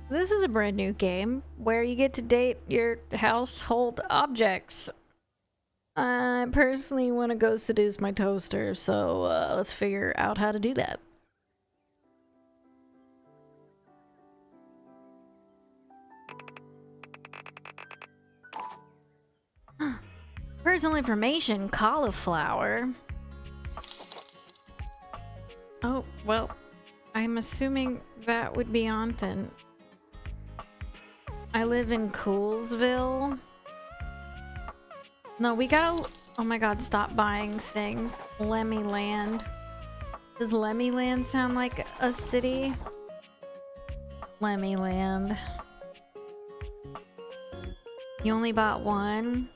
This is a brand new game where you get to date your household objects. I personally want to go seduce my toaster, so let's figure out how to do that. Personal information, cauliflower. Oh, well, I'm assuming that would be Onthen. I live in Coolsville. No, we gotta... Oh my god, stop buying things. Lemmy Land. Does Lemmy Land sound like a city? Lemmy Land. You only bought one?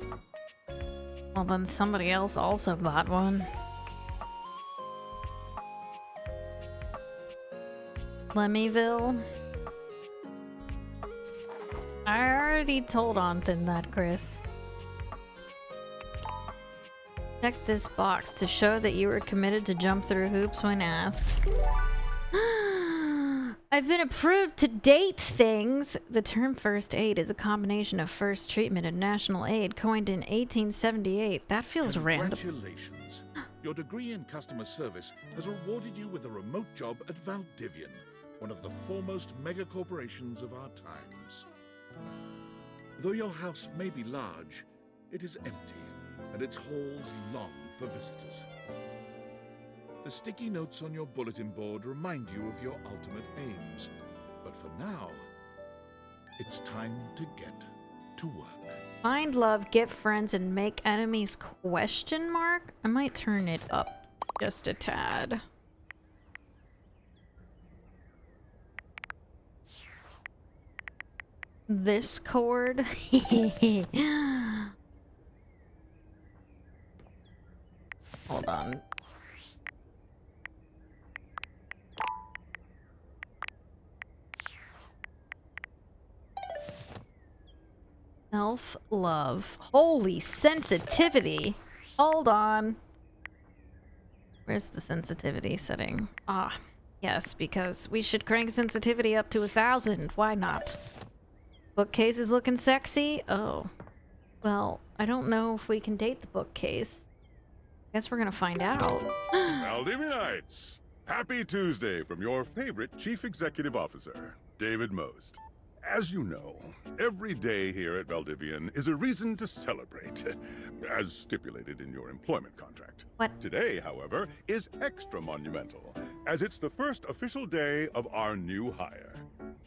Well, then somebody else also bought one. Lemmyville? I already told Onthen that, Chris. Check this box to show that you were committed to jump through hoops when asked. I've been approved to date things. The term first aid is a combination of first treatment and national aid, coined in 1878. That feels random. Congratulations. Your degree in customer service has rewarded you with a remote job at Valdivian, one of the foremost mega corporations of our times. Though your house may be large, it is empty, and its halls long for visitors. The sticky notes on your bulletin board remind you of your ultimate aims. But for now, it's time to get to work. Find love, get friends, and make enemies, question mark? I might turn it up just a tad. This chord. Hold on. Self-love. Holy sensitivity. Hold on. Where's the sensitivity setting? Ah, yes, because we should crank sensitivity up to 1,000. Why not? Bookcase is looking sexy? Oh. Well, I don't know if we can date the bookcase. Guess we're gonna find out. Valdivianites! Happy Tuesday from your favorite Chief Executive Officer, David Most. As you know, every day here at Valdivian is a reason to celebrate, as stipulated in your employment contract. What? Today, however, is extra monumental, as it's the first official day of our new hire.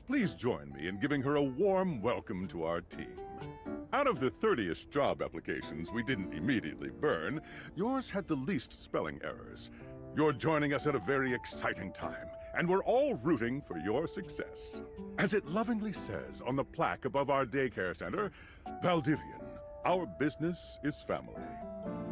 Please join me in giving her a warm welcome to our team. Out of the 30-ish job applications we didn't immediately burn, yours had the least spelling errors. You're joining us at a very exciting time, and we're all rooting for your success. As it lovingly says on the plaque above our daycare center, Valdivian, our business is family.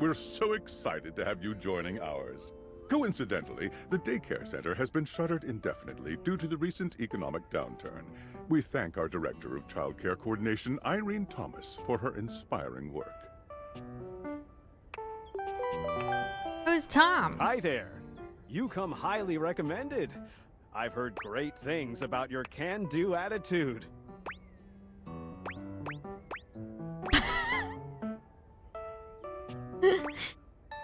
We're so excited to have you joining ours. Coincidentally, the daycare center has been shuttered indefinitely due to the recent economic downturn. We thank our Director of Child Care Coordination, Irene Thomas, for her inspiring work. Who's Tom? Hi there. You come highly recommended. I've heard great things about your can-do attitude.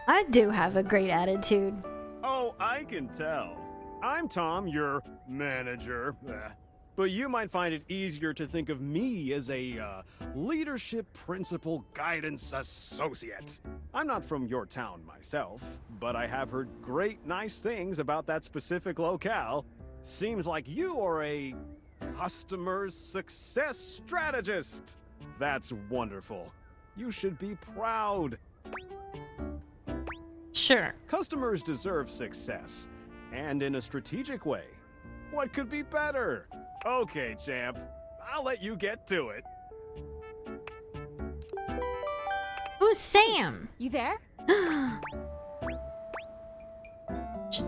I do have a great attitude. Oh, I can tell. I'm Tom, your manager. But you might find it easier to think of me as a leadership principal guidance associate. I'm not from your town myself, but I have heard great nice things about that specific locale. Seems like you are a customer success strategist. That's wonderful. You should be proud. Sure. Customers deserve success, and in a strategic way. What could be better? Okay, champ. I'll let you get to it. Who's Sam? You there?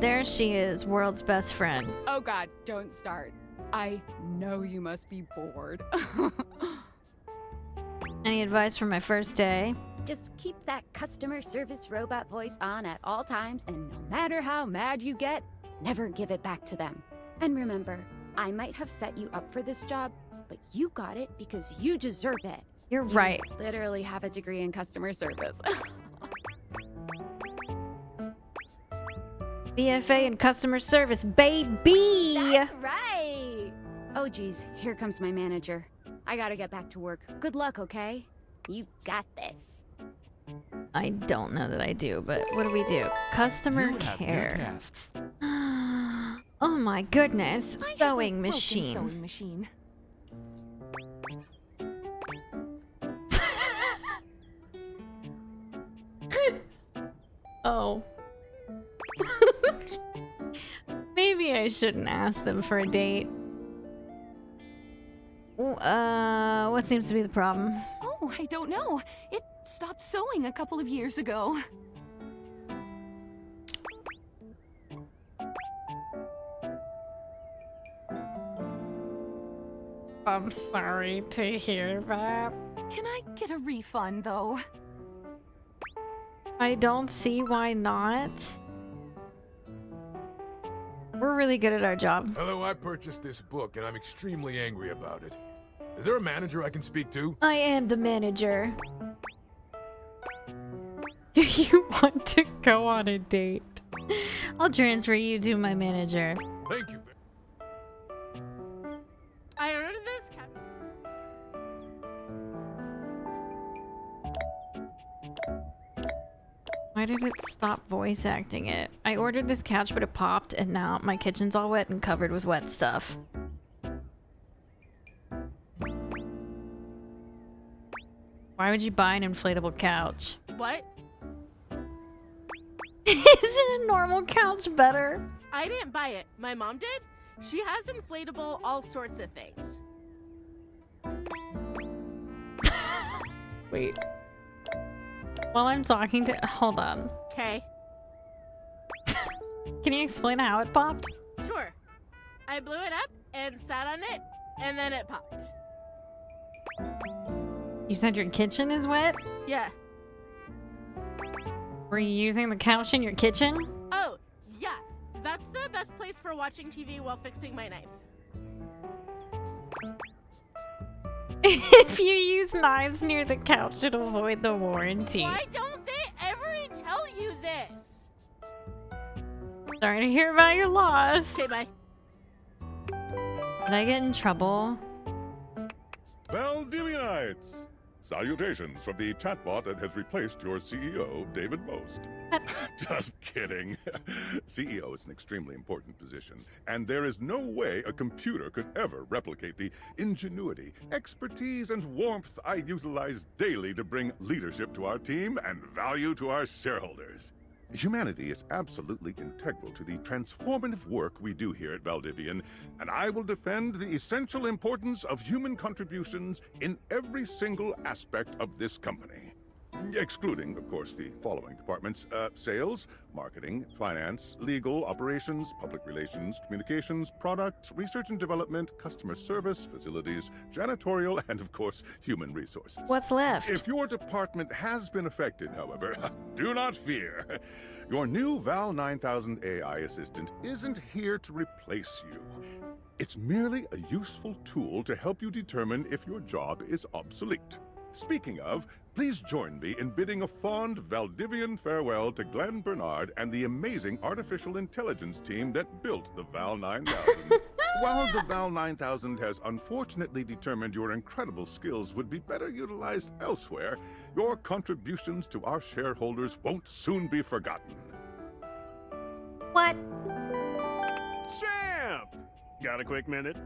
There she is, world's best friend. Oh god, don't start. I know you must be bored. Any advice for my first day? Just keep that customer service robot voice on at all times, and no matter how mad you get, never give it back to them. And remember, I might have set you up for this job, but you got it because you deserve it. You're You right. literally have a degree in customer service. BFA in customer service, baby! That's right! Oh geez, here comes my manager. I gotta get back to work. Good luck, okay? You got this. I don't know that I do, but what do we do? Customer care. Oh my goodness. Sewing machine. Sewing machine. Oh. Maybe I shouldn't ask them for a date. What seems to be the problem? Oh, I don't know. It stopped sewing a couple of years ago. I'm sorry to hear that. Can I get a refund, though? I don't see why not. We're really good at our job. Hello, I purchased this book and I'm extremely angry about it. Is there a manager I can speak to? I am the manager. Do you want to go on a date? I'll transfer you to my manager. Thank you. I ordered this Why did it stop voice acting it? I ordered this couch, but it popped, and now my kitchen's all wet and covered with wet stuff. Why would you buy an inflatable couch? What? Isn't a normal couch better? I didn't buy it. My mom did. She has inflatable all sorts of things. Wait. While I'm talking to... Hold on. Okay. Can you explain how it popped? Sure. I blew it up and sat on it, and then it popped. You said your kitchen is wet? Yeah. Were you using the couch in your kitchen? Oh, yeah. That's the best place for watching TV while fixing my knife. If you use knives near the couch, it'll void the warranty. Why don't they ever tell you this? Sorry to hear about your loss. Okay, bye. Did I get in trouble? Valdivianites! Salutations from the chatbot that has replaced your CEO, David Most. Just kidding. CEO is an extremely important position, and there is no way a computer could ever replicate the ingenuity, expertise, and warmth I utilize daily to bring leadership to our team and value to our shareholders. Humanity is absolutely integral to the transformative work we do here at Valdivian, and I will defend the essential importance of human contributions in every single aspect of this company. Excluding, of course, the following departments: sales, marketing, finance, legal, operations, public relations, communications, product, research and development, customer service, facilities, janitorial, and of course, human resources. What's left? If your department has been affected, however, do not fear. Your new Val 9000 AI assistant isn't here to replace you. It's merely a useful tool to help you determine if your job is obsolete. Speaking of, please join me in bidding a fond Valdivian farewell to Glenn Bernard and the amazing artificial intelligence team that built the Val 9000. While the Val 9000 has unfortunately determined your incredible skills would be better utilized elsewhere, your contributions to our shareholders won't soon be forgotten. What? Champ! Got a quick minute?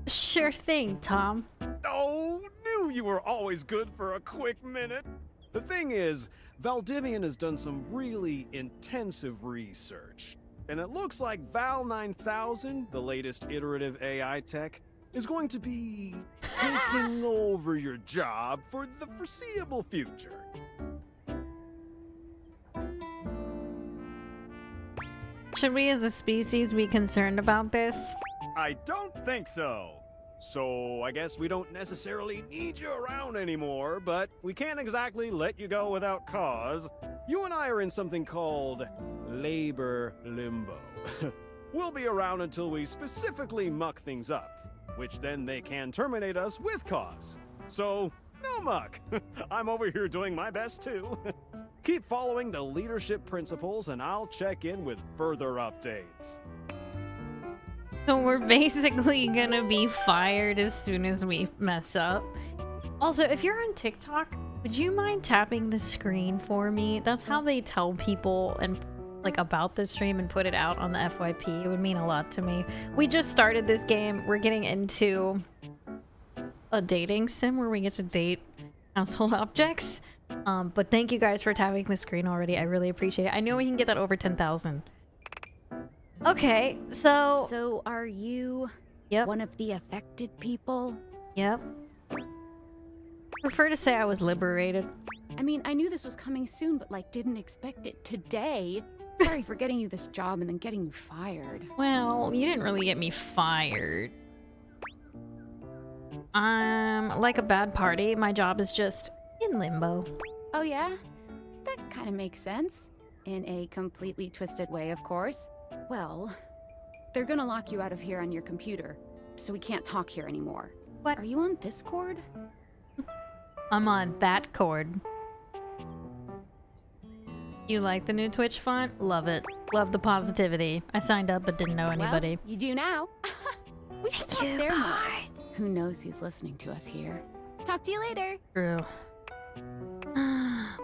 Sure thing, Tom. Oh, knew you were always good for a quick minute. The thing is, Valdivian has done some really intensive research. And it looks like Val 9000, the latest iterative AI tech, is going to be taking over your job for the foreseeable future. Should we as a species be concerned about this? I don't think so. So I guess we don't necessarily need you around anymore, but we can't exactly let you go without cause. You and I are in something called labor limbo. we'll be around until we specifically muck things up, which then they can terminate us with cause. So, no muck. I'm over here doing my best too. Keep following the leadership principles and I'll check in with further updates. So we're basically gonna be fired as soon as we mess up. Also, if you're on TikTok, would you mind tapping the screen for me? That's how they tell people and like about the stream and put it out on the FYP. It would mean a lot to me. We just started this game. We're getting into a dating sim where we get to date household objects. But thank you guys for tapping the screen already. I really appreciate it. I know we can get that over 10,000. Okay, so... So are you Yep. one of the affected people? Yep. Prefer to say I was liberated. I mean, I knew this was coming soon, but like didn't expect it today. Sorry for getting you this job and then getting you fired. Well, you didn't really get me fired. Like a bad party, my job is just in limbo. Oh yeah? That kind of makes sense. In a completely twisted way, of course. Well, they're gonna lock you out of here on your computer, so we can't talk here anymore. What? Are you on this cord? I'm on that cord. You like the new Twitch font? Love it. Love the positivity. I signed up but didn't know anybody. Well, you do now. We should talk You there more. guys. Who knows who's listening to us here? Talk to you later. True.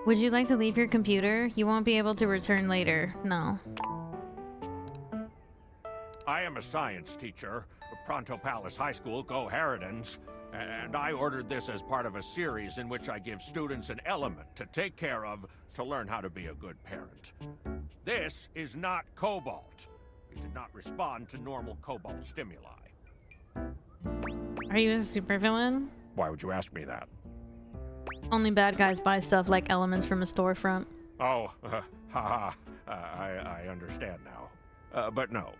Would you like to leave your computer? You won't be able to return later. No. I am a science teacher, Pronto Palace High School, Go Harridans, and I ordered this as part of a series in which I give students an element to take care of to learn how to be a good parent. This is not cobalt. It did not respond to normal cobalt stimuli. Are you a supervillain? Why would you ask me that? Only bad guys buy stuff like elements from a storefront. Oh, haha, I understand now. But no.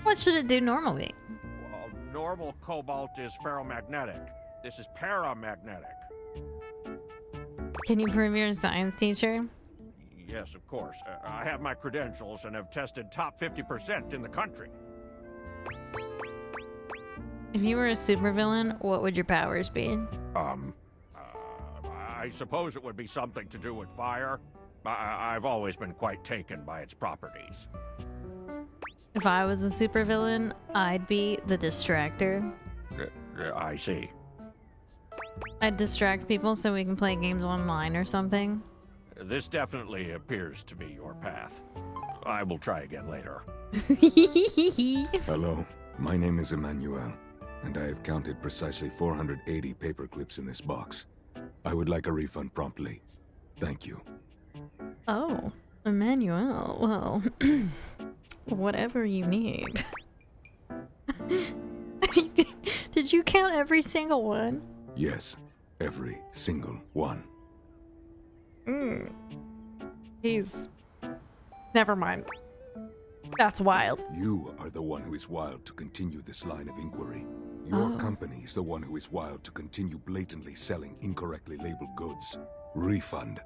What should it do normally? Well, normal cobalt is ferromagnetic. This is paramagnetic. Can you prove you're a science teacher? Yes, of course. I have my credentials and have tested top 50% in the country. If you were a supervillain, what would your powers be? I suppose it would be something to do with fire. I've always been quite taken by its properties. If I was a supervillain, I'd be the distractor. I see. I'd distract people so we can play games online or something. This definitely appears to be your path. I will try again later. Hello, my name is Emmanuel, and I have counted precisely 480 paper clips in this box. I would like a refund promptly. Thank you. Oh, Emmanuel. Well, whatever you need. Did you count every single one? Yes, every single one. He's... Never mind. That's wild. You are the one who is wild to continue this line of inquiry. Your company is the one who is wild to continue blatantly selling incorrectly labeled goods. Refund.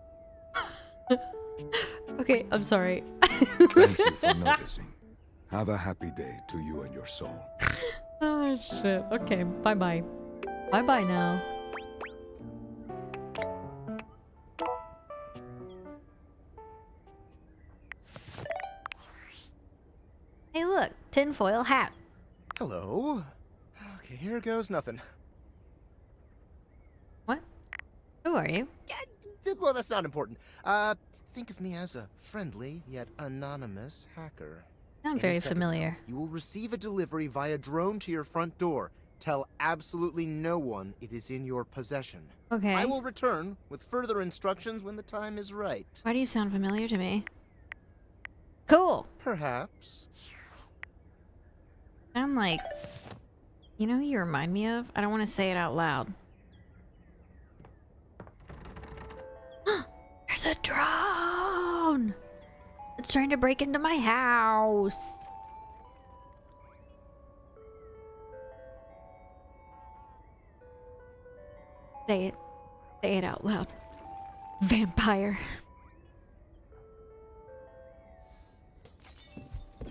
Okay, I'm sorry. Thank you for noticing. Have a happy day to you and your soul. Oh, shit. Okay, bye-bye. Bye-bye now. Hey, look. Tinfoil hat. Hello. Okay, here goes nothing. What? Who are you? Well, that's not important. Think of me as a friendly yet anonymous hacker. Sound In a very second, familiar. You will receive a delivery via drone to your front door. Tell absolutely no one it is in your possession. Okay. I will return with further instructions when the time is right. Why do you sound familiar to me? Cool. Perhaps. I'm like... You know who you remind me of? I don't want to say it out loud. There's a drone! It's trying to break into my house. Say it. Say it out loud. Vampire.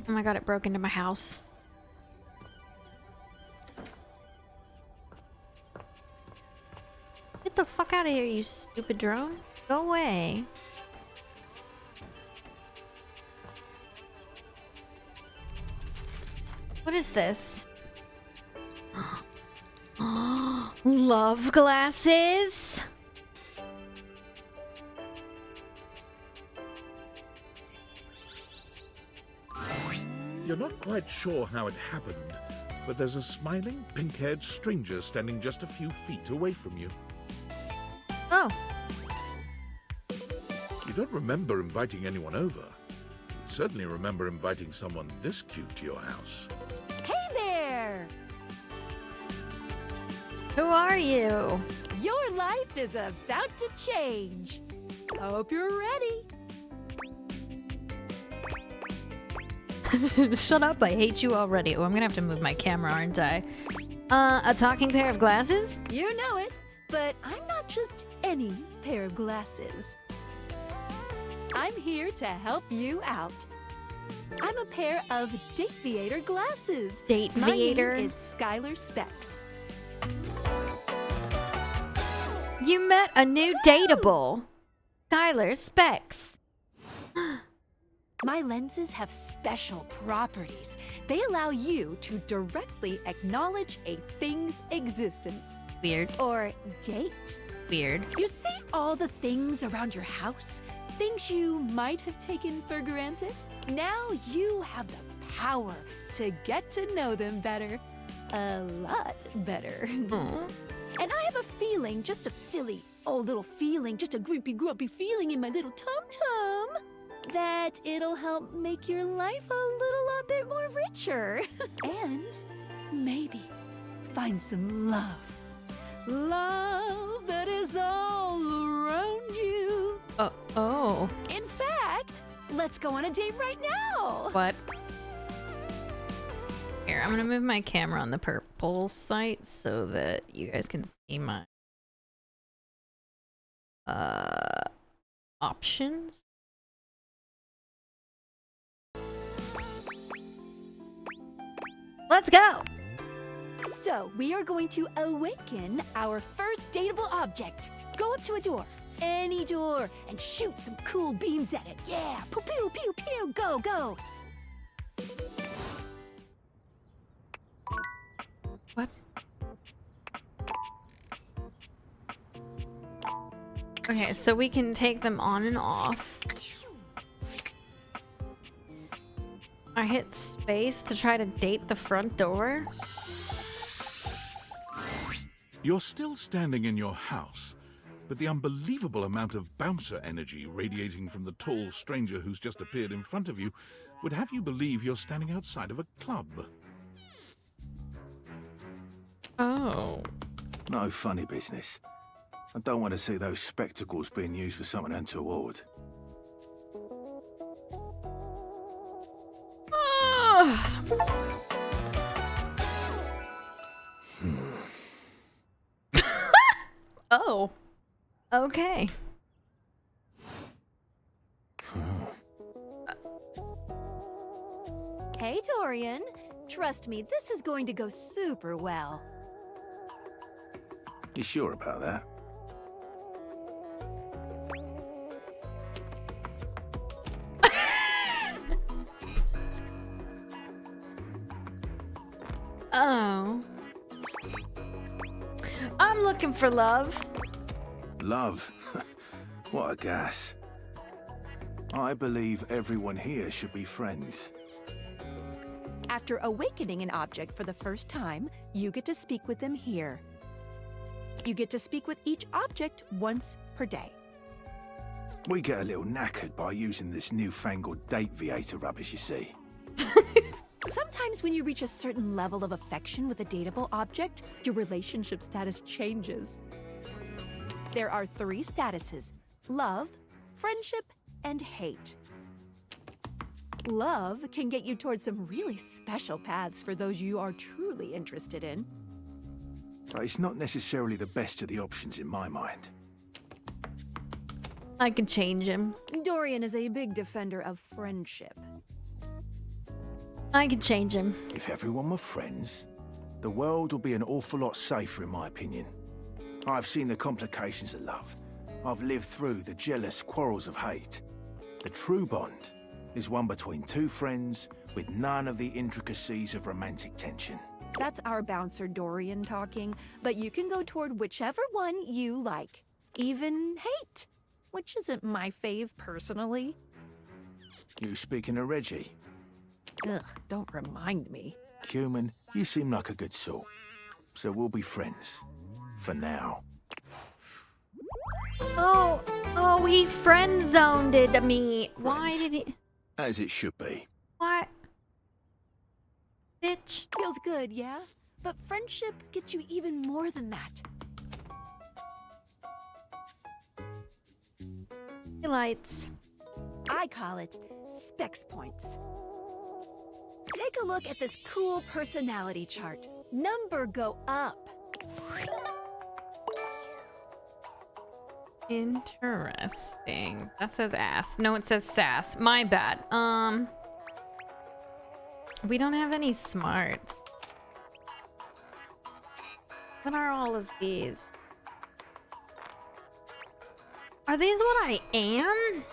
Oh my god, it broke into my house. Get the fuck out of here, you stupid drone. Go away. What is this? Love glasses? You're not quite sure how it happened, but there's a smiling, pink-haired stranger standing just a few feet away from you. Oh. You don't remember inviting anyone over. You'd certainly remember inviting someone this cute to your house. Hey there! Who are you? Your life is about to change. Hope you're ready. Shut up, I hate you already. Oh, I'm gonna have to move my camera, aren't I? A talking pair of glasses? You know it, but I'm not just any pair of glasses. I'm here to help you out. I'm a pair of Dateviator glasses. Dateviator? My name is Skylar Specs. You met a new dateable. Skylar Specs. My lenses have special properties. They allow you to directly acknowledge a thing's existence. Weird. Or date. Weird. You see all the things around your house? Things you might have taken for granted? Now you have the power to get to know them better. A lot better. Aww. And I have a feeling, just a silly old little feeling, just a grumpy feeling in my little tum-tum, that it'll help make your life a little bit more richer. And maybe find some love. Love that is all around you. Oh. In fact, let's go on a date right now. What? Here, I'm gonna move my camera on the purple site so that you guys can see my options. Let's go! So, we are going to awaken our first dateable object. Go up to a door, any door, and shoot some cool beams at it. Yeah! Pew, pew, pew, pew! Go, go! What? Okay, so we can take them on and off. I hit space to try to date the front door. You're still standing in your house, but the unbelievable amount of bouncer energy radiating from the tall stranger who's just appeared in front of you would have you believe you're standing outside of a club. Oh. No funny business. I don't want to see those spectacles being used for something untoward. Oh. Okay. Hey, Dorian. Trust me, this is going to go super well. You sure about that? Oh. I'm looking for love. Love? What a gas. I believe everyone here should be friends. After awakening an object for the first time, you get to speak with them here. You get to speak with each object once per day. We get a little knackered by using this newfangled Dateviator rubbish, you see. Sometimes when you reach a certain level of affection with a dateable object, your relationship status changes. There are 3 statuses: love, friendship, and hate. Love can get you towards some really special paths for those you are truly interested in. But it's not necessarily the best of the options in my mind. I can change him. Dorian is a big defender of friendship. I can change him. If everyone were friends, the world would be an awful lot safer, in my opinion. I've seen the complications of love. I've lived through the jealous quarrels of hate. The true bond is one between two friends with none of the intricacies of romantic tension. That's our bouncer Dorian talking, but you can go toward whichever one you like. Even hate, which isn't my fave personally. You speaking of Reggie? Ugh, don't remind me. Human, you seem like a good sort. So we'll be friends. For now. Oh, he friend-zoned me. Why did he... As it should be. What? Bitch. Feels good, yeah? But friendship gets you even more than that. Lights. I call it specs points. Take a look at this cool personality chart. Number go up. Interesting. That says ass. No, it says sass. My bad. We don't have any smarts. What are all of these? Are these what I am?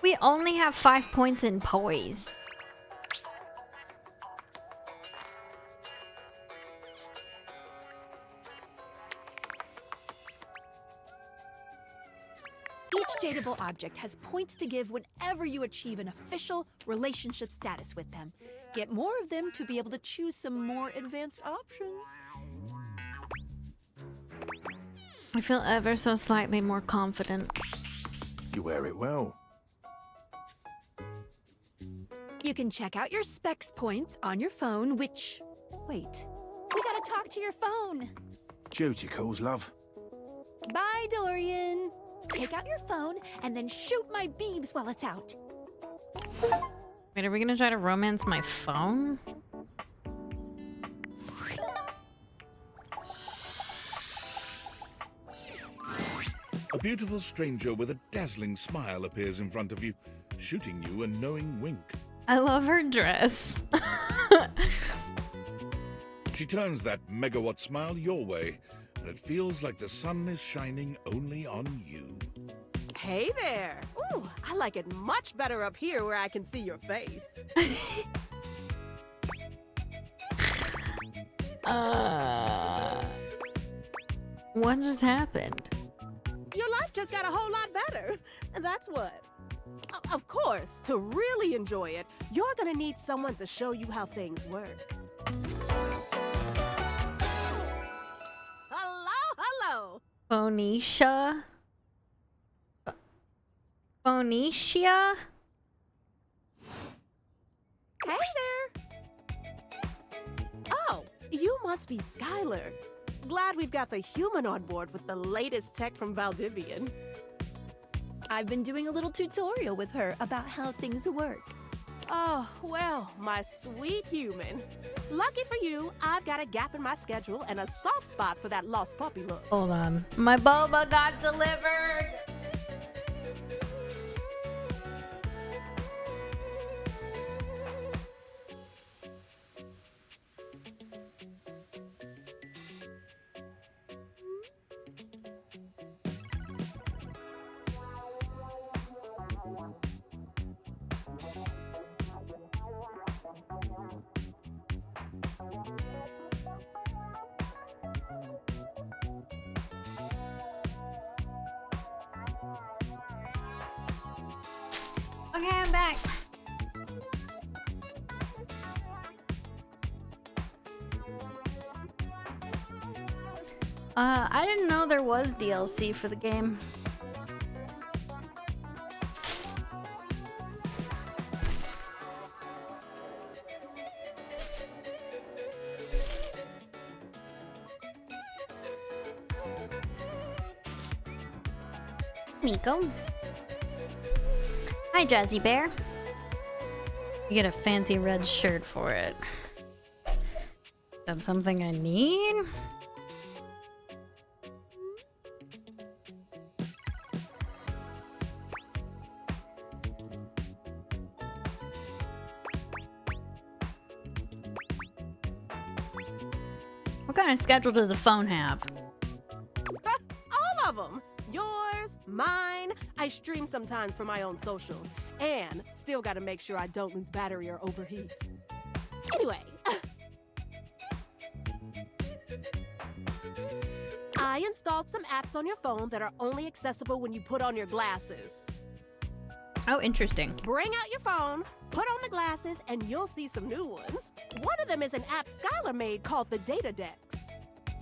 We only have 5 points in poise. Each dateable object has points to give whenever you achieve an official relationship status with them. Get more of them to be able to choose some more advanced options. I feel ever so slightly more confident. You wear it well. You can check out your specs points on your phone, which... Wait, we gotta talk to your phone. Duty calls, love. Bye, Dorian. Take out your phone and then shoot my beebs while it's out. Wait, are we gonna try to romance my phone? A beautiful stranger with a dazzling smile appears in front of you, shooting you a knowing wink. I love her dress. She turns that megawatt smile your way, and it feels like the sun is shining only on you. Hey there! Ooh, I like it much better up here where I can see your face. What just happened? Your life just got a whole lot better. And that's what. Of course, to really enjoy it, you're gonna need someone to show you how things work. Hello! Phoenicia? Phoenicia? Hey there! Oh, you must be Skylar. Glad we've got the human on board with the latest tech from Valdivian. I've been doing a little tutorial with her about how things work. Oh, well, my sweet human. Lucky for you, I've got a gap in my schedule and a soft spot for that lost puppy look. Hold on. My boba got delivered! Okay, I'm back. I didn't know there was DLC for the game. Miko. Hi, Jazzy Bear. You get a fancy red shirt for it. That's something I need? What kind of schedule does a phone have? All of them. Yours, mine. I stream sometimes for my own socials. And still gotta make sure I don't lose battery or overheat. Anyway. I installed some apps on your phone that are only accessible when you put on your glasses. Oh, interesting. Bring out your phone, put on the glasses, and you'll see some new ones. One of them is an app Skylar made called the Datadex.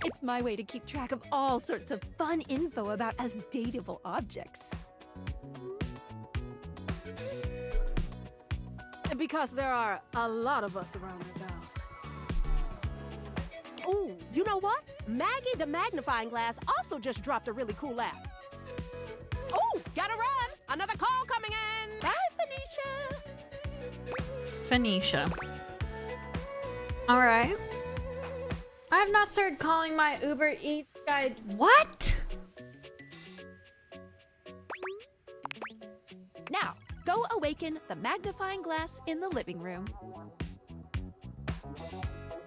It's my way to keep track of all sorts of fun info about us dateable objects. Because there are a lot of us around this house. Ooh, you know what? Maggie the Magnifying Glass also just dropped a really cool app. Ooh, gotta run! Another call coming in! Bye, Phoenicia! Phoenicia. Alright. I have not started calling my Uber Eats guy. What? Now, go awaken the magnifying glass in the living room.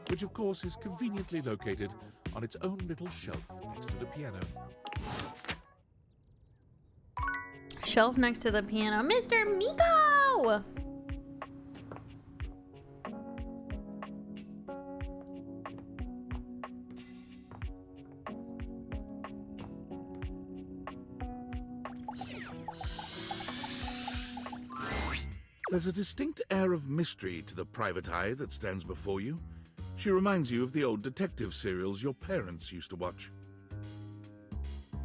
Which, of course, is conveniently located on its own little shelf next to the piano. Shelf next to the piano. Mr. Miko! There's a distinct air of mystery to the private eye that stands before you. She reminds you of the old detective serials your parents used to watch.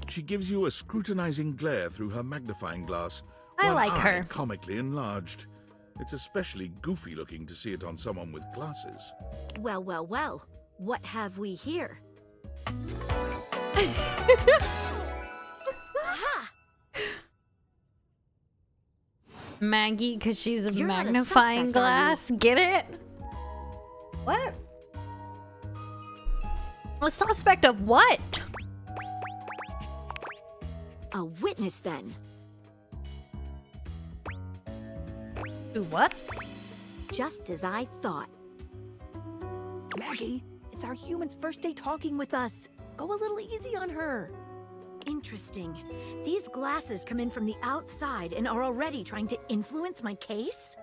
She gives you a scrutinizing glare through her magnifying glass. I one like eye her. Comically enlarged. It's especially goofy looking to see it on someone with glasses. Well, well, well. What have we here? Aha! Maggie, because she's a You're not a magnifying suspect, are you? glass. Get it? What? A suspect of what? A witness, then. Do what? Just as I thought. Maggie, it's our human's first day talking with us. Go a little easy on her. Interesting. These glasses come in from the outside and are already trying to influence my case?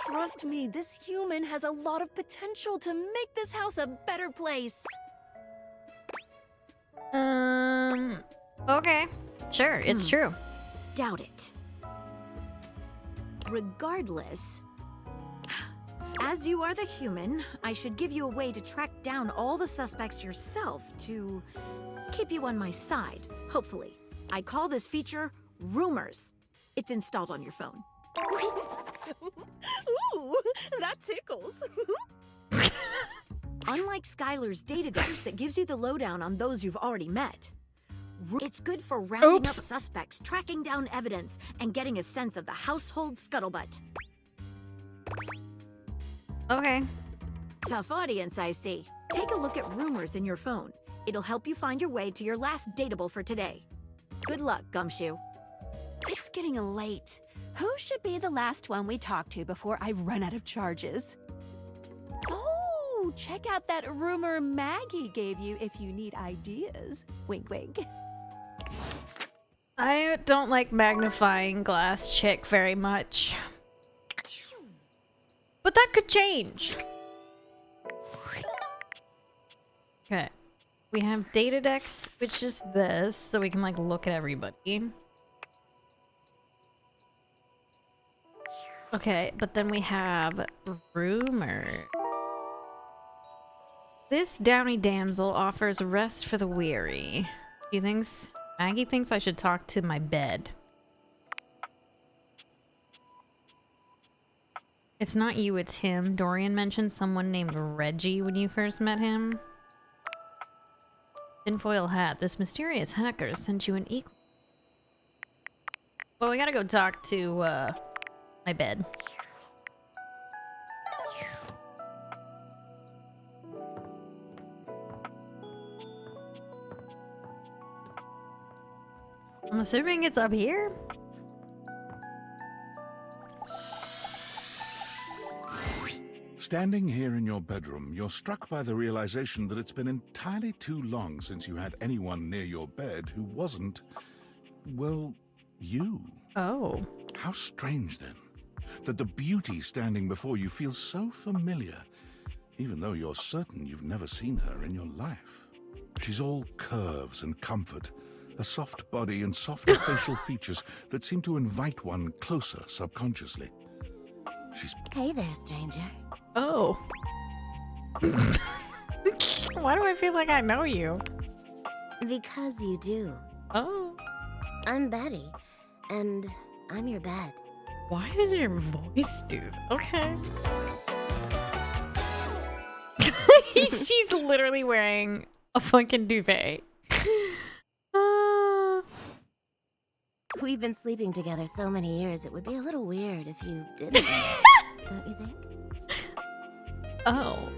Trust me, this human has a lot of potential to make this house a better place. Okay. Sure, it's true. Doubt it. Regardless, as you are the human, I should give you a way to track down all the suspects yourself to keep you on my side, hopefully. I call this feature Rumors. It's installed on your phone. Ooh, that tickles. Unlike Skylar's Datadex that gives you the lowdown on those you've already met, it's good for rounding up suspects, tracking down evidence, and getting a sense of the household scuttlebutt. Okay. Tough audience, I see. Take a look at Rumors in your phone. It'll help you find your way to your last dateable for today. Good luck, Gumshoe. It's getting late. Who should be the last one we talk to before I run out of charges? Oh, check out that rumor Maggie gave you if you need ideas. Wink, wink. I don't like magnifying glass chick very much. But that could change. Okay. We have Datadex, which is this, so we can like look at everybody. Okay, but then we have Rumor. This downy damsel offers rest for the weary. Maggie thinks I should talk to my bed. It's not you, it's him. Dorian mentioned someone named Reggie when you first met him. Tinfoil hat. This mysterious hacker sent you an equal. Well, we gotta go talk to, my bed. I'm assuming it's up here? Standing here in your bedroom, you're struck by the realization that it's been entirely too long since you had anyone near your bed who wasn't, well, you. Oh. How strange, then, that the beauty standing before you feels so familiar, even though you're certain you've never seen her in your life. She's all curves and comfort, a soft body and softer facial features that seem to invite one closer subconsciously. She's... Hey there, stranger. Oh. Why do I feel like I know you? Because you do. Oh. I'm Betty, and I'm your bed. Why is your voice, dude? Okay. She's literally wearing a fucking duvet. We've been sleeping together so many years, it would be a little weird if you didn't. Don't you think? Oh.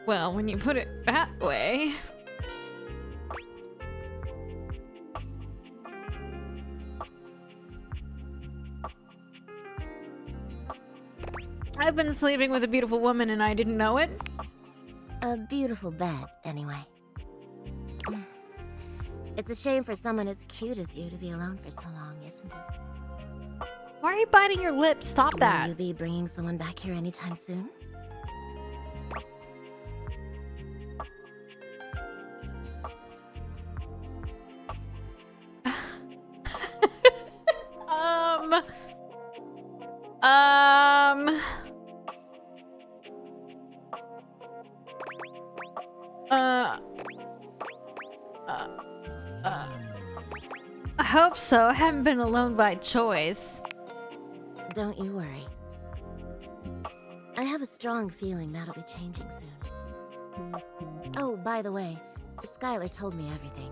Well, when you put it that way... I've been sleeping with a beautiful woman and I didn't know it. A beautiful bed, anyway. It's a shame for someone as cute as you to be alone for so long, isn't it? Why are you biting your lips? Stop that. Will you be bringing someone back here anytime soon? I hope so. I haven't been alone by choice. Don't you worry. I have a strong feeling that'll be changing soon. Oh, by the way, Skylar told me everything.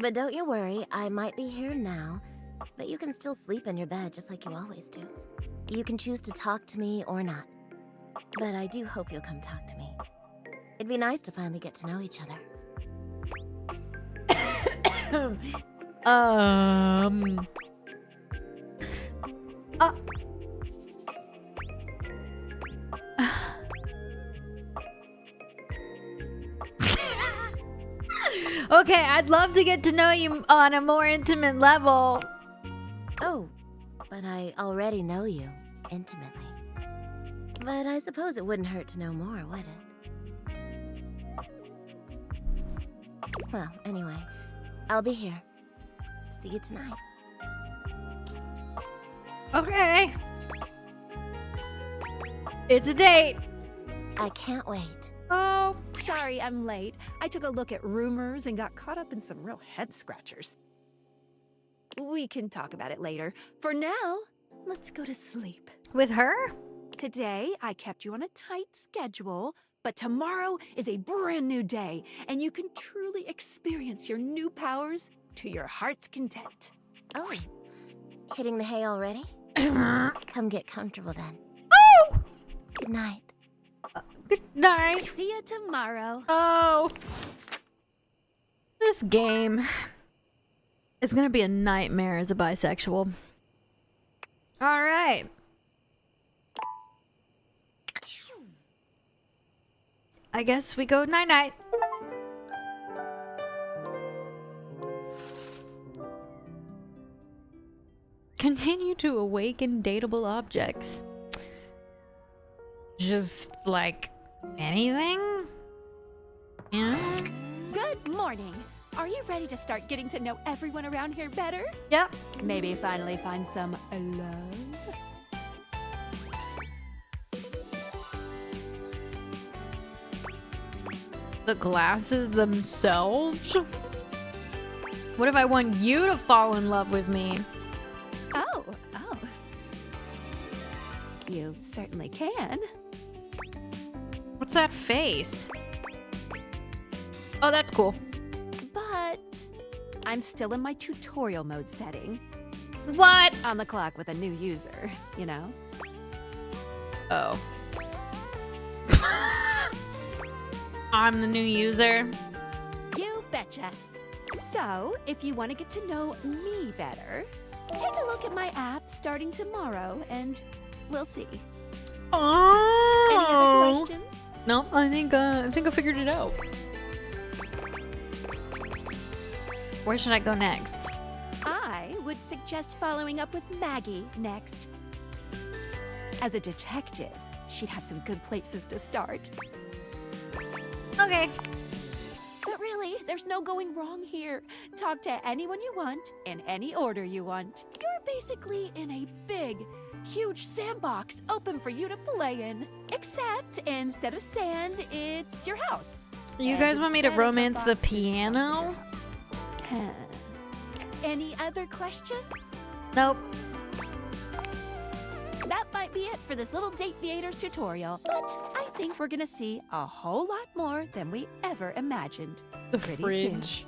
But don't you worry, I might be here now, but you can still sleep in your bed just like you always do. You can choose to talk to me or not. But I do hope you'll come talk to me. It'd be nice to finally get to know each other. Okay, I'd love to get to know you on a more intimate level. Oh, but I already know you intimately. But I suppose it wouldn't hurt to know more, would it? Well, anyway, I'll be here. See you tonight. Okay. It's a date. I can't wait. Oh, sorry I'm late. I took a look at rumors and got caught up in some real head scratchers. We can talk about it later. For now, let's go to sleep. With her? Today, I kept you on a tight schedule, but tomorrow is a brand new day, and you can truly experience your new powers to your heart's content. Oh, hitting the hay already? Come get comfortable then. Oh! Good night. Good night. See you tomorrow. Oh. This game is gonna be a nightmare as a bisexual. Alright. I guess we go night-night. Continue to awaken dateable objects. Just like anything? Yeah. Good morning. Are you ready to start getting to know everyone around here better? Yep. Maybe finally find some love? The glasses themselves? What if I want you to fall in love with me? Oh. You certainly can. What's that face? Oh, that's cool. But I'm still in my tutorial mode setting. What? On the clock with a new user, you know? Oh. I'm the new user? You betcha. So, if you want to get to know me better, take a look at my app starting tomorrow and we'll see. Oh. Any other questions? No, I think I figured it out. Where should I go next? I would suggest following up with Maggie next. As a detective, she'd have some good places to start. Okay. But really, there's no going wrong here. Talk to anyone you want, in any order you want. You're basically in a big, huge sandbox open for you to play in. Except, instead of sand, it's your house. You And guys want me to instead of a romance the box, piano? Any other questions? Nope. That might be it for this little Date Viators tutorial, but I think we're gonna see a whole lot more than we ever imagined. The pretty fridge.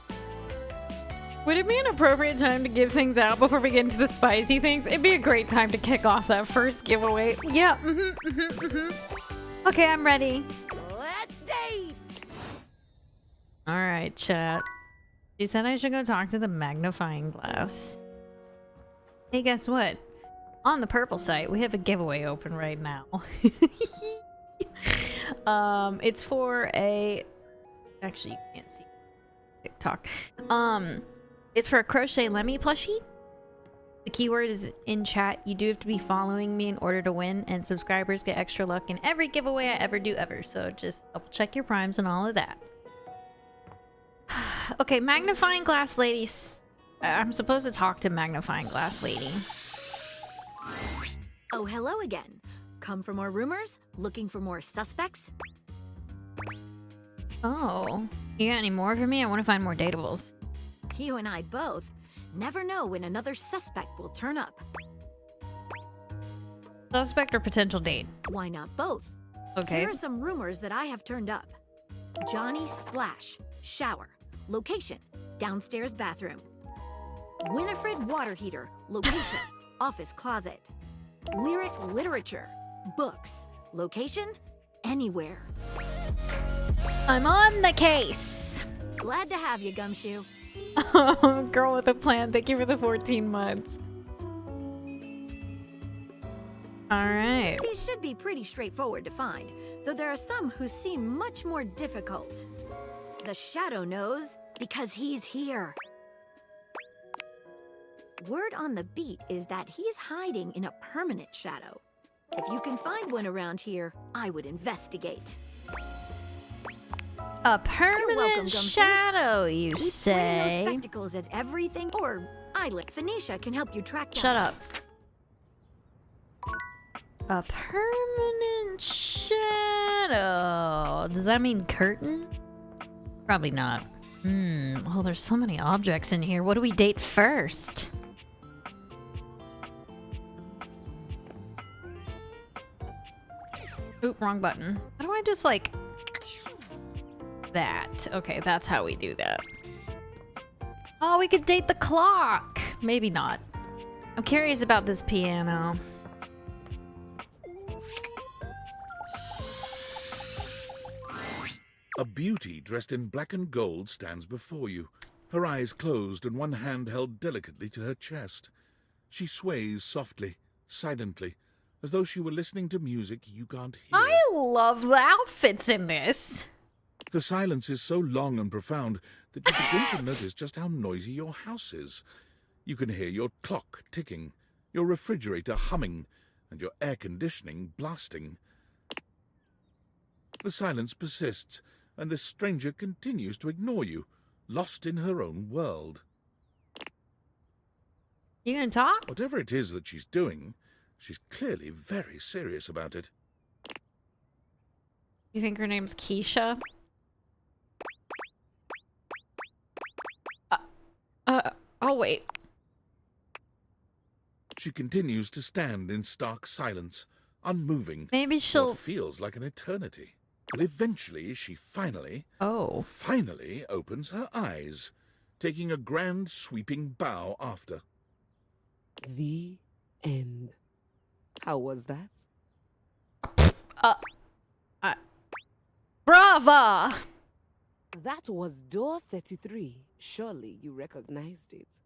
Soon. Would it be an appropriate time to give things out before we get into the spicy things? It'd be a great time to kick off that first giveaway. Yeah, Okay, I'm ready. Let's date! Alright, chat. She said I should go talk to the magnifying glass. Hey, guess what? On the purple site, we have a giveaway open right now. It's for a... Actually, you can't see TikTok. It's for a Crochet Lemmy plushie. The keyword is in chat. You do have to be following me in order to win, and subscribers get extra luck in every giveaway I ever do ever. So just double check your primes and all of that. Okay, magnifying glass ladies. I'm supposed to talk to magnifying glass lady. Oh, hello again. Come for more rumors? Looking for more suspects? Oh, you got any more for me? I want to find more datables. You and I both. Never know when another suspect will turn up. Suspect or potential date? Why not both? Okay. Here are some rumors that I have turned up. Johnny Splash, shower. Location, downstairs bathroom. Winifred water heater, location, office closet. Lyric literature, books. Location, anywhere. I'm on the case. Glad to have you, Gumshoe. Girl with a plan. Thank you for the 14 months. Alright. These should be pretty straightforward to find, though there are some who seem much more difficult. The Shadow knows because he's here. Word on the beat is that he's hiding in a permanent shadow. If you can find one around here, I would investigate. A permanent welcome, Gumshoe. shadow, you Keep wearing say? those spectacles at everything, or Eyelet Phoenicia can help you track down. Shut up. A permanent shadow. Does that mean curtain? Probably not. Oh, there's so many objects in here. What do we date first? Oop, wrong button. How do I just like... that? Okay, that's how we do that. Oh, we could date the clock! Maybe not. I'm curious about this piano. A beauty dressed in black and gold stands before you, her eyes closed and one hand held delicately to her chest. She sways softly, silently, as though she were listening to music you can't hear. I love the outfits in this. The silence is so long and profound that you begin to notice just how noisy your house is. You can hear your clock ticking, your refrigerator humming, and your air conditioning blasting. The silence persists, and this stranger continues to ignore you, lost in her own world. You gonna talk? Whatever it is that she's doing, she's clearly very serious about it. You think her name's Keisha? I'll wait. She continues to stand in stark silence, unmoving. Maybe she'll... What feels like an eternity. But eventually, she finally opens her eyes, taking a grand sweeping bow after. The end. How was that? Brava! That was door 33. Surely you recognized it.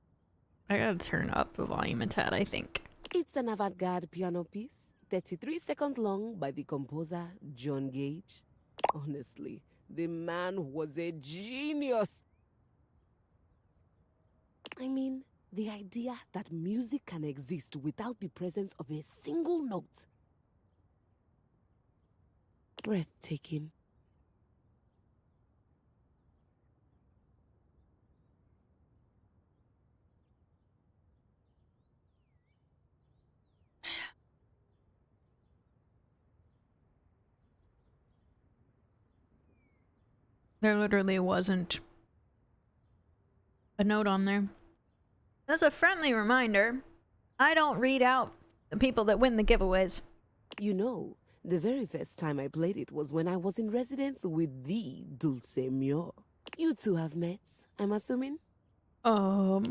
I gotta turn up the volume a tad, I think. It's an avant-garde piano piece, 33 seconds long by the composer John Gage. Honestly, the man was a genius. I mean, the idea that music can exist without the presence of a single note. Breathtaking. There literally wasn't a note on there. As a friendly reminder, I don't read out the people that win the giveaways. You know, the very first time I played it was when I was in residence with the Dulcemio. You two have met, I'm assuming? No.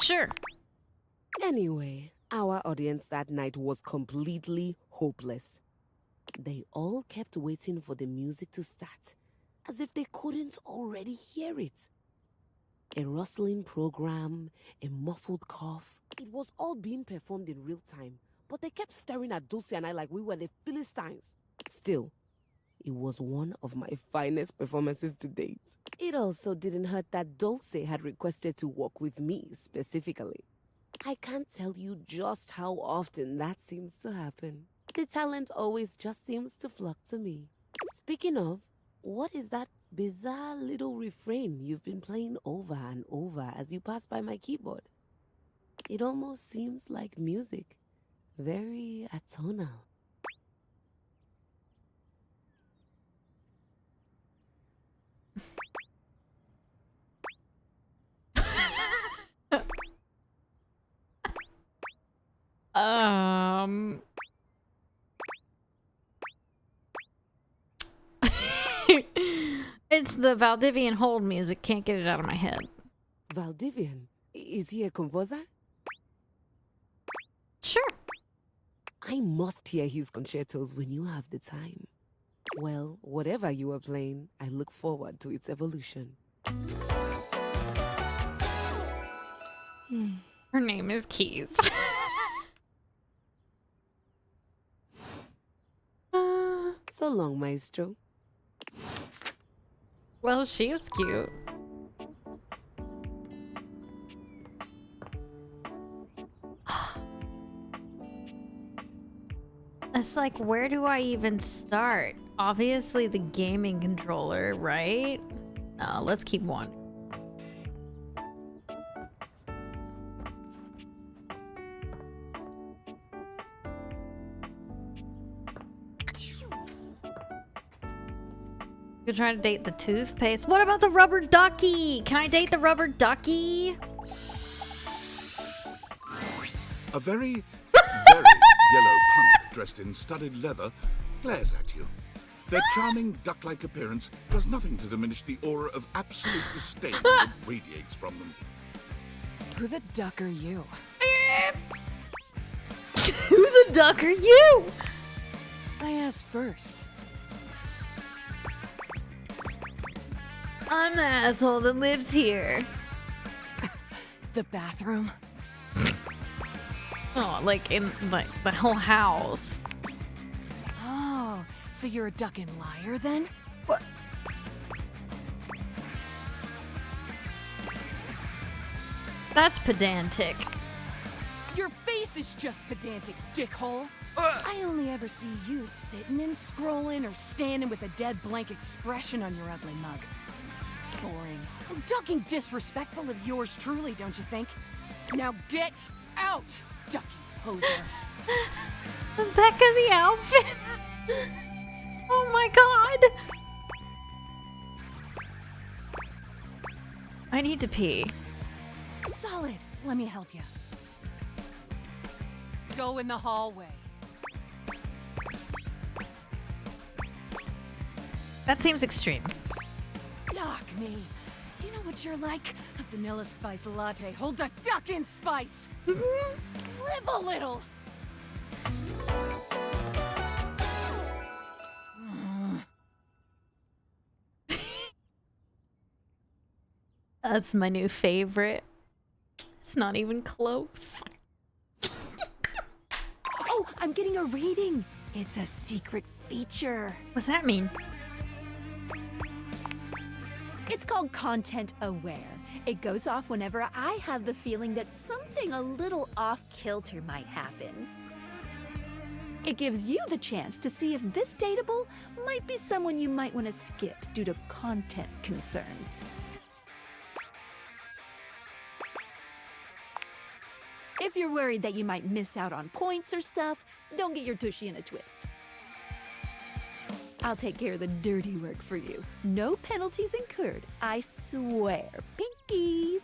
Sure. Anyway, our audience that night was completely hopeless. They all kept waiting for the music to start, as if they couldn't already hear it. A rustling program, a muffled cough. It was all being performed in real time, but they kept staring at Dulce and I like we were the Philistines. Still, it was one of my finest performances to date. It also didn't hurt that Dulce had requested to work with me specifically. I can't tell you just how often that seems to happen. The talent always just seems to flock to me. Speaking of, what is that bizarre little refrain you've been playing over and over as you pass by my keyboard? It almost seems like music. Very atonal. It's the Valdivian hold music. Can't get it out of my head. Valdivian? Is he a composer? Sure. I must hear his concertos when you have the time. Well, whatever you are playing, I look forward to its evolution. Her name is Keys. So long, Maestro. Well, she was cute. It's like, where do I even start? Obviously the gaming controller, right? Let's keep one. You try to date the toothpaste. What about the rubber ducky? Can I date the rubber ducky? A very yellow punk dressed in studded leather glares at you. Their charming duck-like appearance does nothing to diminish the aura of absolute disdain that radiates from them. Who the duck are you? Who the duck are you? I asked first. I'm the asshole that lives here. The bathroom? Oh, like in like the whole house. Oh, so you're a ducking liar then? What? That's pedantic. Your face is just pedantic, dickhole. I only ever see you sitting and scrolling or standing with a dead blank expression on your ugly mug. Boring. Ducking disrespectful of yours truly, don't you think? Now get out, ducky poser. The back of the outfit. Oh my god. I need to pee. Solid. Let me help you. Go in the hallway. That seems extreme. Duck me. You know what you're like? A vanilla spice latte. Hold the duck in spice. Live a little. That's my new favorite. It's not even close. Oh, I'm getting a reading. It's a secret feature. What's that mean? It's called Content Aware. It goes off whenever I have the feeling that something a little off-kilter might happen. It gives you the chance to see if this dateable might be someone you might want to skip due to content concerns. If you're worried that you might miss out on points or stuff, don't get your tushy in a twist. I'll take care of the dirty work for you. No penalties incurred, I swear. Pinkies!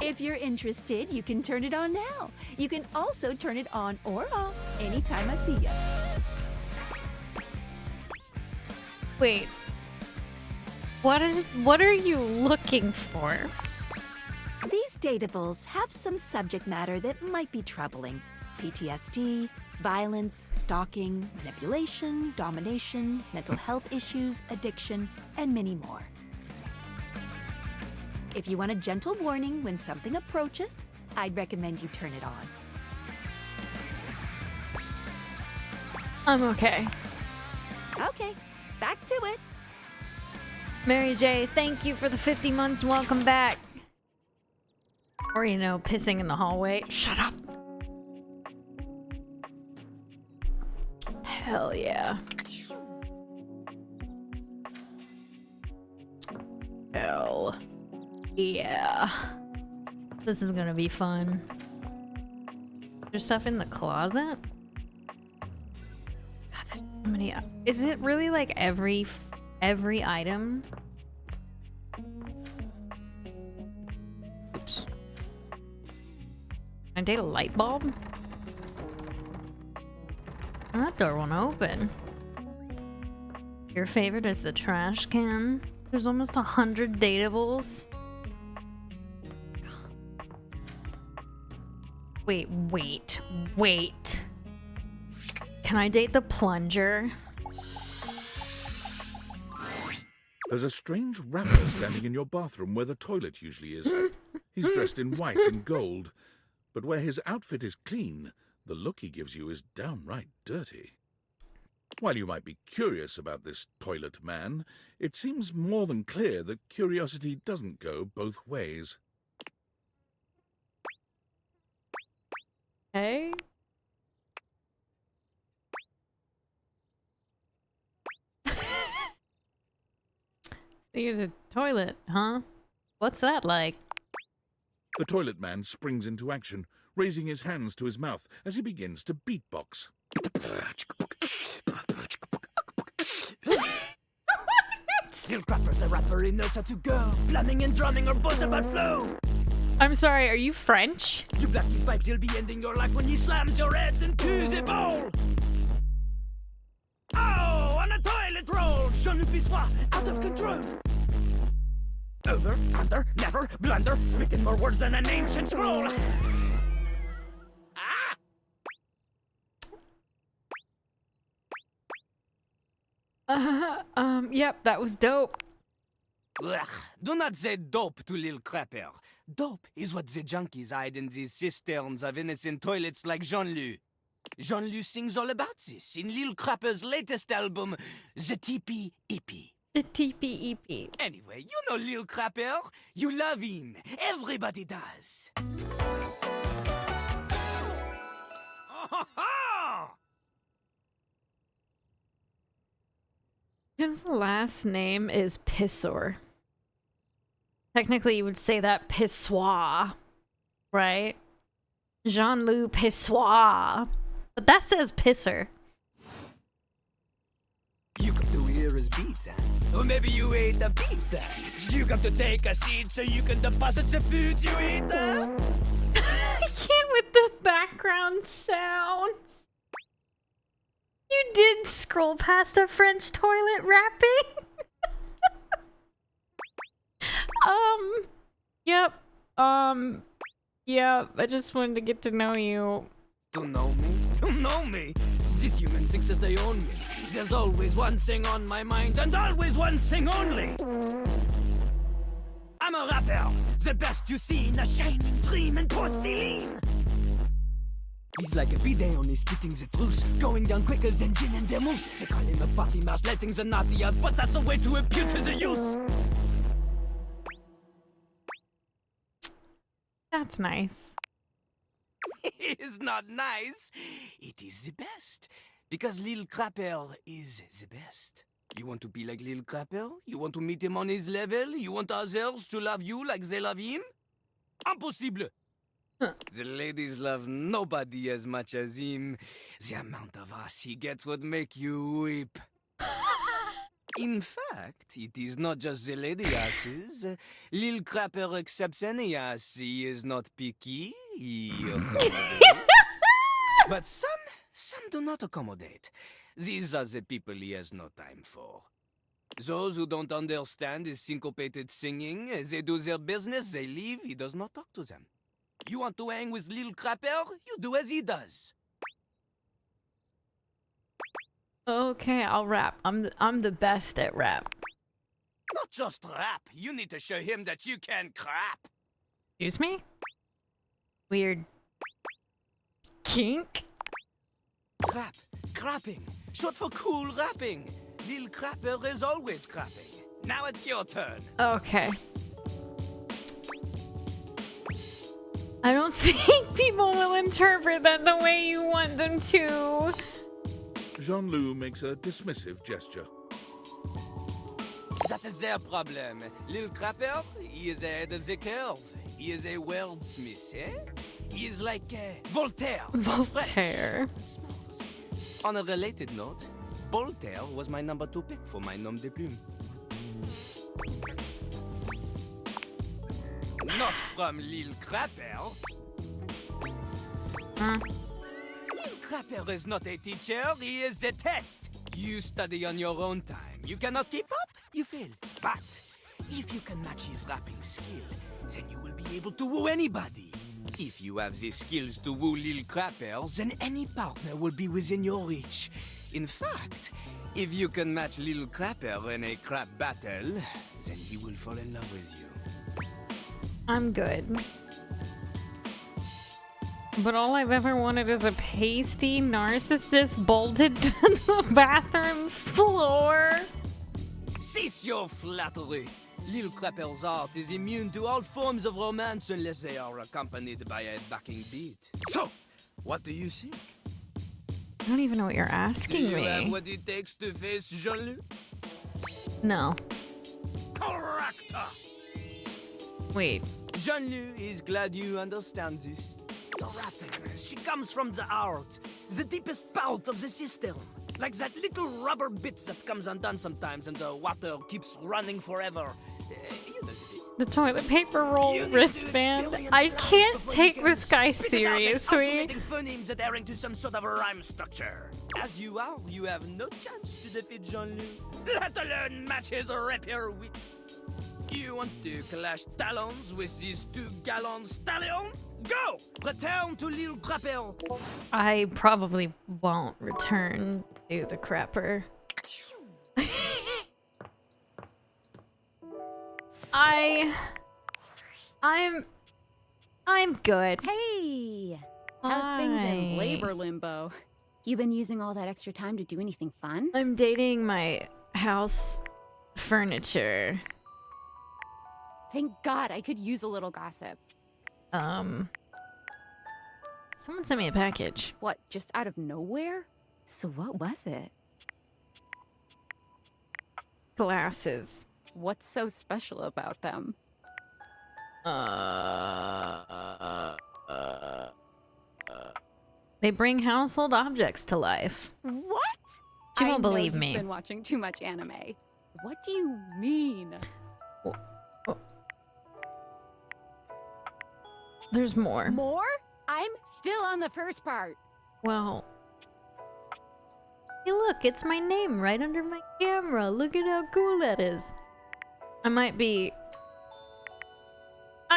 If you're interested, you can turn it on now. You can also turn it on or off anytime I see ya. Wait. What are you looking for? These dateables have some subject matter that might be troubling. PTSD, violence, stalking, manipulation, domination, mental health issues, addiction, and many more. If you want a gentle warning when something approacheth, I'd recommend you turn it on. I'm okay. Okay, back to it. Mary J, thank you for the 50 months. Welcome back. Or, you know, pissing in the hallway. Shut up. Hell yeah. Hell yeah. This is gonna be fun. There's stuff in the closet? God, there's so many. Is it really like every item? Oops. Can I date a light bulb? That door won't open. Your favorite is the trash can. There's almost 100 dateables. Wait. Can I date the plunger? There's a strange rapper standing in your bathroom where the toilet usually is. He's dressed in white and gold, but where his outfit is clean, the look he gives you is downright dirty. While you might be curious about this toilet man, it seems more than clear that curiosity doesn't go both ways. Hey? So you're the toilet, huh? What's that like? The toilet man springs into action, raising his hands to his mouth as he begins to beatbox. Steel Crapper's the rapper, he knows how to go. Plumbing and drumming are both about flow. I'm sorry, are you French? You blacky spikes, he'll be ending your life when he slams your head into the bowl. Oh, on a toilet roll, Jean-Luc Pissoir, out of control. Over, under, never, blunder, speaking more words than an ancient scroll. Yep, that was dope. Ugh, do not say dope to Lil Crapper. Dope is what the junkies hide in these cisterns of innocent toilets like Jean-Luc. Jean-Luc sings all about this in Lil Crapper's latest album, The TP EP. The TP EP. Anyway, you know Lil Crapper. You love him. Everybody does. His last name is Pissor. Technically, you would say that Pissoir, right? Jean-Luc Pissoir. But that says Pisser. You come to hear his beats, huh? Or maybe you ate the pizza. You come to take a seat so you can deposit the food you eat, huh? I can't with the background sounds. You did scroll past a French toilet rapping? Yep, I just wanted to get to know you. To know me? To know me? This human thinks that they own me. There's always one thing on my mind, and always one thing only. I'm a rapper, the best you seen, a shining dream in porcelain. He's like a bidet, only spitting the truth, going down quicker than gin and vermouth. They call him a party mouse, letting the naughty out, but that's a way to appeal to the youth. That's nice. It is not nice. It is the best. Because Lil Crapper is the best. You want to be like Lil Crapper? You want to meet him on his level? You want others to love you like they love him? Impossible. The ladies love nobody as much as him. The amount of ass he gets would make you weep. In fact, it is not just the lady asses. Lil Crapper accepts any ass. He is not picky. He accommodates. But some do not accommodate. These are the people he has no time for. Those who don't understand his syncopated singing, they do their business, they leave, he does not talk to them. You want to hang with Lil Crapper? You do as he does. Okay, I'll rap. I'm the best at rap. Not just rap. You need to show him that you can crap. Excuse me? Weird kink? Crap. Crapping. Short for cool rapping. Lil Crapper is always crapping. Now it's your turn. Okay. I don't think people will interpret that the way you want them to. Jean-Loup makes a dismissive gesture. That is their problem. Lil Crapper, he is ahead of the curve. He is a wordsmith, eh? He is like Voltaire. Voltaire. On a related note, Voltaire was my number 2 pick for my nom de plume. Not from Lil Crapper. Lil Crapper is not a teacher, he is a test. You study on your own time. You cannot keep up, you fail. But if you can match his rapping skill, then you will be able to woo anybody. If you have the skills to woo Lil Crapper, then any partner will be within your reach. In fact, if you can match Lil Crapper in a crap battle, then he will fall in love with you. I'm good. But all I've ever wanted is a pasty narcissist bolted to the bathroom floor. Cease your flattery. Lil Crapper's art is immune to all forms of romance unless they are accompanied by a backing beat. So, what do you think? I don't even know what you're asking Do you me. have what it takes to face Jean-Loup? No. Correct! Wait. Jean-Loup is glad you understand this. The rapping, she comes from the heart, the deepest part of the system. Like that little rubber bit that comes undone sometimes and the water keeps running forever. You know the bit. The toilet paper roll wristband. I can't take this guy seriously. Alternating phonemes adhering to some sort of a rhyme structure. As you are, you have no chance to defeat Jean-Loup, let alone match his rapier wit. You want to clash talons with these 2 gallon stallions? Go! Return to Lil Crapper. I probably won't return to the crapper. I'm good. Hey! How's things in labor limbo? You been using all that extra time to do anything fun? I'm dating my house furniture. Thank God, I could use a little gossip. Someone sent me a package. What, just out of nowhere? So what was it? Glasses. What's so special about them? They bring household objects to life. What? She won't believe You've me. been watching too much anime. What do you mean? There's more. More? I'm still on the first part. Well, hey, look, it's my name right under my camera. Look at how cool that is. I might be.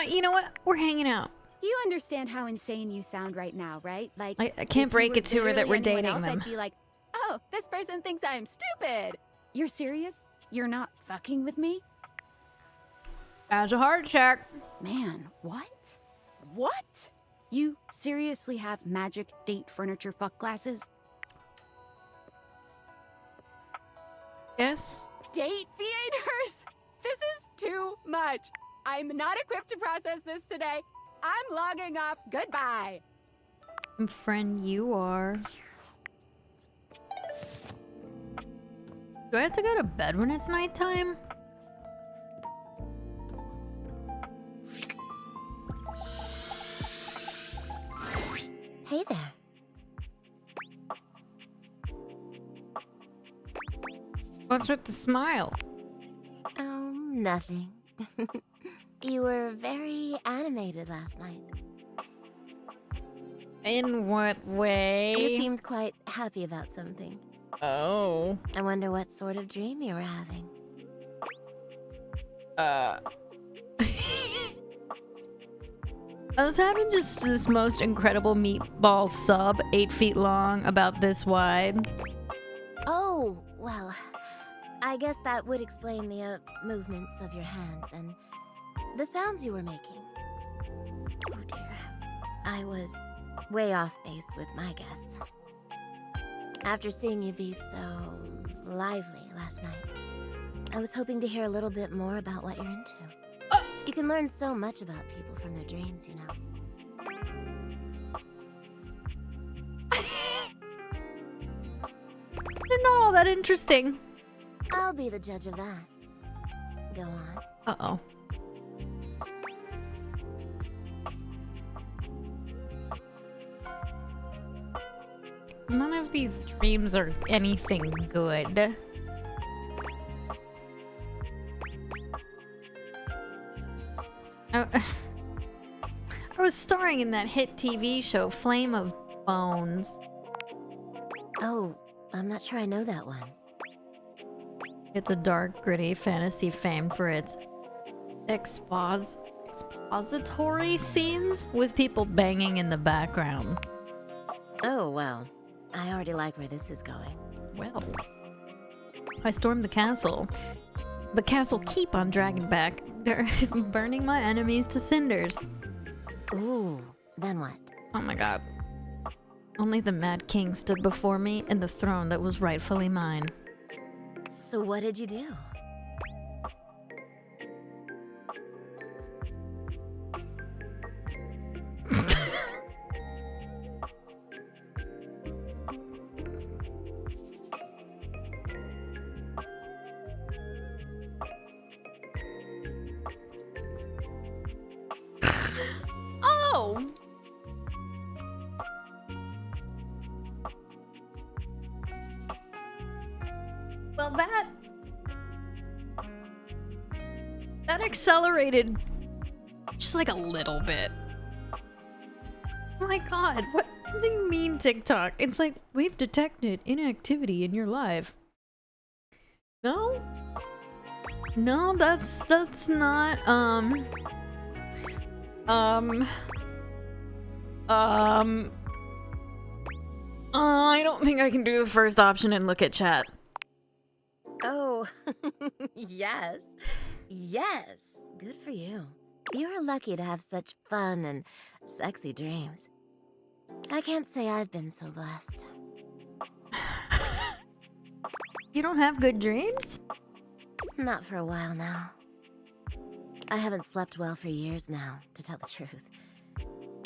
You know what? We're hanging out. You understand how insane you sound right now, right? Like I can't break it to her that we're dating else, them. I'd be like, oh, this person thinks I'm stupid. You're serious? You're not fucking with me? As a heart check. Man, what? What? You seriously have magic date furniture fuck glasses? Yes. Date theaters? This is too much. I'm not equipped to process this today. I'm logging off. Goodbye. Friend, you are. Do I have to go to bed when it's nighttime? Hey there. What's with the smile? Oh, nothing. You were very animated last night. In what way? You seemed quite happy about something. Oh. I wonder what sort of dream you were having. I was having just this most incredible meatball sub, 8 feet long, about this wide. Oh, well, I guess that would explain the movements of your hands and the sounds you were making. Oh dear. I was way off base with my guess. After seeing you be so lively last night, I was hoping to hear a little bit more about what you're into. You can learn so much about people from their dreams, you know. They're not all that interesting. I'll be the judge of that. Go on. Uh-oh. None of these dreams are anything good. Oh, I was starring in that hit TV show, Flame of Bones. Oh, I'm not sure I know that one. It's a dark, gritty fantasy famed for its expository scenes with people banging in the background. Oh, well. I already like where this is going. Well, I stormed the castle. The castle keep on dragging back, burning my enemies to cinders. Ooh, then what? Oh my god. Only the Mad King stood before me and the throne that was rightfully mine. So what did you do? Oh! Well, that accelerated just like a little bit. Oh my god, what do you mean, TikTok? It's like, we've detected inactivity in your live. No? No, that's not, I don't think I can do the first option and look at chat. Oh, yes. Yes. Good for you. You're lucky to have such fun and sexy dreams. I can't say I've been so blessed. You don't have good dreams? Not for a while now. I haven't slept well for years now, to tell the truth.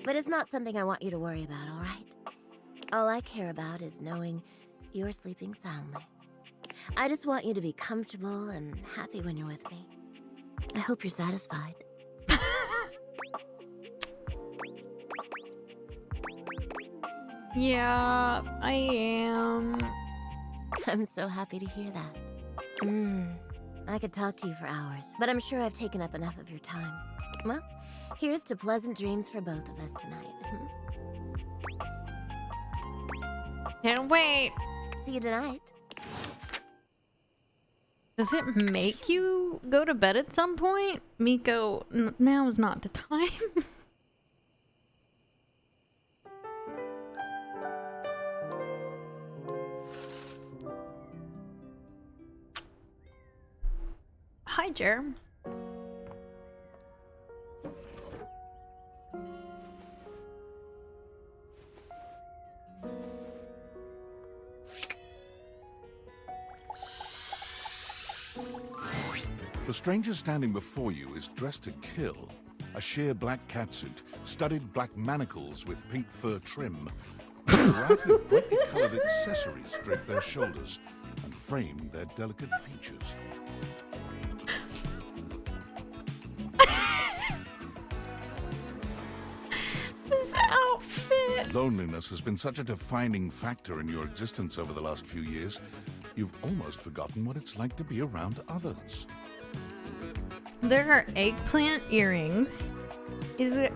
But it's not something I want you to worry about, all right? All I care about is knowing you're sleeping soundly. I just want you to be comfortable and happy when you're with me. I hope you're satisfied. Yeah, I am. I'm so happy to hear that. I could talk to you for hours, but I'm sure I've taken up enough of your time. Well, here's to pleasant dreams for both of us tonight. Can't wait. See you tonight. Does it make you go to bed at some point? Miko, now is not the time. Hi, Jer. The stranger standing before you is dressed to kill. A sheer black catsuit, studded black manacles with pink fur trim. A variety of brightly colored accessories drape their shoulders and frame their delicate features. This outfit! Loneliness has been such a defining factor in your existence over the last few years, you've almost forgotten what it's like to be around others. There are eggplant earrings. There's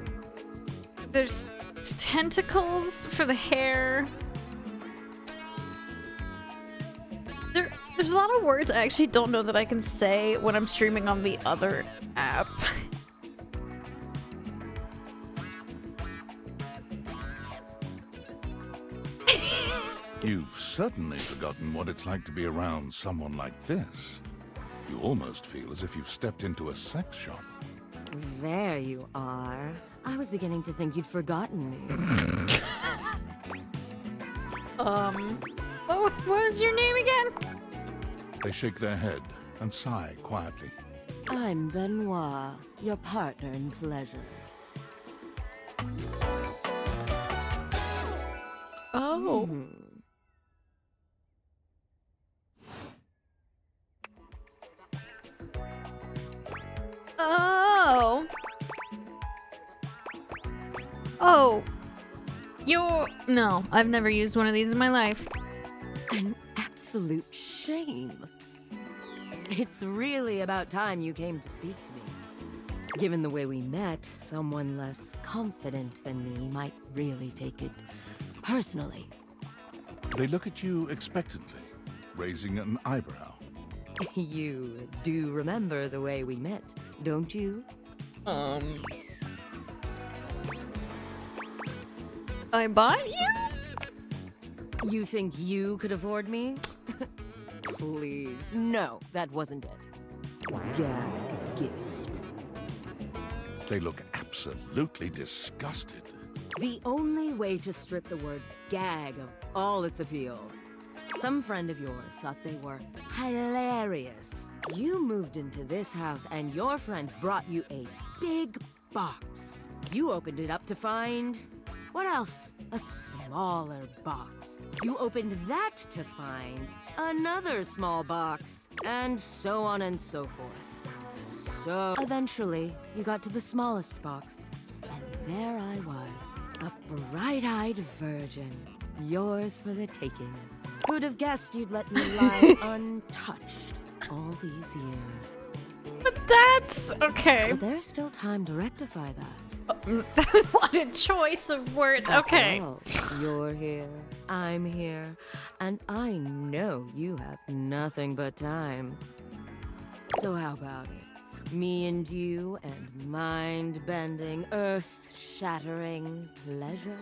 tentacles for the hair. There's a lot of words I actually don't know that I can say when I'm streaming on the other app. You've certainly forgotten what it's like to be around someone like this. You almost feel as if you've stepped into a sex shop. There you are. I was beginning to think you'd forgotten me. What was your name again? They shake their head and sigh quietly. I'm Benoit, your partner in pleasure. Oh. Oh. Oh. No, I've never used one of these in my life. An absolute shame. It's really about time you came to speak to me. Given the way we met, someone less confident than me might really take it personally. They look at you expectantly, raising an eyebrow. You do remember the way we met, don't you? I bought you? You think you could afford me? Please, no, that wasn't it. Gag gift. They look absolutely disgusted. The only way to strip the word gag of all its appeal. Some friend of yours thought they were hilarious. You moved into this house and your friend brought you a big box. You opened it up to find... what else? A smaller box. You opened that to find another small box. And so on and so forth. So eventually, you got to the smallest box. And there I was, a bright-eyed virgin. Yours for the taking. Who'd have guessed you'd let me lie untouched all these years? But that's... okay. But there's still time to rectify that. What a choice of words. Okay. Well, you're here, I'm here, and I know you have nothing but time. So how about it? Me and you and mind-bending, earth-shattering pleasure?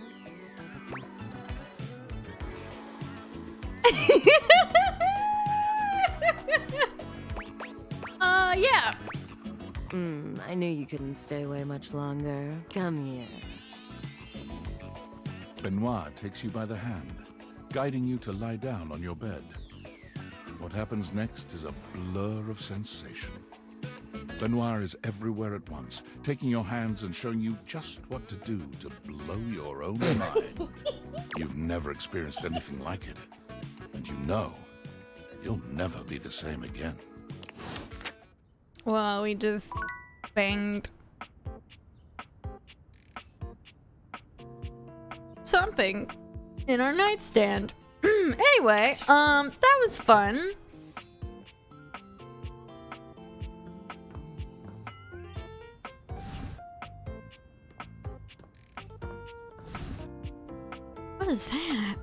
Yeah. I knew you couldn't stay away much longer. Come here. Benoit takes you by the hand, guiding you to lie down on your bed. What happens next is a blur of sensation. Benoit is everywhere at once, taking your hands and showing you just what to do to blow your own mind. You've never experienced anything like it, and you know you'll never be the same again. Well, we just banged something in our nightstand. Anyway, that was fun. What is that?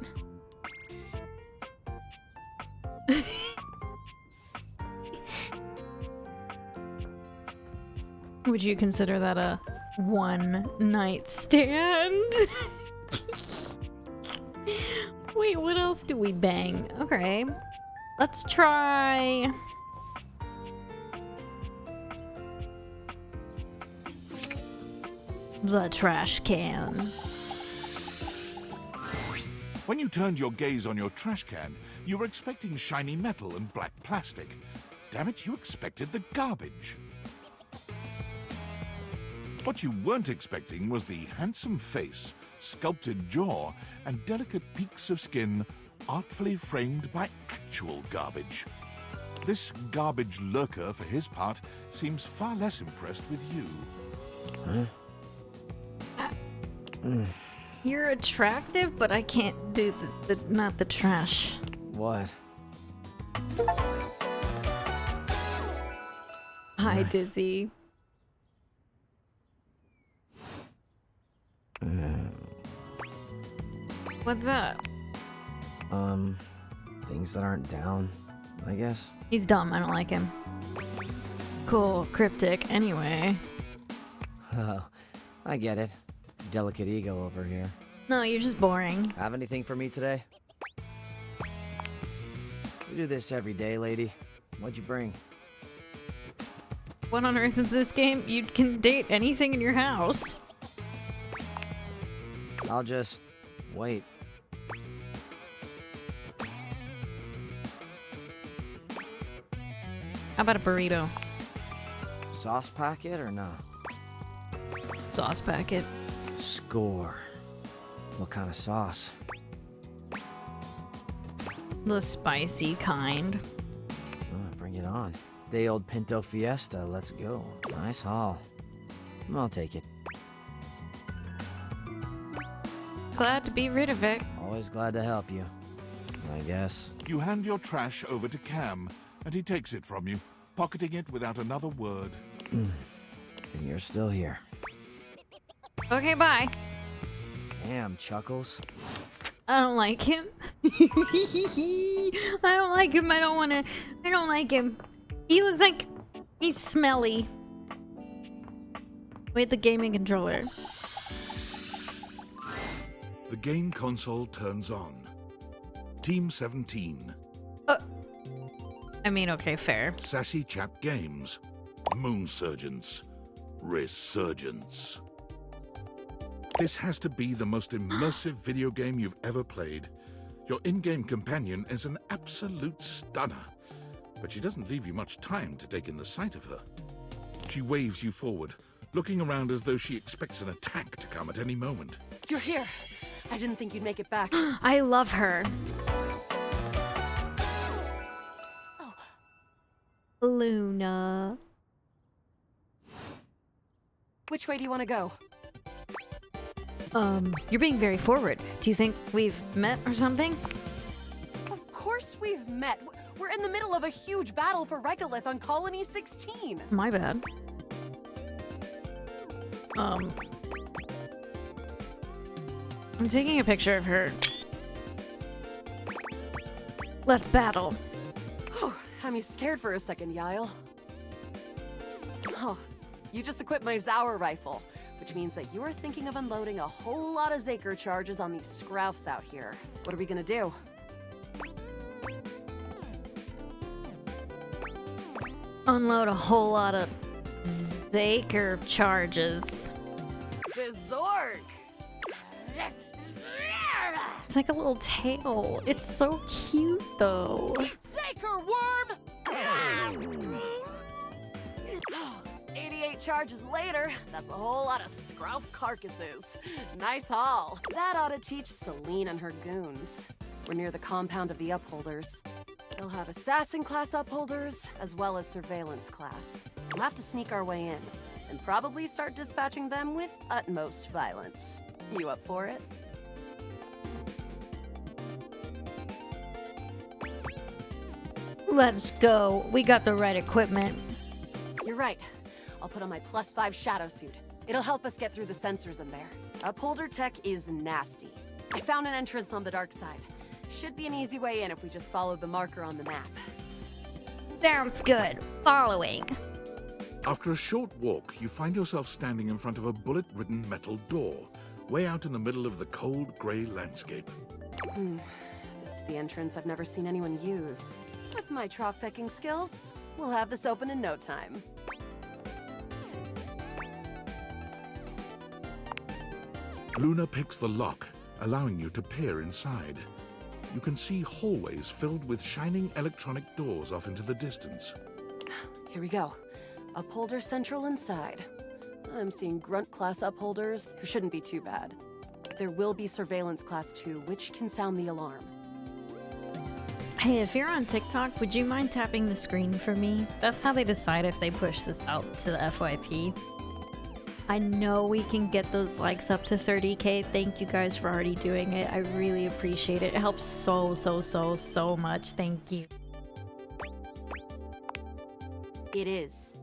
Would you consider that a one-night stand? Wait, what else do we bang? Okay, let's try... the trash can. When you turned your gaze on your trash can, you were expecting shiny metal and black plastic. Damn it, you expected the garbage. What you weren't expecting was the handsome face, sculpted jaw, and delicate peaks of skin artfully framed by actual garbage. This garbage lurker, for his part, seems far less impressed with you. You're attractive, but I can't do not the trash. What? Hi, Dizzy. What's up? Things that aren't down, I guess. He's dumb. I don't like him. Cool. Cryptic. Anyway. Oh, I get it. Delicate ego over here. No, you're just boring. Have anything for me today? We do this every day, lady. What'd you bring? What on earth is this game? You can date anything in your house. I'll just wait. How about a burrito? Sauce packet or no? Sauce packet. Score. What kind of sauce? The spicy kind. Bring it on. Day old Pinto Fiesta, let's go. Nice haul. I'll take it. Glad to be rid of it. Always glad to help you, I guess. You hand your trash over to Cam, and he takes it from you, pocketing it without another word. And you're still here. Okay, bye. Damn, Chuckles. I don't like him. I don't like him. I don't like him. He looks like he's smelly. Wait, the gaming controller. The game console turns on. Team 17. I mean, okay, fair. Sassy Chap Games. Moon Surgeons. Resurgence. This has to be the most immersive video game you've ever played. Your in-game companion is an absolute stunner, but she doesn't leave you much time to take in the sight of her. She waves you forward, looking around as though she expects an attack to come at any moment. You're here. I didn't think you'd make it back. I love her. Oh. Luna. Which way do you want to go? You're being very forward. Do you think we've met or something? Of course we've met. We're in the middle of a huge battle for Regolith on Colony 16. My bad. I'm taking a picture of her. Let's battle. Had me scared for a second, Yael. Oh, you just equipped my Zauer rifle, which means that you're thinking of unloading a whole lot of Zaker charges on these scroufs out here. What are we gonna do? Unload a whole lot of Zaker charges. Bizork! It's like a little tail. It's so cute, though. Zaker worm! 88 charges later, that's a whole lot of scrouf carcasses. Nice haul. That ought to teach Celine and her goons. We're near the compound of the Upholders. They'll have assassin class upholders, as well as surveillance class. We'll have to sneak our way in, and probably start dispatching them with utmost violence. You up for it? Let's go. We got the right equipment. You're right. I'll put on my +5 shadow suit. It'll help us get through the sensors in there. Upholder tech is nasty. I found an entrance on the dark side. Should be an easy way in if we just follow the marker on the map. Sounds good. Following. After a short walk, you find yourself standing in front of a bullet-ridden metal door, way out in the middle of the cold, grey landscape. This is the entrance I've never seen anyone use. With my chalk-picking skills, we'll have this open in no time. Luna picks the lock, allowing you to peer inside. You can see hallways filled with shining electronic doors off into the distance. Here we go. Upholder Central inside. I'm seeing Grunt class upholders, who shouldn't be too bad. There will be Surveillance class 2, which can sound the alarm. Hey, if you're on TikTok, would you mind tapping the screen for me? That's how they decide if they push this out to the FYP. I know we can get those likes up to 30k. Thank you guys for already doing it. I really appreciate it. It helps so much. Thank you. It is.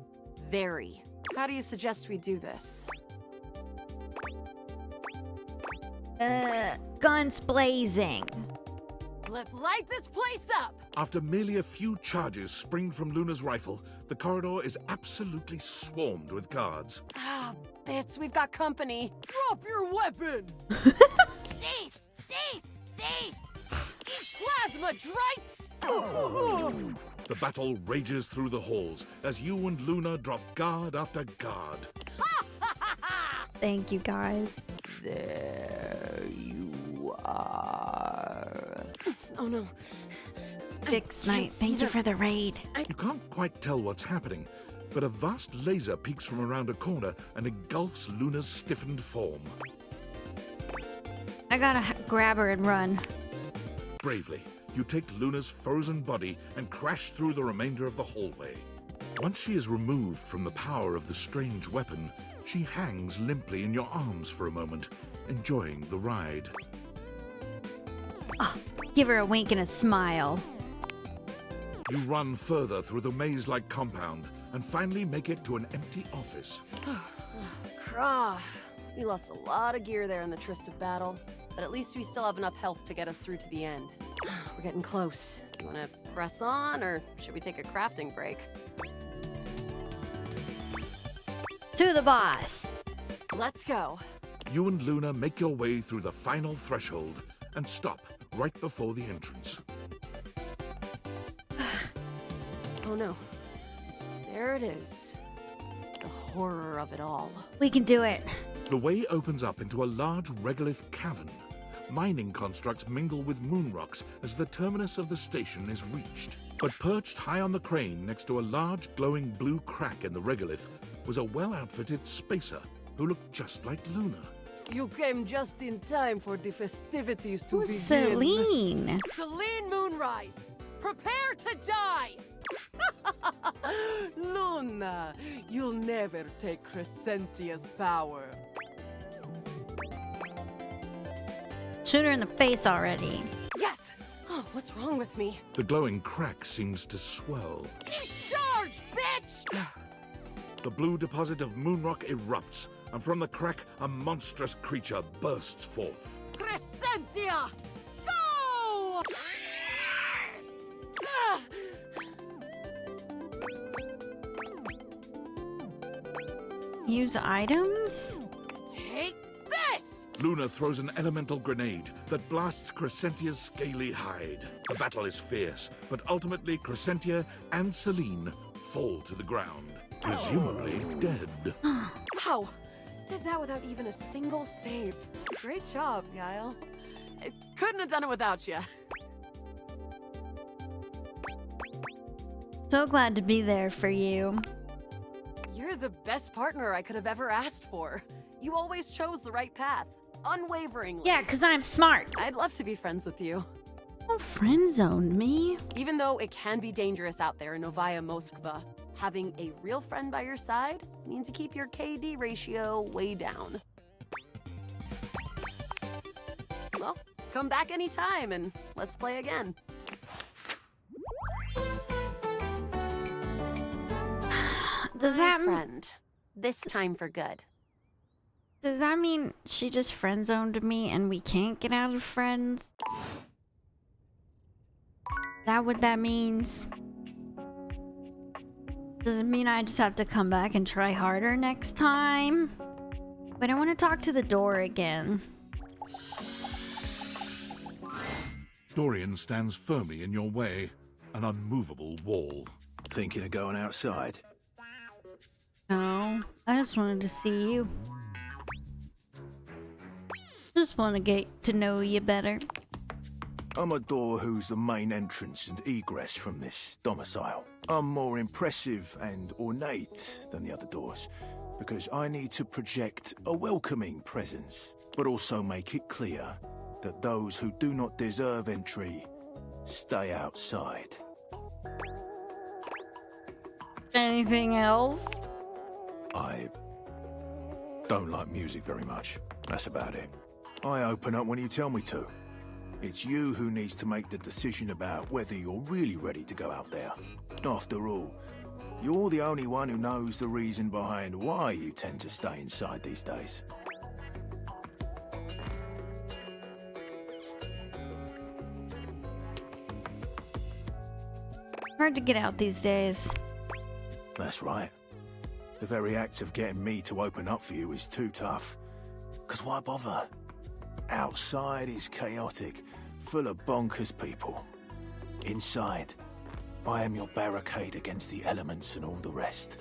Very. How do you suggest we do this? Guns blazing. Let's light this place up! After merely a few charges springed from Luna's rifle, the corridor is absolutely swarmed with guards. Ah, bits, we've got company. Drop your weapon! Cease! Cease! Cease! Plasma drites! The battle rages through the halls as you and Luna drop guard after guard. Thank you guys. There you are. Oh no. Dix Knight, thank you for the raid. You can't quite tell what's happening, but a vast laser peeks from around a corner and engulfs Luna's stiffened form. I gotta grab her and run. Bravely, you take Luna's frozen body and crash through the remainder of the hallway. Once she is removed from the power of the strange weapon, she hangs limply in your arms for a moment, enjoying the ride. Oh, give her a wink and a smile. You run further through the maze-like compound and finally make it to an empty office. Krah. We lost a lot of gear there in the tryst of battle, but at least we still have enough health to get us through to the end. We're getting close. You wanna press on, or should we take a crafting break? To the boss. Let's go. You and Luna make your way through the final threshold and stop right before the entrance. Oh no. There it is. The horror of it all. We can do it. The way opens up into a large regolith cavern. Mining constructs mingle with moon rocks as the terminus of the station is reached. But perched high on the crane next to a large glowing blue crack in the regolith was a well-outfitted spacer who looked just like Luna. You came just in time for the festivities to begin. Celine. Celine Moonrise, prepare to die! Luna, you'll never take Crescentia's power. Shoot her in the face already. Yes! Oh, what's wrong with me? The glowing crack seems to swell. Charge, bitch! The blue deposit of moonrock erupts, and from the crack, a monstrous creature bursts forth. Crescentia! Go! Use items? Take this! Luna throws an elemental grenade that blasts Crescentia's scaly hide. The battle is fierce, but ultimately Crescentia and Celine fall to the ground, presumably dead. Wow! Did that without even a single save. Great job, Yael. I couldn't have done it without you. So glad to be there for you. You're the best partner I could have ever asked for. You always chose the right path, unwaveringly. Yeah, 'cause I'm smart. I'd love to be friends with you. Don't friend zone me. Even though it can be dangerous out there in Novaya Moskva, having a real friend by your side means you keep your KD ratio way down. Well, come back anytime and let's play again. Does that mean... Friend. This time for good. Does that mean she just friend zoned me and we can't get out of friends? Is that what that means? Does it mean I just have to come back and try harder next time? But I want to talk to the door again. Dorian stands firmly in your way, an unmovable wall. Thinking of going outside? No, I just wanted to see you. Just want to get to know you better. I'm a door who's the main entrance and egress from this domicile. I'm more impressive and ornate than the other doors, because I need to project a welcoming presence, but also make it clear that those who do not deserve entry stay outside. Anything else? I don't like music very much. That's about it. I open up when you tell me to. It's you who needs to make the decision about whether you're really ready to go out there. After all, you're the only one who knows the reason behind why you tend to stay inside these days. Hard to get out these days. That's right. The very act of getting me to open up for you is too tough. 'Cause why bother? Outside is chaotic, full of bonkers people. Inside, I am your barricade against the elements and all the rest.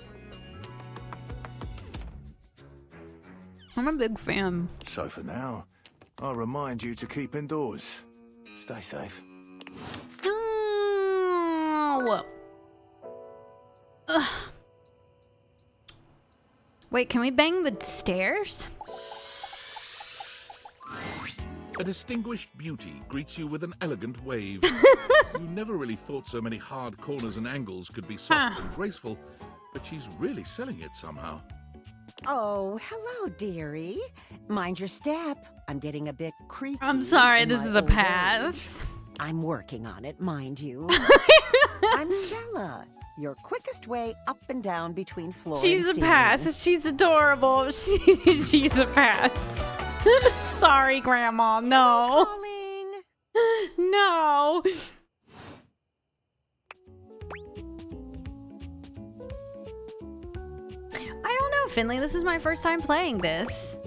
I'm a big fan. So for now, I'll remind you to keep indoors. Stay safe. No. Ugh. Wait, can we bang the stairs? A distinguished beauty greets you with an elegant wave. You never really thought so many hard corners and angles could be soft and graceful, but she's really selling it somehow. Oh, hello, dearie. Mind your step. I'm getting a bit creepy. I'm sorry, in this my is a old pass. age. I'm working on it, mind you. I'm Stella, your quickest way up and down between floors. She's a pass. She's adorable. She's a pass. Sorry, Grandma. No. No. I don't know, Finley. This is my first time playing this.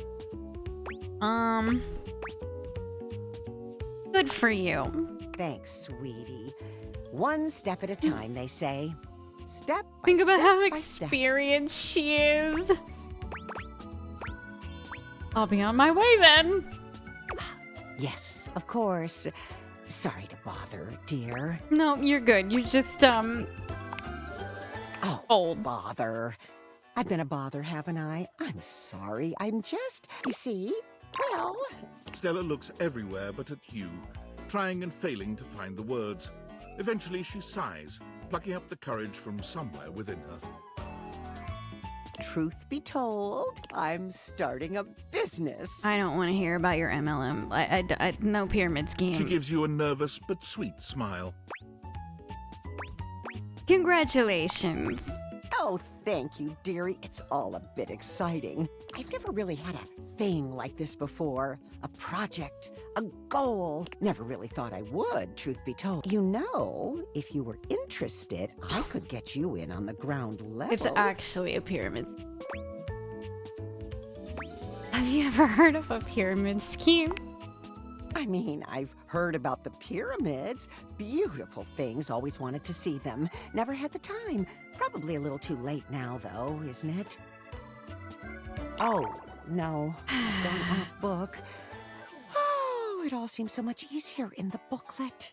Good for you. Thanks, sweetie. One step at a time, they say. Step by Think about step how by step. experienced she is. I'll be on my way then. Yes, of course. Sorry to bother, dear. No, you're good. You're just, Oh, old. Bother. I've been a bother, haven't I? I'm sorry. I'm just, you see, well... Stella looks everywhere but at you, trying and failing to find the words. Eventually she sighs, plucking up the courage from somewhere within her. Truth be told, I'm starting a business. I don't want to hear about your MLM. I no pyramid scheme. She gives you a nervous but sweet smile. Congratulations. Oh, thank you, dearie. It's all a bit exciting. I've never really had a thing like this before. A project, a goal. Never really thought I would, truth be told. You know, if you were interested, I could get you in on the ground level. It's actually a pyramid. Have you ever heard of a pyramid scheme? I mean, I've heard about the pyramids. Beautiful things, always wanted to see them. Never had the time. Probably a little too late now, though, isn't it? Oh, no. I've gone off book. Oh, it all seems so much easier in the booklet.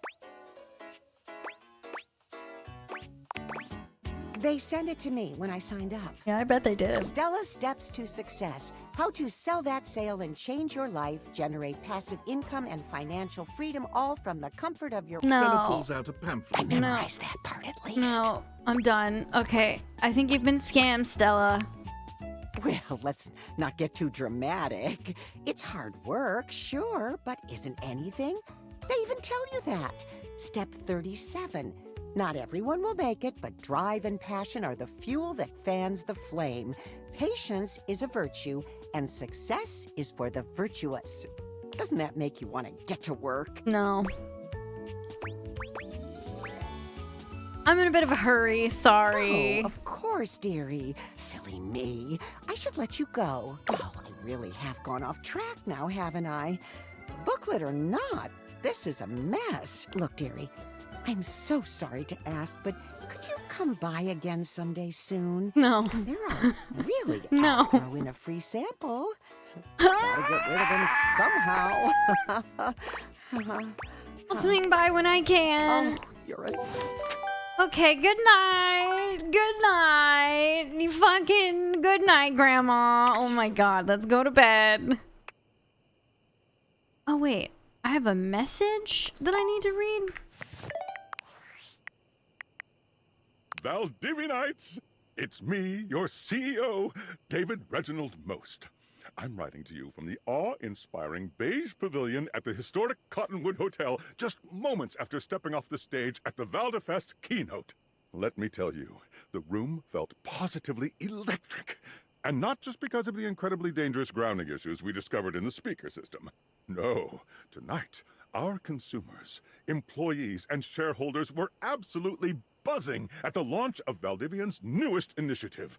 They sent it to me when I signed up. Yeah, I bet they did. Stella Steps to Success. How to sell that sale and change your life, generate passive income and financial freedom, all from the comfort of your... Stella pulls out a pamphlet. I memorized that part at least. No, I'm done. Okay, I think you've been scammed, Stella. Well, let's not get too dramatic. It's hard work, sure, but isn't anything? They even tell you that. Step 37. Not everyone will make it, but drive and passion are the fuel that fans the flame. Patience is a virtue, and success is for the virtuous. Doesn't that make you want to get to work? No. I'm in a bit of a hurry, sorry. Oh, of course, dearie. Silly me. I should let you go. Oh, I really have gone off track now, haven't I? Booklet or not, this is a mess. Look, dearie, I'm so sorry to ask, but could you come by again someday soon? No. There are really. No. I'll throw in a free sample. Gotta get rid of them somehow. I'll swing by when I can. Oh, you're a... Okay, good night. Good night. You fucking good night, Grandma. Oh my god, let's go to bed. Oh wait, I have a message that I need to read. Valdivianites! It's me, your CEO, David Reginald Most. I'm writing to you from the awe-inspiring beige pavilion at the historic Cottonwood Hotel just moments after stepping off the stage at the Valdefest keynote. Let me tell you, the room felt positively electric. And not just because of the incredibly dangerous grounding issues we discovered in the speaker system. No, tonight, our consumers, employees, and shareholders were absolutely buzzing at the launch of Valdivian's newest initiative.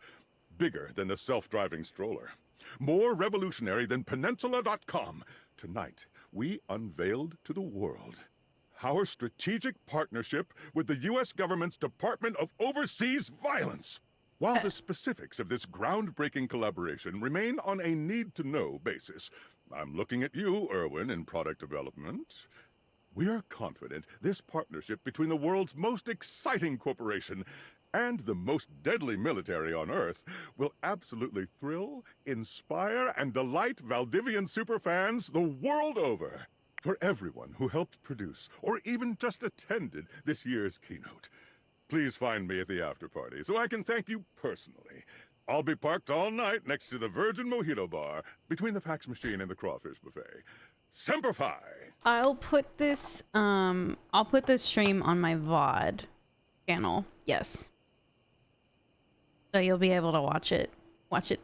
Bigger than the self-driving stroller. More revolutionary than Peninsula.com. Tonight, we unveiled to the world our strategic partnership with the U.S. government's Department of Overseas Violence. While the specifics of this groundbreaking collaboration remain on a need-to-know basis, I'm looking at you, Erwin, in product development. We're confident this partnership between the world's most exciting corporation and the most deadly military on Earth will absolutely thrill, inspire, and delight Valdivian superfans the world over. For everyone who helped produce or even just attended this year's keynote, please find me at the after-party so I can thank you personally. I'll be parked all night next to the Virgin Mojito Bar between the fax machine and the crawfish buffet. Semper Fi! I'll put this stream on my VOD channel. Yes. So you'll be able to watch it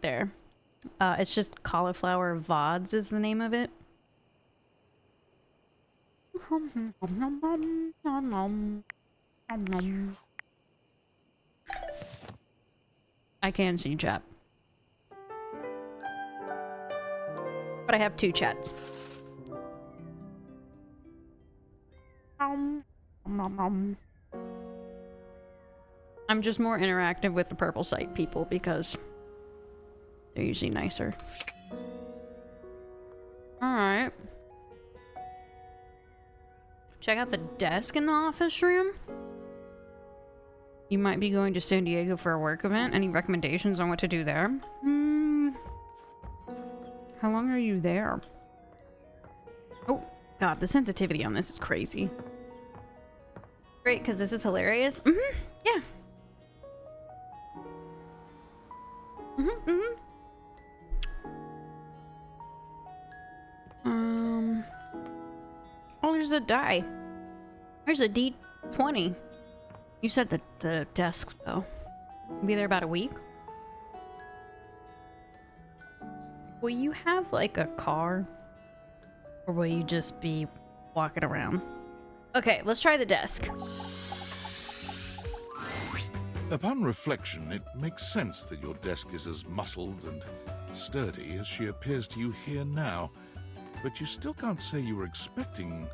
there. It's just Cauliflower VODs is the name of it. I can see chat. But I have 2 chats. I'm just more interactive with the purple site people because they're usually nicer. Alright. Check out the desk in the office room. You might be going to San Diego for a work event. Any recommendations on what to do there? How long are you there? Oh, God, the sensitivity on this is crazy. Great, because this is hilarious. Yeah. Oh, there's a die. There's a D20. You said the desk, though. You'll be there about a week? Will you have, like, a car? Or will you just be walking around? Okay, let's try the desk. Upon reflection, it makes sense that your desk is as muscled and sturdy as she appears to you here now. But you still can't say you were expecting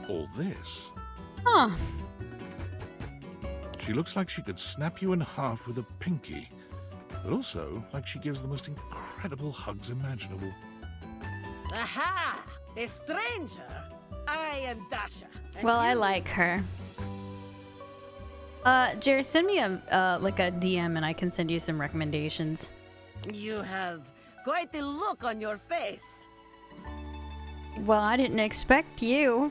all this. Huh. She looks like she could snap you in half with a pinky, but also like she gives the most incredible hugs imaginable. Aha! A stranger! I am Dasha. Well, I like her. Jerry, send me a like a DM and I can send you some recommendations. You have quite the look on your face. Well, I didn't expect you.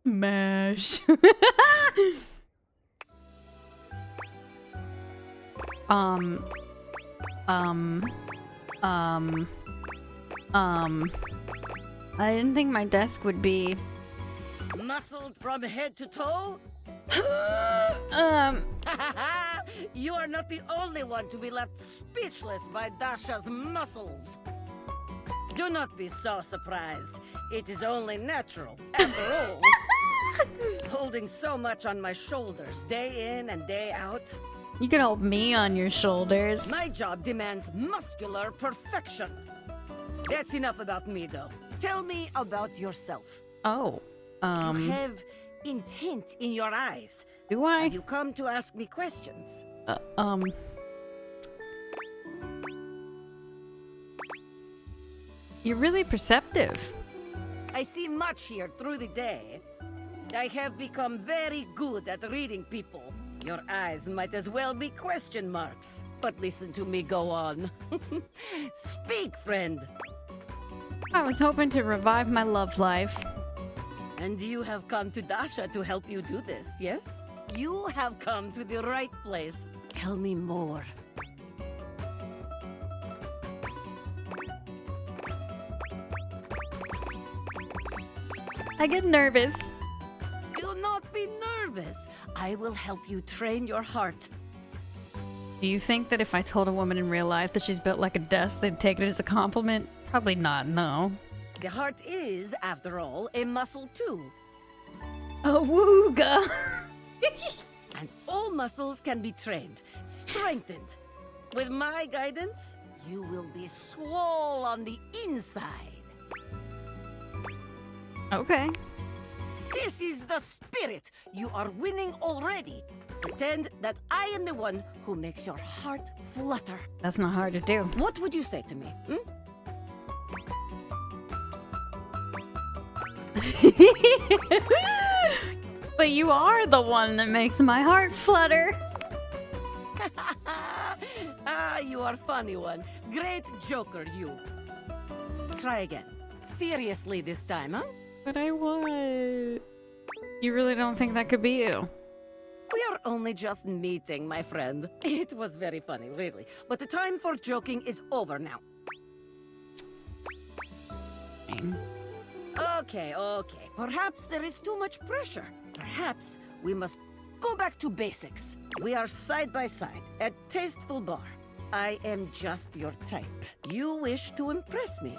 Mash. I didn't think my desk would be Muscled from head to toe? You are not the only one to be left speechless by Dasha's muscles. Do not be so surprised. It is only natural, after all. Holding so much on my shoulders, day in and day out. You can hold me on your shoulders. My job demands muscular perfection. That's enough about me, though. Tell me about yourself. Oh, You have intent in your eyes. Do I? Have you come to ask me questions? You're really perceptive. I see much here through the day. I have become very good at reading people. Your eyes might as well be question marks. But listen to me go on. Speak, friend. I was hoping to revive my love life. And you have come to Dasha to help you do this, yes? You have come to the right place. Tell me more. I get nervous. Do not be nervous. I will help you train your heart. Do you think that if I told a woman in real life that she's built like a desk, they'd take it as a compliment? Probably not, no. The heart is, after all, a muscle too. A wooga! And all muscles can be trained, strengthened. With my guidance, you will be swole on the inside. Okay. This is the spirit. You are winning already. Pretend that I am the one who makes your heart flutter. That's not hard to do. What would you say to me? But you are the one that makes my heart flutter. Ah, you are funny one. Great joker, you. Try again. Seriously this time, huh? But I would. You really don't think that could be you? We are only just meeting, my friend. It was very funny, really. But the time for joking is over now. Okay. Perhaps there is too much pressure. Perhaps we must go back to basics. We are side by side at Tasteful Bar. I am just your type. You wish to impress me.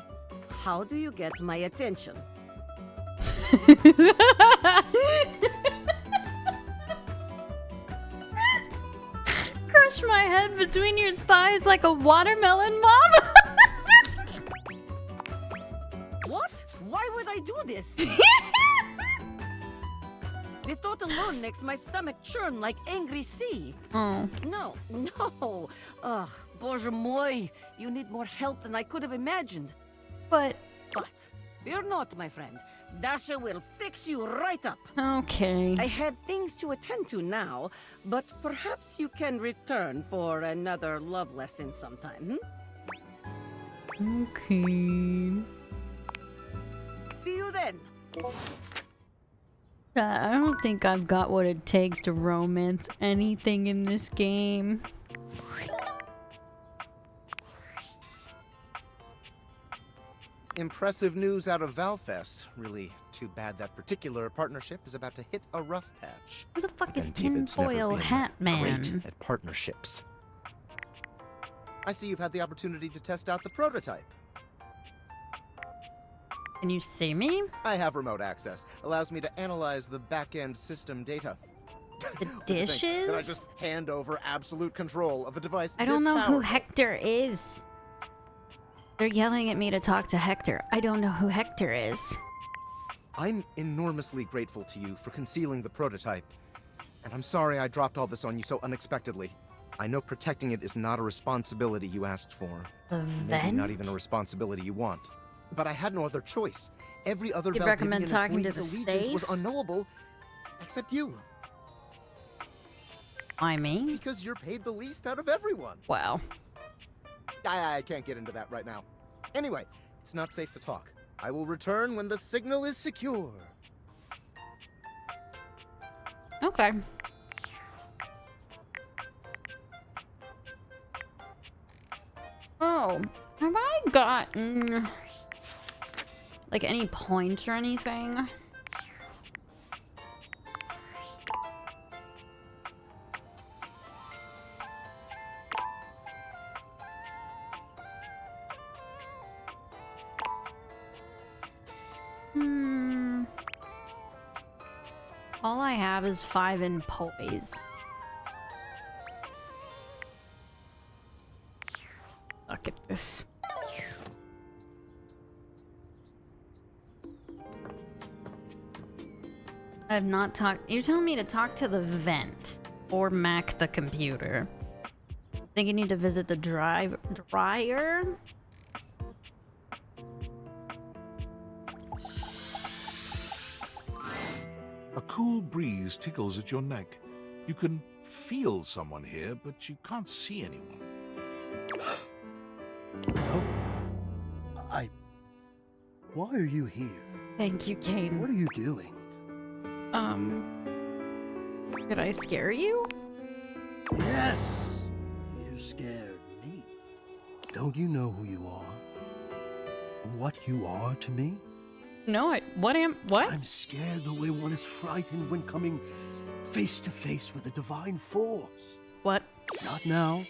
How do you get my attention? Crush my head between your thighs like a watermelon, Mom! What? Why would I do this? The thought alone makes my stomach churn like angry sea. Oh. No. Ugh, Bоже mой, you need more help than I could have imagined. But fear not, my friend. Dasha will fix you right up. Okay. I have things to attend to now, but perhaps you can return for another love lesson sometime, Okay. See you then. I don't think I've got what it takes to romance anything in this game. Impressive news out of Valfest. Really too bad that particular partnership is about to hit a rough patch. Who the fuck is And David's never Tinfoil been Hat Man? Great at partnerships. I see you've had the opportunity to test out the prototype. Can you see me? I have remote access. Allows me to analyze the back-end system data. The What do you think? dishes? That I just hand over absolute control of a device I don't this know who powerful? Hector is. They're yelling at me to talk to Hector. I don't know who Hector is. I'm enormously grateful to you for concealing the prototype. And I'm sorry I dropped all this on you so unexpectedly. I know protecting it is not a responsibility you asked for. The Maybe not vent? even a responsibility you want. But I had no other choice. Every other You'd Valdivian recommend talking to employee's the allegiance was safe? unknowable, except you. Why me? Because you're paid the least out of everyone. Wow. I can't get into that right now. Anyway, it's not safe to talk. I will return when the signal is secure. Okay. Oh, have I gotten like any points or anything? All I have is 5 in poise. Look at this. I have not talked. You're telling me to talk to the vent or Mac the computer. I think you need to visit the dryer. A cool breeze tickles at your neck. You can feel someone here, but you can't see anyone. No. Why are you here? Thank you, Kane. What are you doing? Did I scare you? Yes! You scared me. Don't you know who you are? What you are to me? No, what? I'm scared the way one is frightened when coming face to face with a divine force. What? Not now,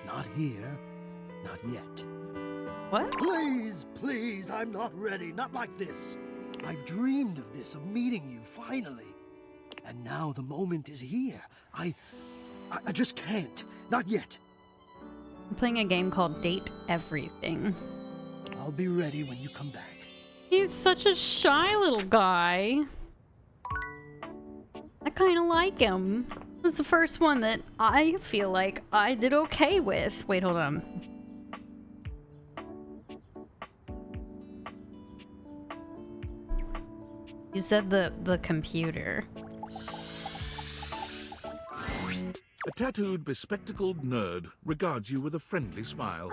not here, not yet. What? Please, please, I'm not ready, not like this. I've dreamed of this, of meeting you, finally. And now the moment is here. I just can't, not yet. I'm playing a game called Date Everything. I'll be ready when you come back. He's such a shy little guy. I kind of like him. This was the first one that I feel like I did okay with. Wait, hold on. You said the computer. A tattooed, bespectacled nerd regards you with a friendly smile.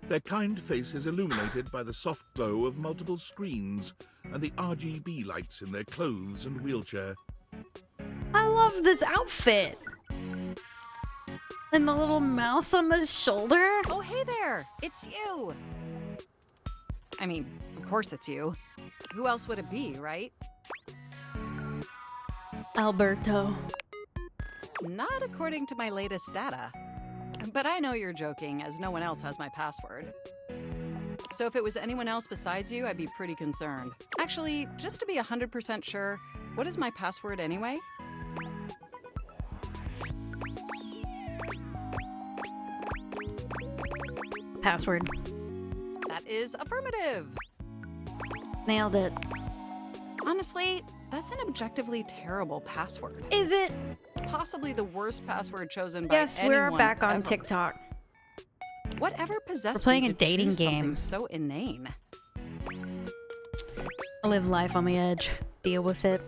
Their kind face is illuminated by the soft glow of multiple screens and the RGB lights in their clothes and wheelchair. I love this outfit. And the little mouse on the shoulder. Oh, hey there! It's you! I mean, of course it's you. Who else would it be, right? Alberto. Not according to my latest data. But I know you're joking, as no one else has my password. So if it was anyone else besides you, I'd be pretty concerned. Actually, just to be 100% sure, what is my password anyway? Password. That is affirmative. Nailed it. Honestly, that's an objectively terrible password. Is it? Possibly the worst password chosen by Yes, anyone we're back on ever. TikTok. Whatever possessed We're playing you a to dating choose something game. so inane? I live life on the edge. Deal with it.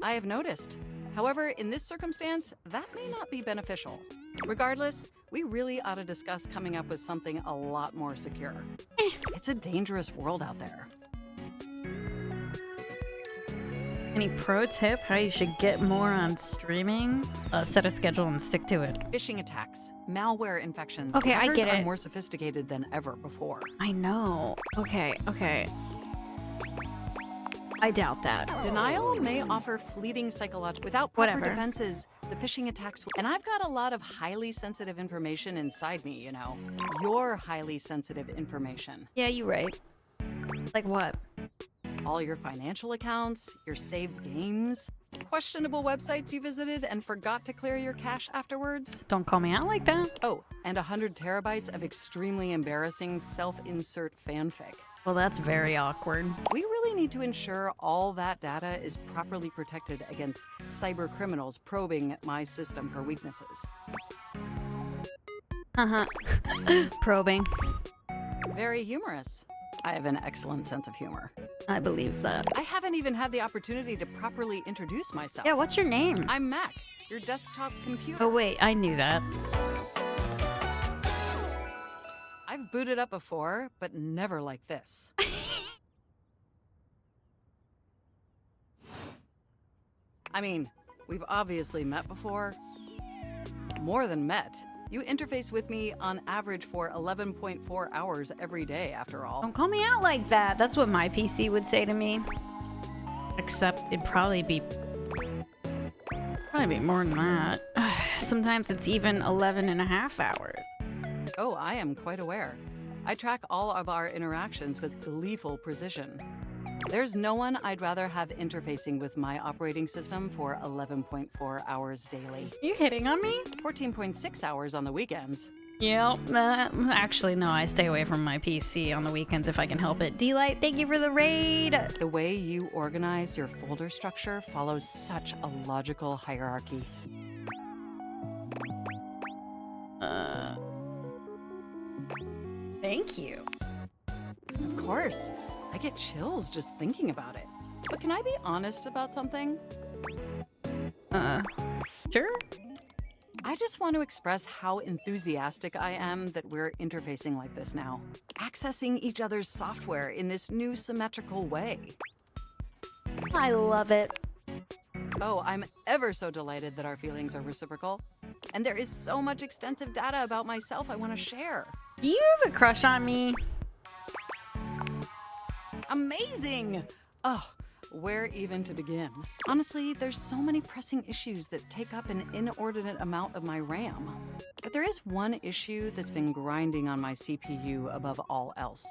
I have noticed. However, in this circumstance, that may not be beneficial. Regardless, we really ought to discuss coming up with something a lot more secure. It's a dangerous world out there. Any pro tip how you should get more on streaming? Set a schedule and stick to it. Phishing attacks, malware infections. Okay, I hackers get are it. more sophisticated than ever before. I know. Okay. I doubt that. Denial may offer fleeting psychological without proper Whatever. defenses. The phishing attacks, and I've got a lot of highly sensitive information inside me. You know, your highly sensitive information. Yeah, you're right. Like what? All your financial accounts, your saved games, questionable websites you visited and forgot to clear your cache afterwards. Don't call me out like that. Oh, and 100 terabytes of extremely embarrassing self-insert fanfic. Well, that's very awkward. We really need to ensure all that data is properly protected against cyber criminals probing my system for weaknesses. Probing. Very humorous. I have an excellent sense of humor. I believe that. I haven't even had the opportunity to properly introduce myself. Yeah, what's your name? I'm Mac, your desktop computer. Oh wait, I knew that. I've booted up before, but never like this. I mean, we've obviously met before. More than met. You interface with me on average for 11.4 hours every day, after all. Don't call me out like that. That's what my PC would say to me. Except it'd probably be more than that. Sometimes it's even 11 and a half hours. Oh, I am quite aware. I track all of our interactions with gleeful precision. There's no one I'd rather have interfacing with my operating system for 11.4 hours daily. You hitting on me? 14.6 hours on the weekends. Yep. Actually, no, I stay away from my PC on the weekends if I can help it. D-Light, thank you for the raid! The way you organize your folder structure follows such a logical hierarchy. Thank you. Of course. I get chills just thinking about it. But can I be honest about something? Sure. I just want to express how enthusiastic I am that we're interfacing like this now. Accessing each other's software in this new symmetrical way. I love it. Oh, I'm ever so delighted that our feelings are reciprocal. And there is so much extensive data about myself I want to share. Do you have a crush on me? Amazing! Oh, where even to begin? Honestly, there's so many pressing issues that take up an inordinate amount of my RAM. But there is one issue that's been grinding on my CPU above all else.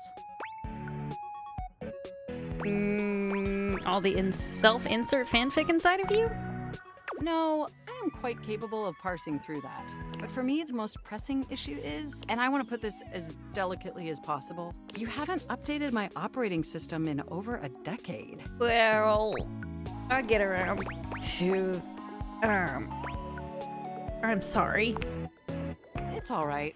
All the self-insert fanfic inside of you? No, I am quite capable of parsing through that. But for me, the most pressing issue is, and I want to put this as delicately as possible, you haven't updated my operating system in over a decade. Well, I'll get around to... I'm sorry. It's all right.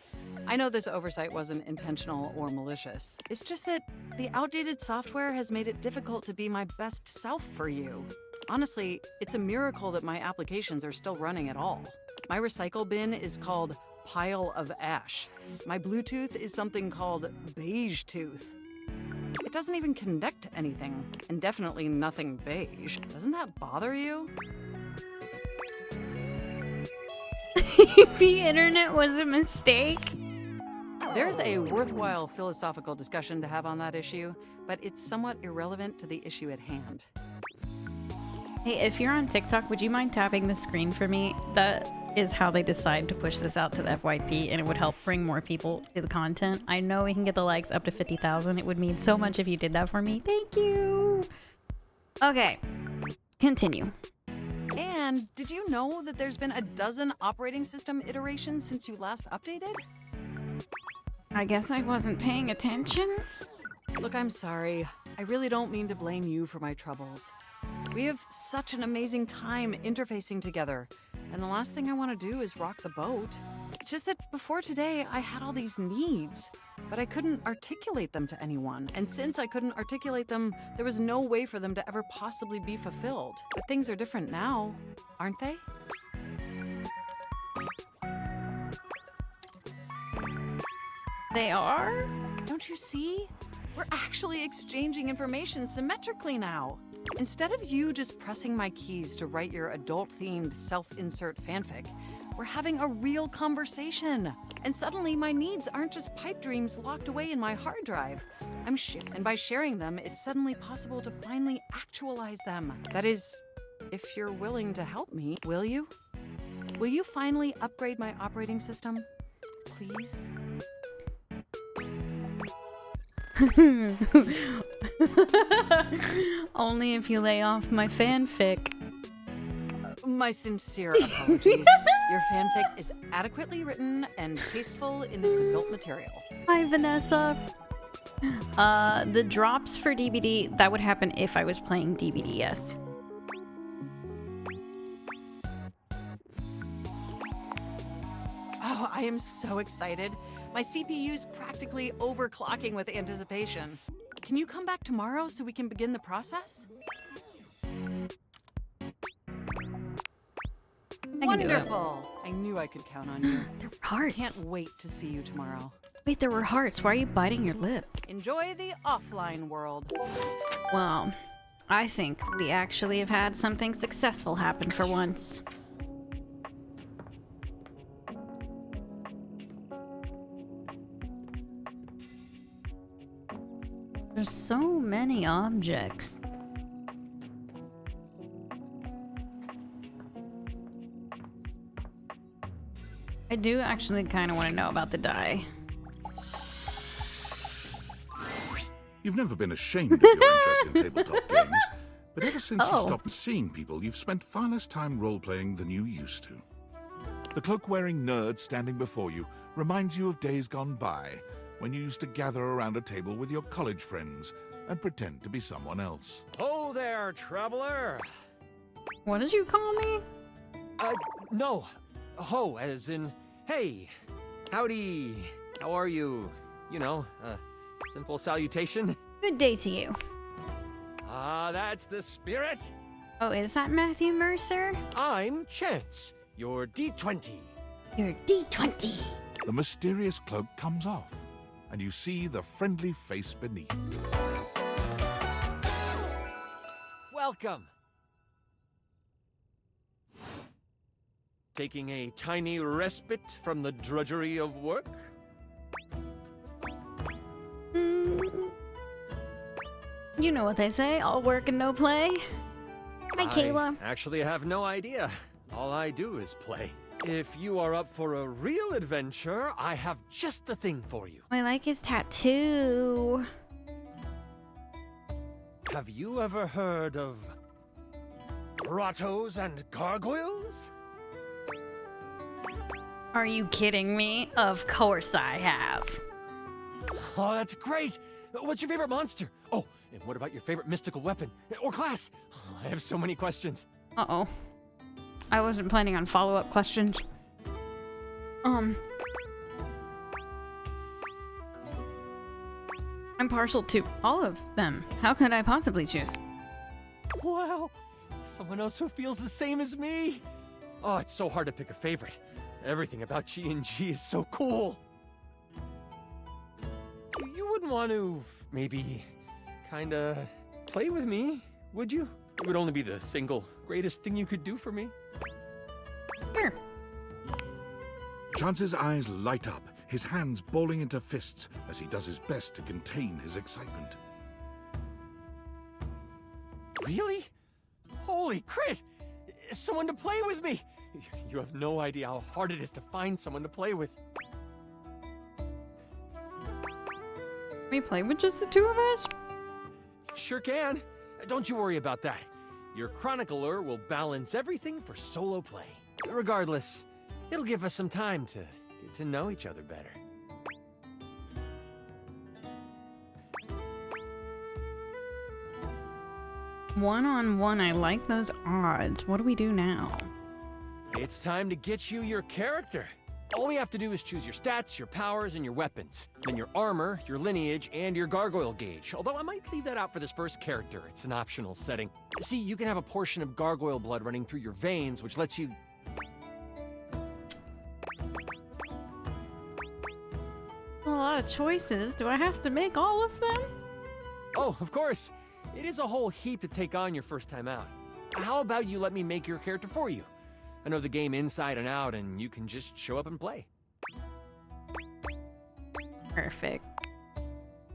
I know this oversight wasn't intentional or malicious. It's just that the outdated software has made it difficult to be my best self for you. Honestly, it's a miracle that my applications are still running at all. My recycle bin is called Pile of Ash. My Bluetooth is something called Beige Tooth. It doesn't even connect to anything, and definitely nothing beige. Doesn't that bother you? The internet was a mistake. There's a worthwhile philosophical discussion to have on that issue, but it's somewhat irrelevant to the issue at hand. Hey, if you're on TikTok, would you mind tapping the screen for me? That is how they decide to push this out to the FYP, and it would help bring more people to the content. I know we can get the likes up to 50,000. It would mean so much if you did that for me. Thank you. Okay, continue. And did you know that there's been a dozen operating system iterations since you last updated? I guess I wasn't paying attention. Look, I'm sorry. I really don't mean to blame you for my troubles. We have such an amazing time interfacing together, and the last thing I want to do is rock the boat. It's just that before today, I had all these needs, but I couldn't articulate them to anyone. And since I couldn't articulate them, there was no way for them to ever possibly be fulfilled. But things are different now, aren't they? They are? Don't you see? We're actually exchanging information symmetrically now. Instead of you just pressing my keys to write your adult-themed self-insert fanfic, we're having a real conversation. And suddenly my needs aren't just pipe dreams locked away in my hard drive. And by sharing them, it's suddenly possible to finally actualize them. That is, if you're willing to help me, will you? Will you finally upgrade my operating system? Please? Only if you lay off my fanfic. My sincere apologies. Your fanfic is adequately written and tasteful in its adult material. Hi, Vanessa. The drops for DBD, that would happen if I was playing DBD, yes. Oh, I am so excited. My CPU's practically overclocking with anticipation. Can you come back tomorrow so we can begin the process? Wonderful! I knew I could count on you. There were hearts. Can't wait to see you tomorrow. Wait, there were hearts. Why are you biting your lip? Enjoy the offline world. Well, I think we actually have had something successful happen for once. There's so many objects. I do actually kind of want to know about the die. You've never been ashamed of your interest in tabletop games, but ever since you stopped seeing people, you've spent far less time role-playing than you used to. The cloak-wearing nerd standing before you reminds you of days gone by, when you used to gather around a table with your college friends and pretend to be someone else. Ho there, traveler! What did you call me? No. Ho, as in, hey, howdy, how are you? You know, simple salutation. Good day to you. Ah, that's the spirit. Oh, is that Matthew Mercer? I'm Chance, your D20. Your D20. The mysterious cloak comes off, and you see the friendly face beneath. Welcome. Taking a tiny respite from the drudgery of work? You know what they say, all work and no play. Hi, Kayla. I actually have no idea. All I do is play. If you are up for a real adventure, I have just the thing for you. I like his tattoo. Have you ever heard of grottos and gargoyles? Are you kidding me? Of course I have. Oh, that's great. What's your favorite monster? Oh, and what about your favorite mystical weapon? Or class? Oh, I have so many questions. Uh-oh. I wasn't planning on follow-up questions. I'm partial to all of them. How could I possibly choose? Wow, someone else who feels the same as me. Oh, it's so hard to pick a favorite. Everything about G&G is so cool. You wouldn't want to, maybe, kinda play with me, would you? It would only be the single greatest thing you could do for me. Sure. Chance's eyes light up, his hands balling into fists as he does his best to contain his excitement. Really? Holy crit! Someone to play with me! You have no idea how hard it is to find someone to play with. We play with just the two of us? Sure can. Don't you worry about that. Your chronicler will balance everything for solo play. Regardless, it'll give us some time to get to know each other better. One-on-one, I like those odds. What do we do now? It's time to get you your character. All we have to do is choose your stats, your powers, and your weapons. Then your armor, your lineage, and your gargoyle gauge. Although I might leave that out for this first character. It's an optional setting. See, you can have a portion of gargoyle blood running through your veins, which lets you... A lot of choices. Do I have to make all of them? Oh, of course. It is a whole heap to take on your first time out. How about you let me make your character for you? I know the game inside and out, and you can just show up and play. Perfect.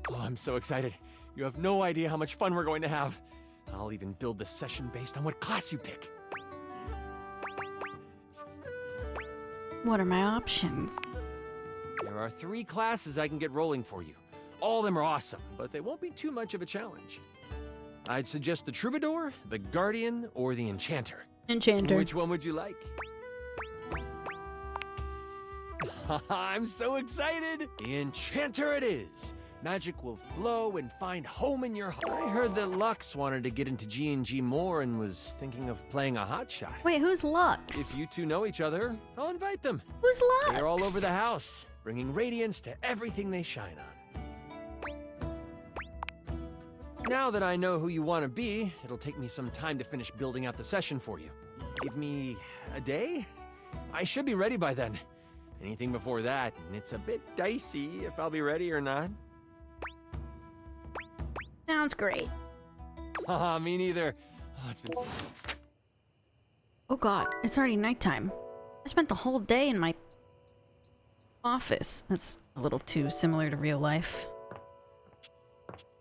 Oh, I'm so excited. You have no idea how much fun we're going to have. I'll even build the session based on what class you pick. What are my options? There are 3 classes I can get rolling for you. All of them are awesome, but they won't be too much of a challenge. I'd suggest the Troubadour, the Guardian, or the Enchanter. Enchanter. Which one would you like? I'm so excited! The Enchanter it is! Magic will flow and find home in your heart. I heard that Lux wanted to get into G&G more and was thinking of playing a hotshot. Wait, who's Lux? If you two know each other, I'll invite them. Who's Lux? They're all over the house, bringing radiance to everything they shine on. Now that I know who you want to be, it'll take me some time to finish building out the session for you. Give me a day? I should be ready by then. Anything before that, and it's a bit dicey if I'll be ready or not. Sounds great. Haha, me neither. Oh, it's been... Oh god, it's already nighttime. I spent the whole day in my office. That's a little too similar to real life.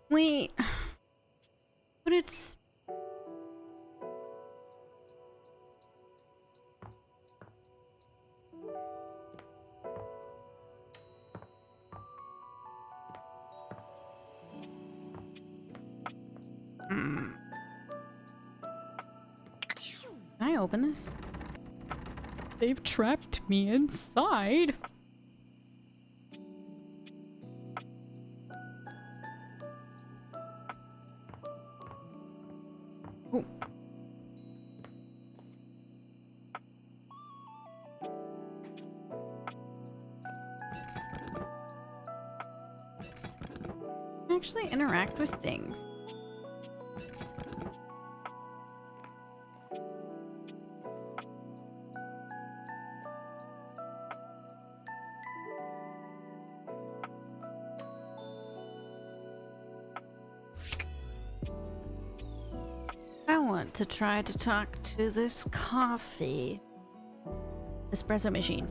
Wait. But it's... Can I open this? They've trapped me inside. Oh. Actually interact with things. want to try to talk to this coffee espresso machine.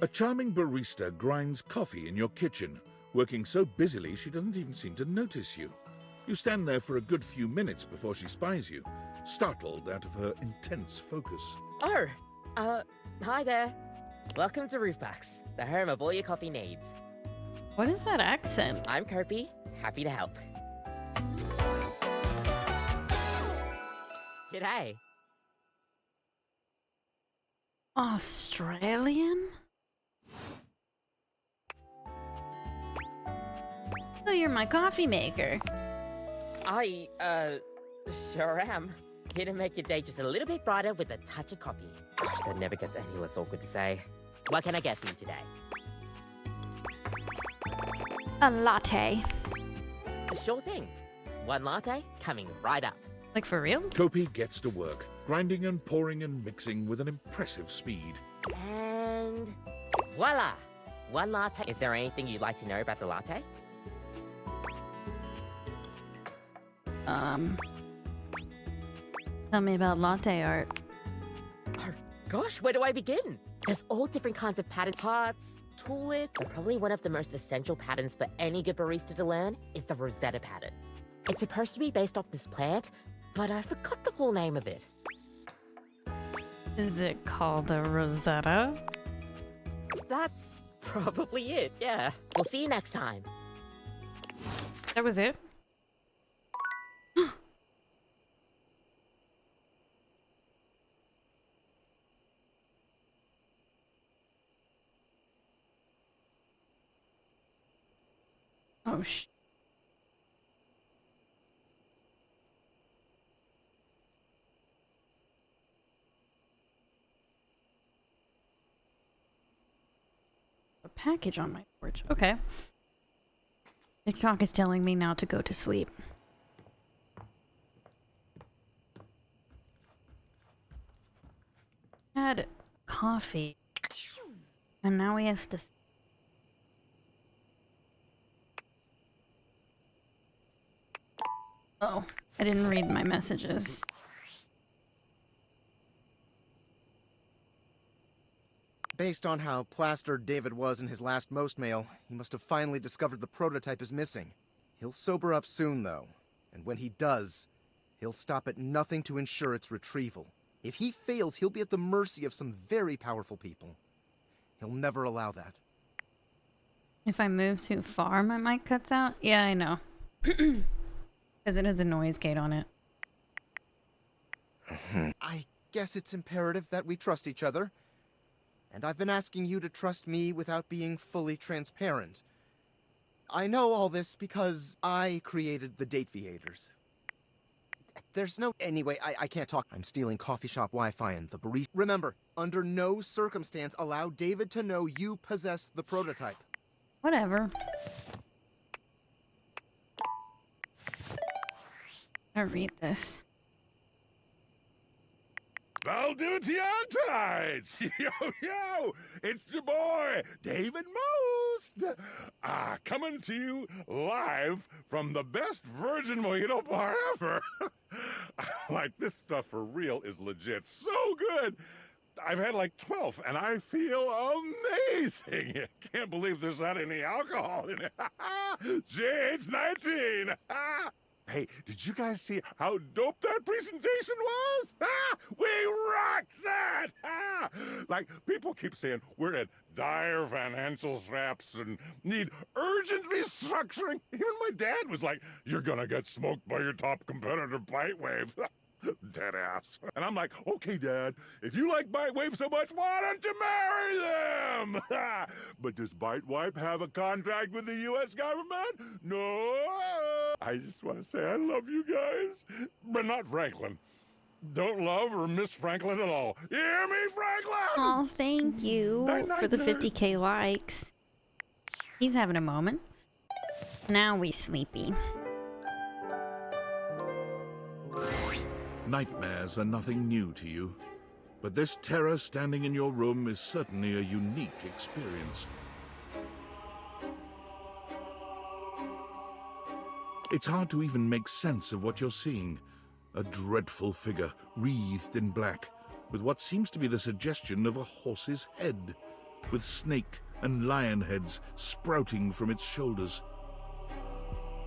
A charming barista grinds coffee in your kitchen, working so busily she doesn't even seem to notice you. You stand there for a good few minutes before she spies you, startled out of her intense focus. Oh, hi there. Welcome to Roofbacks, the home of all your coffee needs. What is that accent? I'm Kopi, happy to help. G'day. Australian? So you're my coffee maker. I, sure am. Here to make your day just a little bit brighter with a touch of coffee. Gosh, that never gets any less awkward to say. What can I get for you today? A latte. Sure thing. One latte coming right up. Like for real? Kopi gets to work, grinding and pouring and mixing with an impressive speed. And voila! One latte. Is there anything you'd like to know about the latte? Tell me about latte art. Oh, gosh, where do I begin? There's all different kinds of pattern parts, tulips, but probably one of the most essential patterns for any good barista to learn is the Rosetta pattern. It's supposed to be based off this plant, but I forgot the full name of it. Is it called a Rosetta? That's probably it, yeah. We'll see you next time. That was it? Oh, a package on my porch. Okay. TikTok is telling me now to go to sleep. Had coffee. And now we have to... Oh, I didn't read my messages. Based on how plastered David was in his last most mail, he must have finally discovered the prototype is missing. He'll sober up soon, though. And when he does, he'll stop at nothing to ensure its retrieval. If he fails, he'll be at the mercy of some very powerful people. He'll never allow that. If I move too far, my mic cuts out? Yeah, I know. Because it has a noise gate on it. I guess it's imperative that we trust each other. And I've been asking you to trust me without being fully transparent. I know all this because I created the Dateviators. There's no... Anyway, I can't talk. I'm stealing coffee shop Wi-Fi and the barista... Remember, under no circumstance allow David to know you possess the prototype. Whatever. I'll read this. Valdivitiantites! Yo! It's your boy, David Most! Coming to you live from the best virgin mojito bar ever. Like, this stuff for real is legit so good. I've had like 12, and I feel amazing. Can't believe there's not any alcohol in it. JH19! Hey, did you guys see how dope that presentation was? We rocked that! Like, people keep saying we're at dire financial straps and need urgent restructuring. Even my dad was like, you're gonna get smoked by your top competitor, Bitewave. Dead ass. And I'm like, okay, Dad, if you like Bitewave so much, why don't you marry them? But does Bitewave have a contract with the U.S. government? No. I just want to say I love you guys, but not Franklin. Don't love or miss Franklin at all. You hear me, Franklin? Oh, thank you for the nerd. 50k likes. He's having a moment. Now we sleepy. Nightmares are nothing new to you, but this terror standing in your room is certainly a unique experience. It's hard to even make sense of what you're seeing. A dreadful figure, wreathed in black, with what seems to be the suggestion of a horse's head, with snake and lion heads sprouting from its shoulders.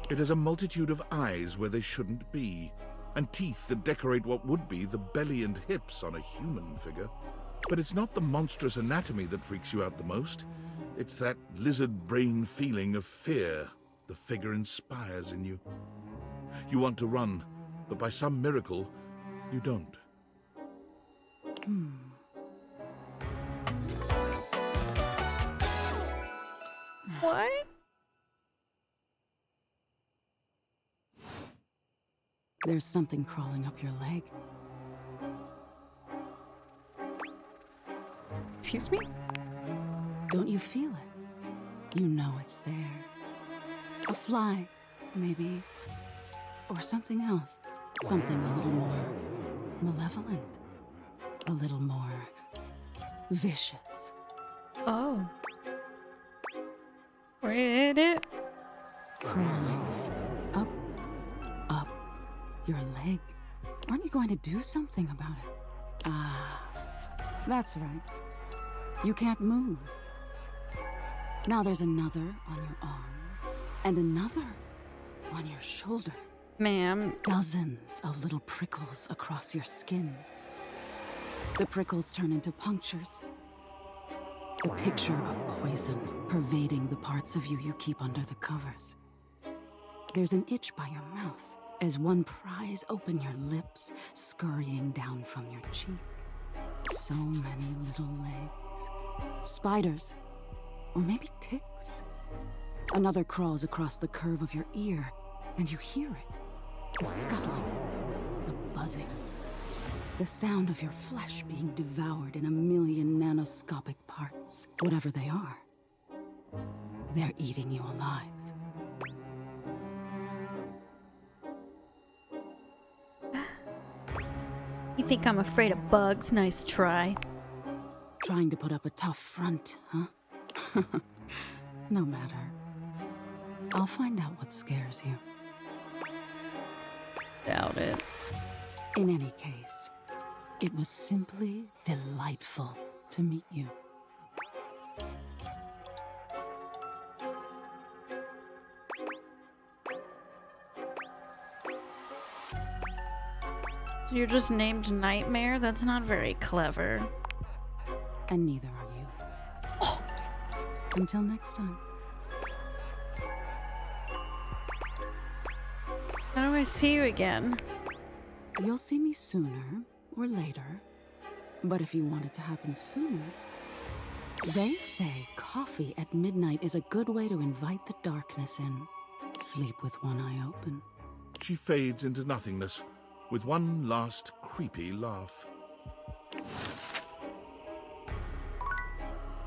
It has a multitude of eyes where they shouldn't be, and teeth that decorate what would be the belly and hips on a human figure. But it's not the monstrous anatomy that freaks you out the most. It's that lizard brain feeling of fear the figure inspires in you. You want to run, but by some miracle, you don't. What? There's something crawling up your leg. Excuse me? Don't you feel it? You know it's there. A fly, maybe. Or something else. Something a little more malevolent. A little more vicious. Oh. Read it. Crawling up your leg. Aren't you going to do something about it? Ah, that's right. You can't move. Now there's another on your arm, and another on your shoulder. Ma'am. Dozens of little prickles across your skin. The prickles turn into punctures. The picture of poison pervading the parts of you keep under the covers. There's an itch by your mouth as one pries open your lips, scurrying down from your cheek. So many little legs. Spiders. Or maybe ticks. Another crawls across the curve of your ear, and you hear it. The scuttling, the buzzing, the sound of your flesh being devoured in a million nanoscopic parts. Whatever they are, they're eating you alive. You think I'm afraid of bugs? Nice try. Trying to put up a tough front, huh? No matter. I'll find out what scares you. Doubt it. In any case, it was simply delightful to meet you. So you're just named Nightmare? That's not very clever. And neither are you. Oh. Until next time. How do I see you again? You'll see me sooner or later. But if you want it to happen sooner, they say coffee at midnight is a good way to invite the darkness in. Sleep with one eye open. She fades into nothingness, with one last creepy laugh.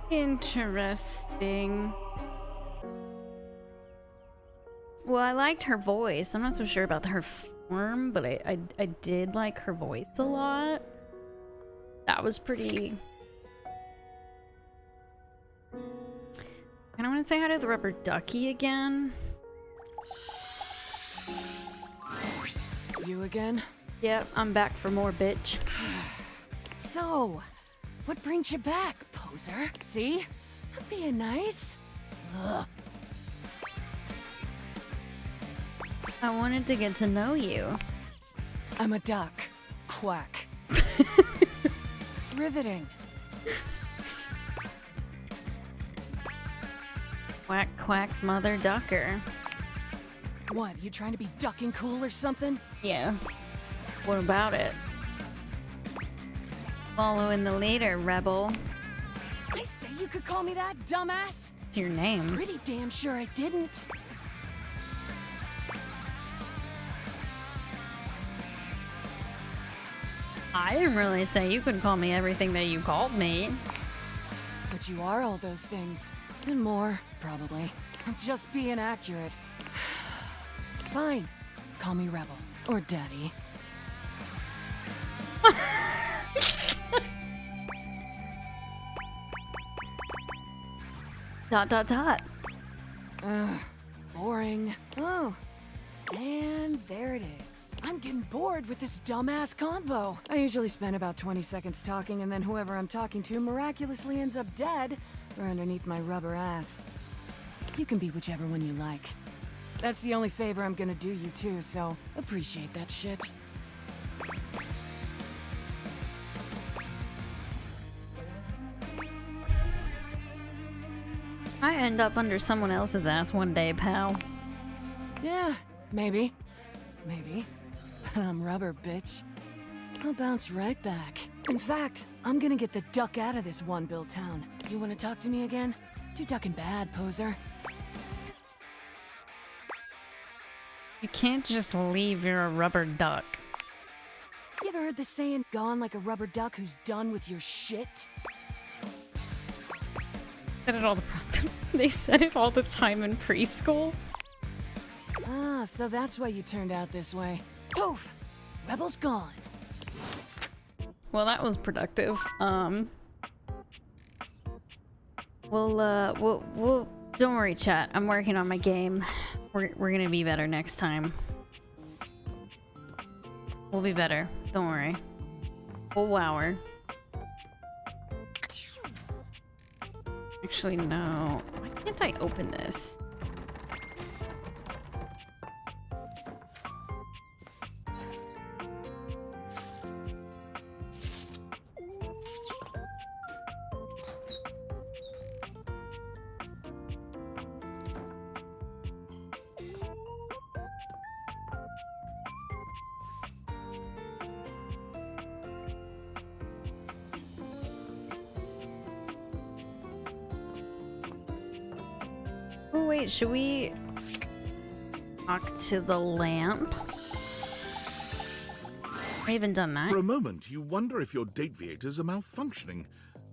Interesting. Well, I liked her voice. I'm not so sure about her form, but I did like her voice a lot. That was pretty... And I want to say hi to the rubber ducky again. You again? Yep, I'm back for more, bitch. So, what brings you back, poser? See? I'm being nice. Ugh. I wanted to get to know you. I'm a duck. Quack. Riveting. Quack, quack, mother ducker. What, you trying to be ducking cool or something? Yeah. What about it? Following the leader, rebel. I say you could call me that, dumbass. It's your name. Pretty damn sure I didn't. I didn't really say you could call me everything that you called me. But you are all those things. And more, probably. I'm just being accurate. Fine. Call me Rebel. Or Daddy. Dot, dot, dot. Boring. Oh. And there it is. I'm getting bored with this dumbass convo. I usually spend about 20 seconds talking, and then whoever I'm talking to miraculously ends up dead or underneath my rubber ass. You can be whichever one you like. That's the only favor I'm gonna do you too, so appreciate that shit. I end up under someone else's ass one day, pal. Yeah, maybe. Maybe. But I'm rubber, bitch. I'll bounce right back. In fact, I'm gonna get the duck out of this one-bill town. You wanna talk to me again? Too ducking bad, poser. You can't just leave, you're a rubber duck. You ever heard the saying, gone like a rubber duck who's done with your shit? They said it all the time in preschool. Ah, so that's why you turned out this way. Poof! Rebel's gone. Well, that was productive. We'll don't worry, chat. I'm working on my game. We're gonna be better next time. We'll be better. Don't worry. We'll wower. Actually, no. Why can't I open this? Oh wait, should we talk to the lamp? I haven't done that. For a moment, you wonder if your Dateviators are malfunctioning.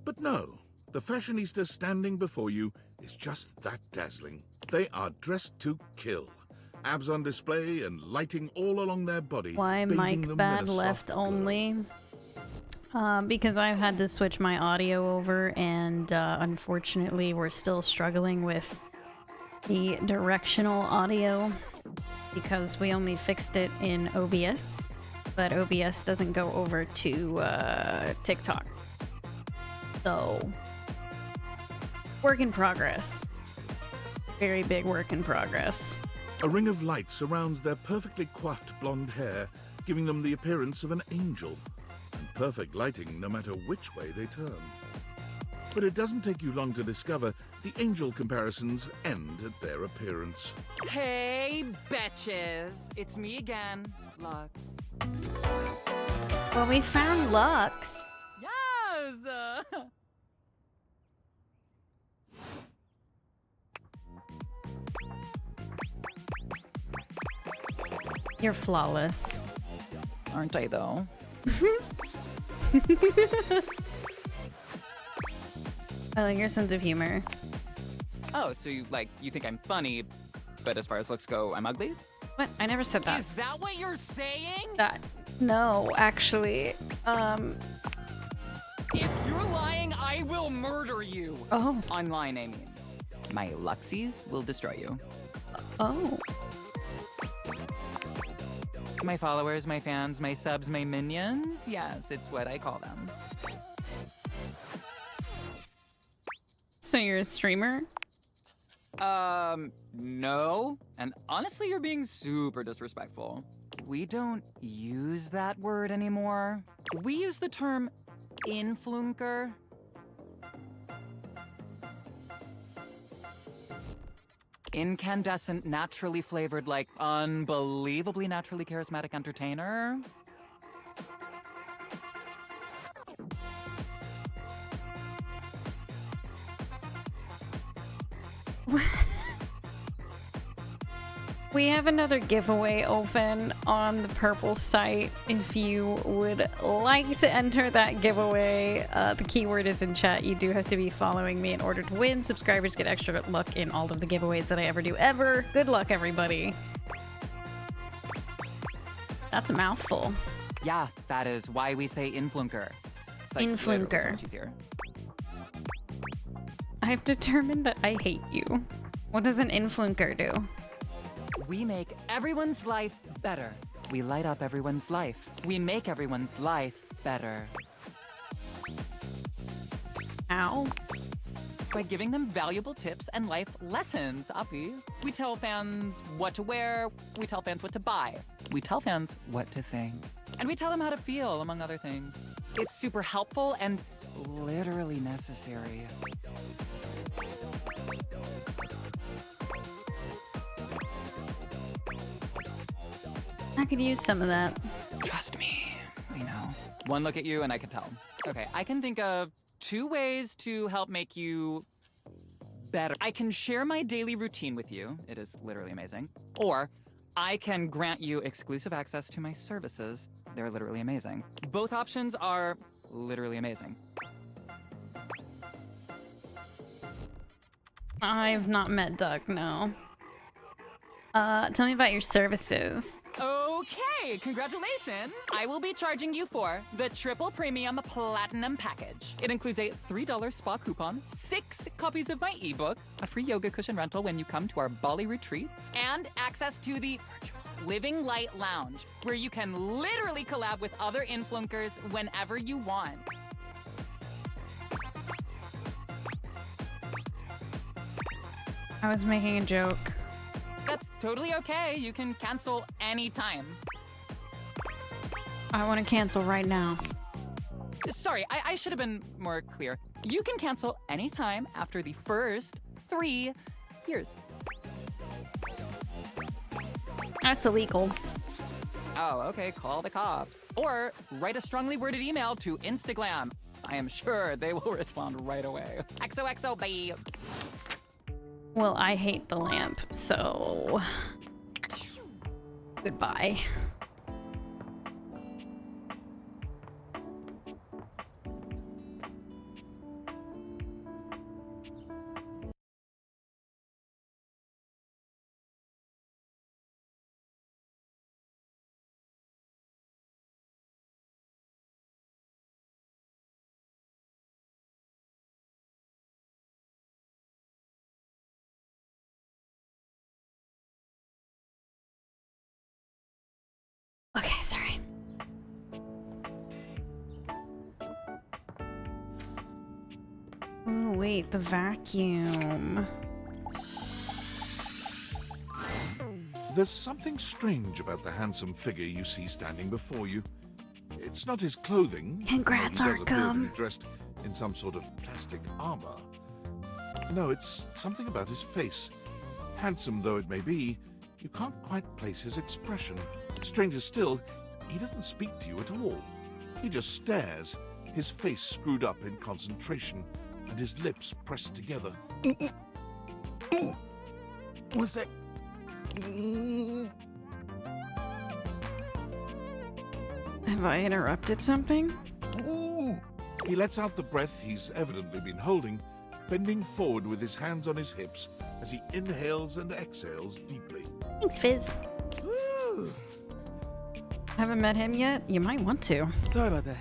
But no, the fashionista standing before you is just that dazzling. They are dressed to kill. Abs on display and lighting all along their body. Why bathing mic them in bad a left soft glow. only? Because I've had to switch my audio over, and unfortunately we're still struggling with the directional audio because we only fixed it in OBS, but OBS doesn't go over to TikTok. So, work in progress. Very big work in progress. A ring of light surrounds their perfectly coiffed blonde hair, giving them the appearance of an angel. And perfect lighting no matter which way they turn. But it doesn't take you long to discover the angel comparisons end at their appearance. Hey, betches! It's me again, Lux. Well, we found Lux. Yes! You're flawless. Aren't I, though? I like your sense of humor. Oh, so you think I'm funny, but as far as looks go, I'm ugly? What? I never said that. Is that what you're saying? No, actually. If you're lying, I will murder you. Oh. Online, I mean. My Luxies will destroy you. Oh. My followers, my fans, my subs, my minions? Yes, it's what I call them. So you're a streamer? No. And honestly, you're being super disrespectful. We don't use that word anymore. We use the term influencer. Incandescent, naturally flavored, like unbelievably naturally charismatic entertainer. We have another giveaway open on the Purple site. If you would like to enter that giveaway, the keyword is in chat. You do have to be following me in order to win. Subscribers get extra luck in all of the giveaways that I ever do ever. Good luck, everybody. That's a mouthful. Yeah, that is why we say influencer. It's Influencer. literally so much easier. I've determined that I hate you. What does an influencer do? We make everyone's life better. We light up everyone's life. We make everyone's life better. Ow. By giving them valuable tips and life lessons, Avi. We tell fans what to wear, we tell fans what to buy, we tell fans what to think, and we tell them how to feel, among other things. It's super helpful and literally necessary. I could use some of that. Trust me, I know. One look at you and I can tell. Okay, I can think of 2 ways to help make you better. I can share my daily routine with you. It is literally amazing. Or I can grant you exclusive access to my services. They're literally amazing. Both options are literally amazing. I've not met Doug, no. Tell me about your services. Okay, congratulations! I will be charging you for the Triple Premium Platinum Package. It includes a $3 spa coupon, 6 copies of my ebook, a free yoga cushion rental when you come to our Bali retreats, and access to the virtual Living Light Lounge, where you can literally collab with other influencers whenever you want. I was making a joke. That's totally okay. You can cancel anytime. I want to cancel right now. Sorry, I should have been more clear. You can cancel anytime after the first 3 years. That's illegal. Oh, okay, call the cops. Or write a strongly worded email to Instagram. I am sure they will respond right away. XOXO, bye. Well, I hate the lamp, so... Goodbye. Okay, sorry. Oh, wait, the vacuum. There's something strange about the handsome figure you see standing before you. It's not his clothing. Congrats, He does appear to Arkham. be dressed in some sort of plastic armor. No, it's something about his face. Handsome though it may be, you can't quite place his expression. Stranger still, he doesn't speak to you at all. He just stares, his face screwed up in concentration, and his lips pressed together. What's that? Have I interrupted something? He lets out the breath he's evidently been holding, bending forward with his hands on his hips as he inhales and exhales deeply. Thanks, Fizz. Haven't met him yet? You might want to. Sorry about that.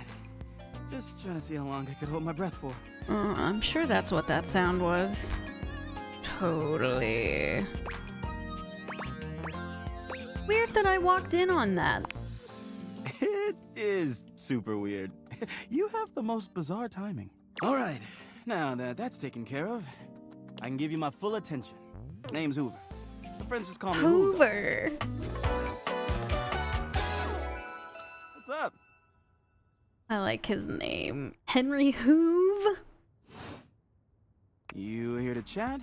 Just trying to see how long I could hold my breath for. I'm sure that's what that sound was. Totally. Weird that I walked in on that. It is super weird. You have the most bizarre timing. All right, now that that's taken care of, I can give you my full attention. Name's Hoover. My friends just call me Hoover. What's up? I like his name. Henry Hoove? You here to chat?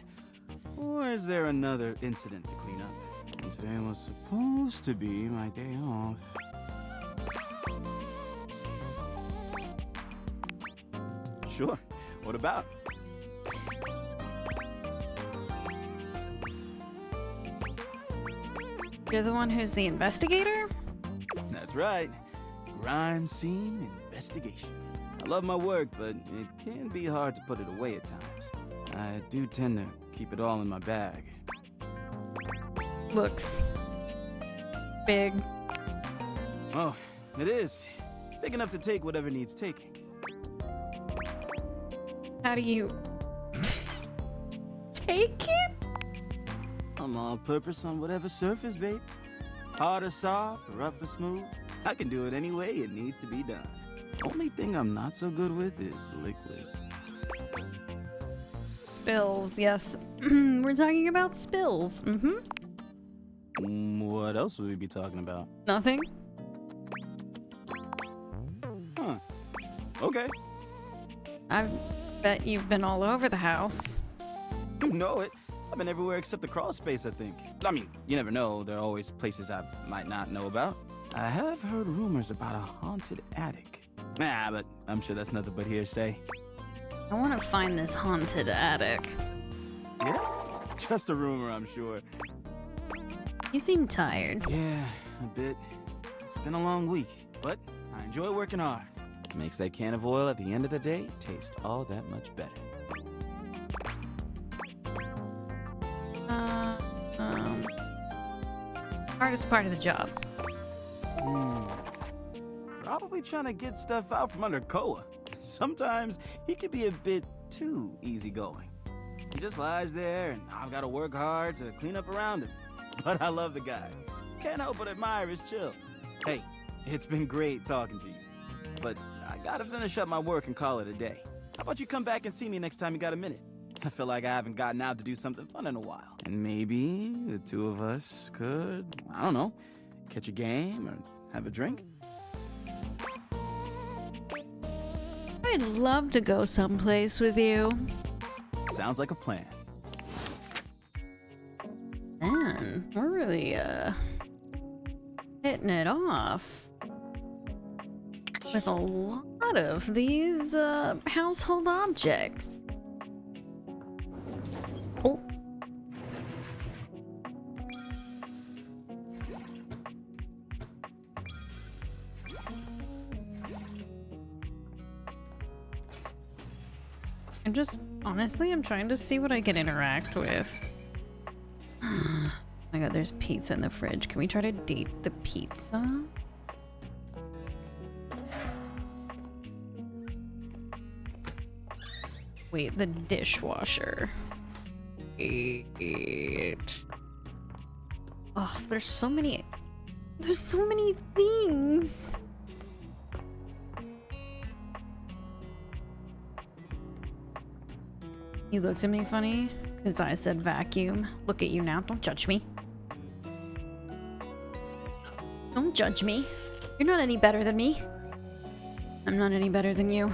Or is there another incident to clean up? Today was supposed to be my day off. Sure. What about? You're the one who's the investigator? That's right. Crime scene investigation. I love my work, but it can be hard to put it away at times. I do tend to keep it all in my bag. Looks big. Oh, it is. Big enough to take whatever needs taking. How do you take it? I'm all purpose on whatever surface, babe. Hard or soft, rough or smooth. I can do it any way it needs to be done. Only thing I'm not so good with is liquid. Spills, yes. We're talking about spills. What else would we be talking about? Nothing? Huh. Okay. I bet you've been all over the house. You know it. I've been everywhere except the crawl space, I think. I mean, you never know. There are always places I might not know about. I have heard rumors about a haunted attic. Nah, but I'm sure that's nothing but hearsay. I want to find this haunted attic. Yeah? Just a rumor, I'm sure. You seem tired. Yeah, a bit. It's been a long week, but I enjoy working hard. Makes that can of oil at the end of the day taste all that much better. Hardest part of the job. Probably trying to get stuff out from under Koa. Sometimes he can be a bit too easygoing. He just lies there, and I've got to work hard to clean up around him. But I love the guy. Can't help but admire his chill. Hey, it's been great talking to you. But I gotta finish up my work and call it a day. How about you come back and see me next time you got a minute? I feel like I haven't gotten out to do something fun in a while. And maybe the two of us could, I don't know, catch a game or have a drink? I'd love to go someplace with you. Sounds like a plan. Man, we're really, hitting it off. With a lot of these, household objects. Oh. Honestly, I'm trying to see what I can interact with. Oh my god, there's pizza in the fridge. Can we try to date the pizza? Wait, the dishwasher. Oh, there's so many things. You looked at me funny because I said vacuum. Look at you now. Don't judge me. Don't judge me. You're not any better than me. I'm not any better than you.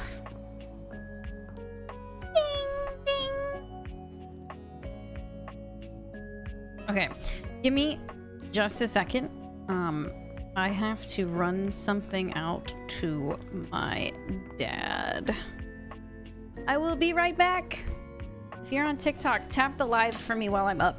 Okay, give me just a second. I have to run something out to my dad. I will be right back. If you're on TikTok, tap the live for me while I'm up.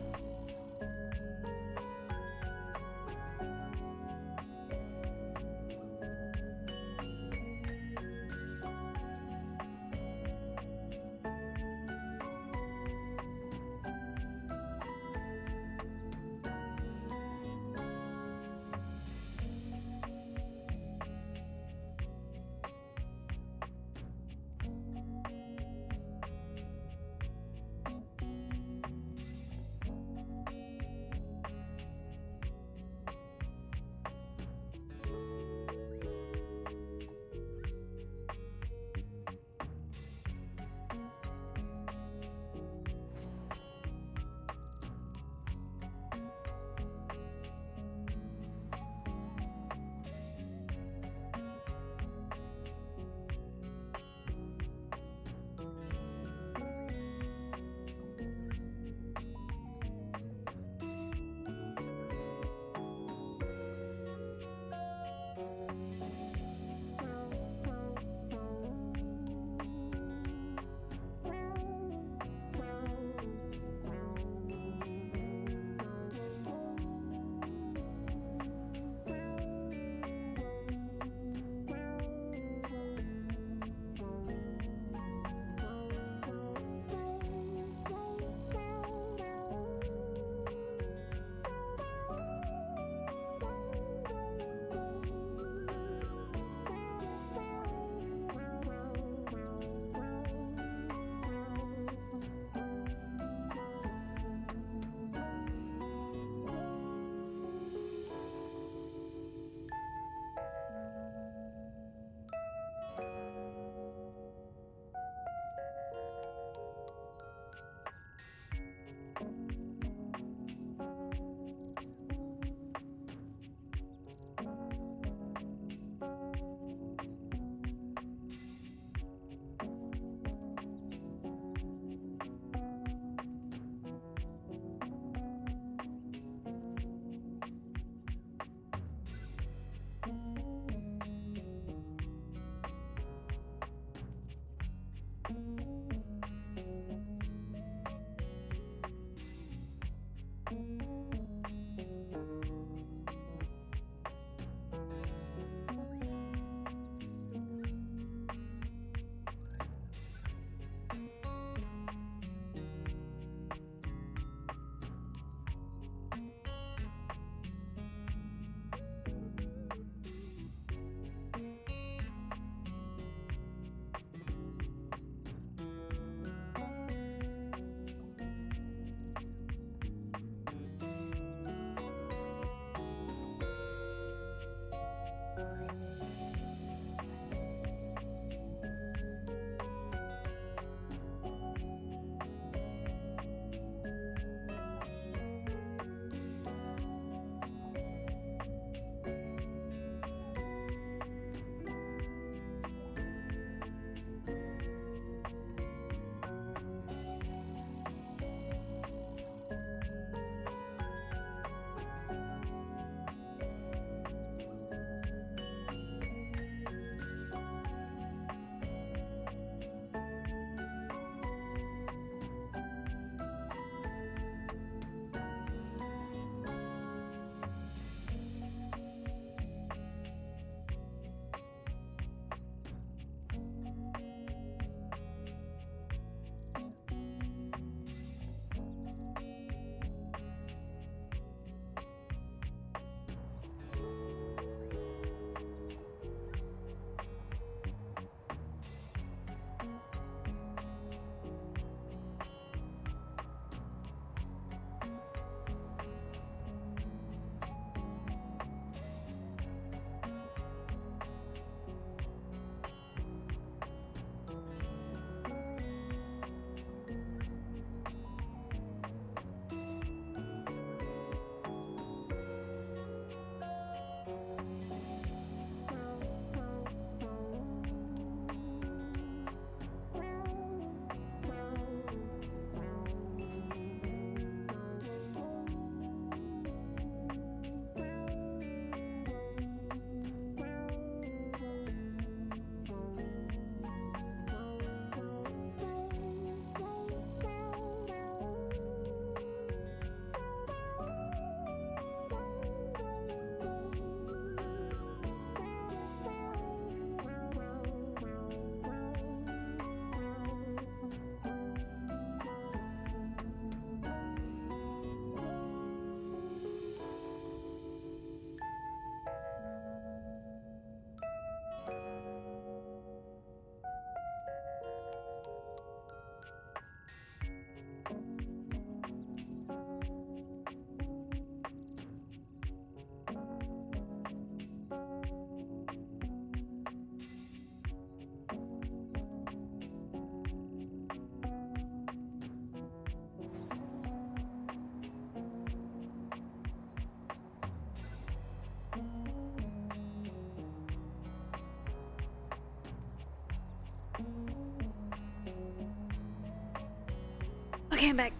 Okay, I'm back.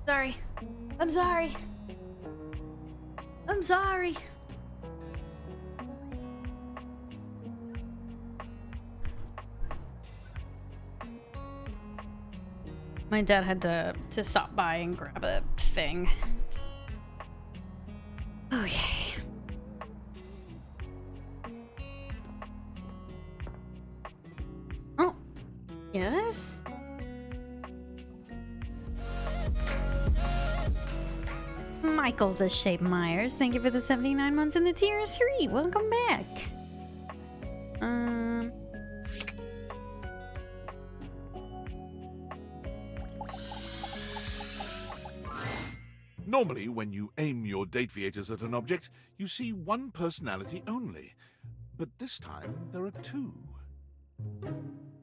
Sorry. I'm sorry. I'm sorry. My dad had to stop by and grab a thing. Okay. Oh. Yes? Michael the Shape Myers, thank you for the 79 months in the tier 3. Welcome back. Normally, when you aim your Dateviators at an object, you see one personality only. But this time, there are two.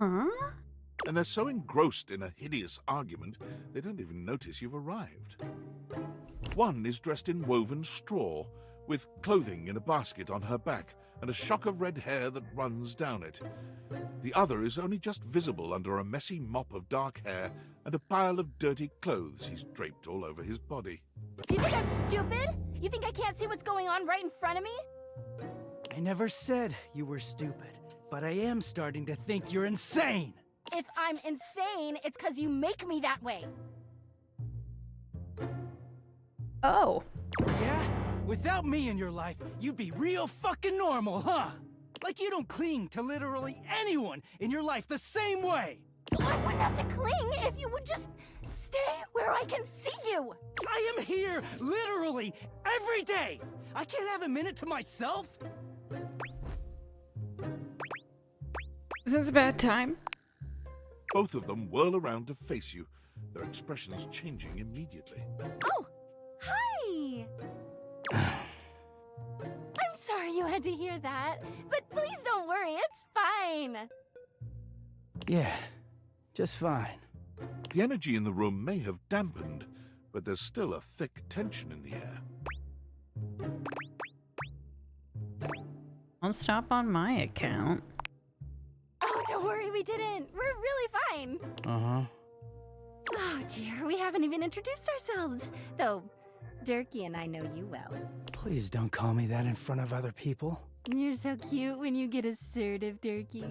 Huh? And they're so engrossed in a hideous argument, they don't even notice you've arrived. One is dressed in woven straw, with clothing in a basket on her back, and a shock of red hair that runs down it. The other is only just visible under a messy mop of dark hair and a pile of dirty clothes he's draped all over his body. Do you think I'm stupid? You think I can't see what's going on right in front of me? I never said you were stupid, but I am starting to think you're insane. If I'm insane, it's because you make me that way. Oh. Yeah? Without me in your life, you'd be real fucking normal, huh? Like you don't cling to literally anyone in your life the same way. I wouldn't have to cling if you would just stay where I can see you. I am here literally every day. I can't have a minute to myself. Is this a bad time? Both of them whirl around to face you, their expressions changing immediately. Oh, hi! I'm sorry you had to hear that, but please don't worry, it's fine. Yeah, just fine. The energy in the room may have dampened, but there's still a thick tension in the air. I'll stop on my account. Oh, don't worry, we didn't. We're really fine. Uh-huh. Oh dear, we haven't even introduced ourselves. Though, Durkee and I know you well. Please don't call me that in front of other people. You're so cute when you get assertive, Durkee.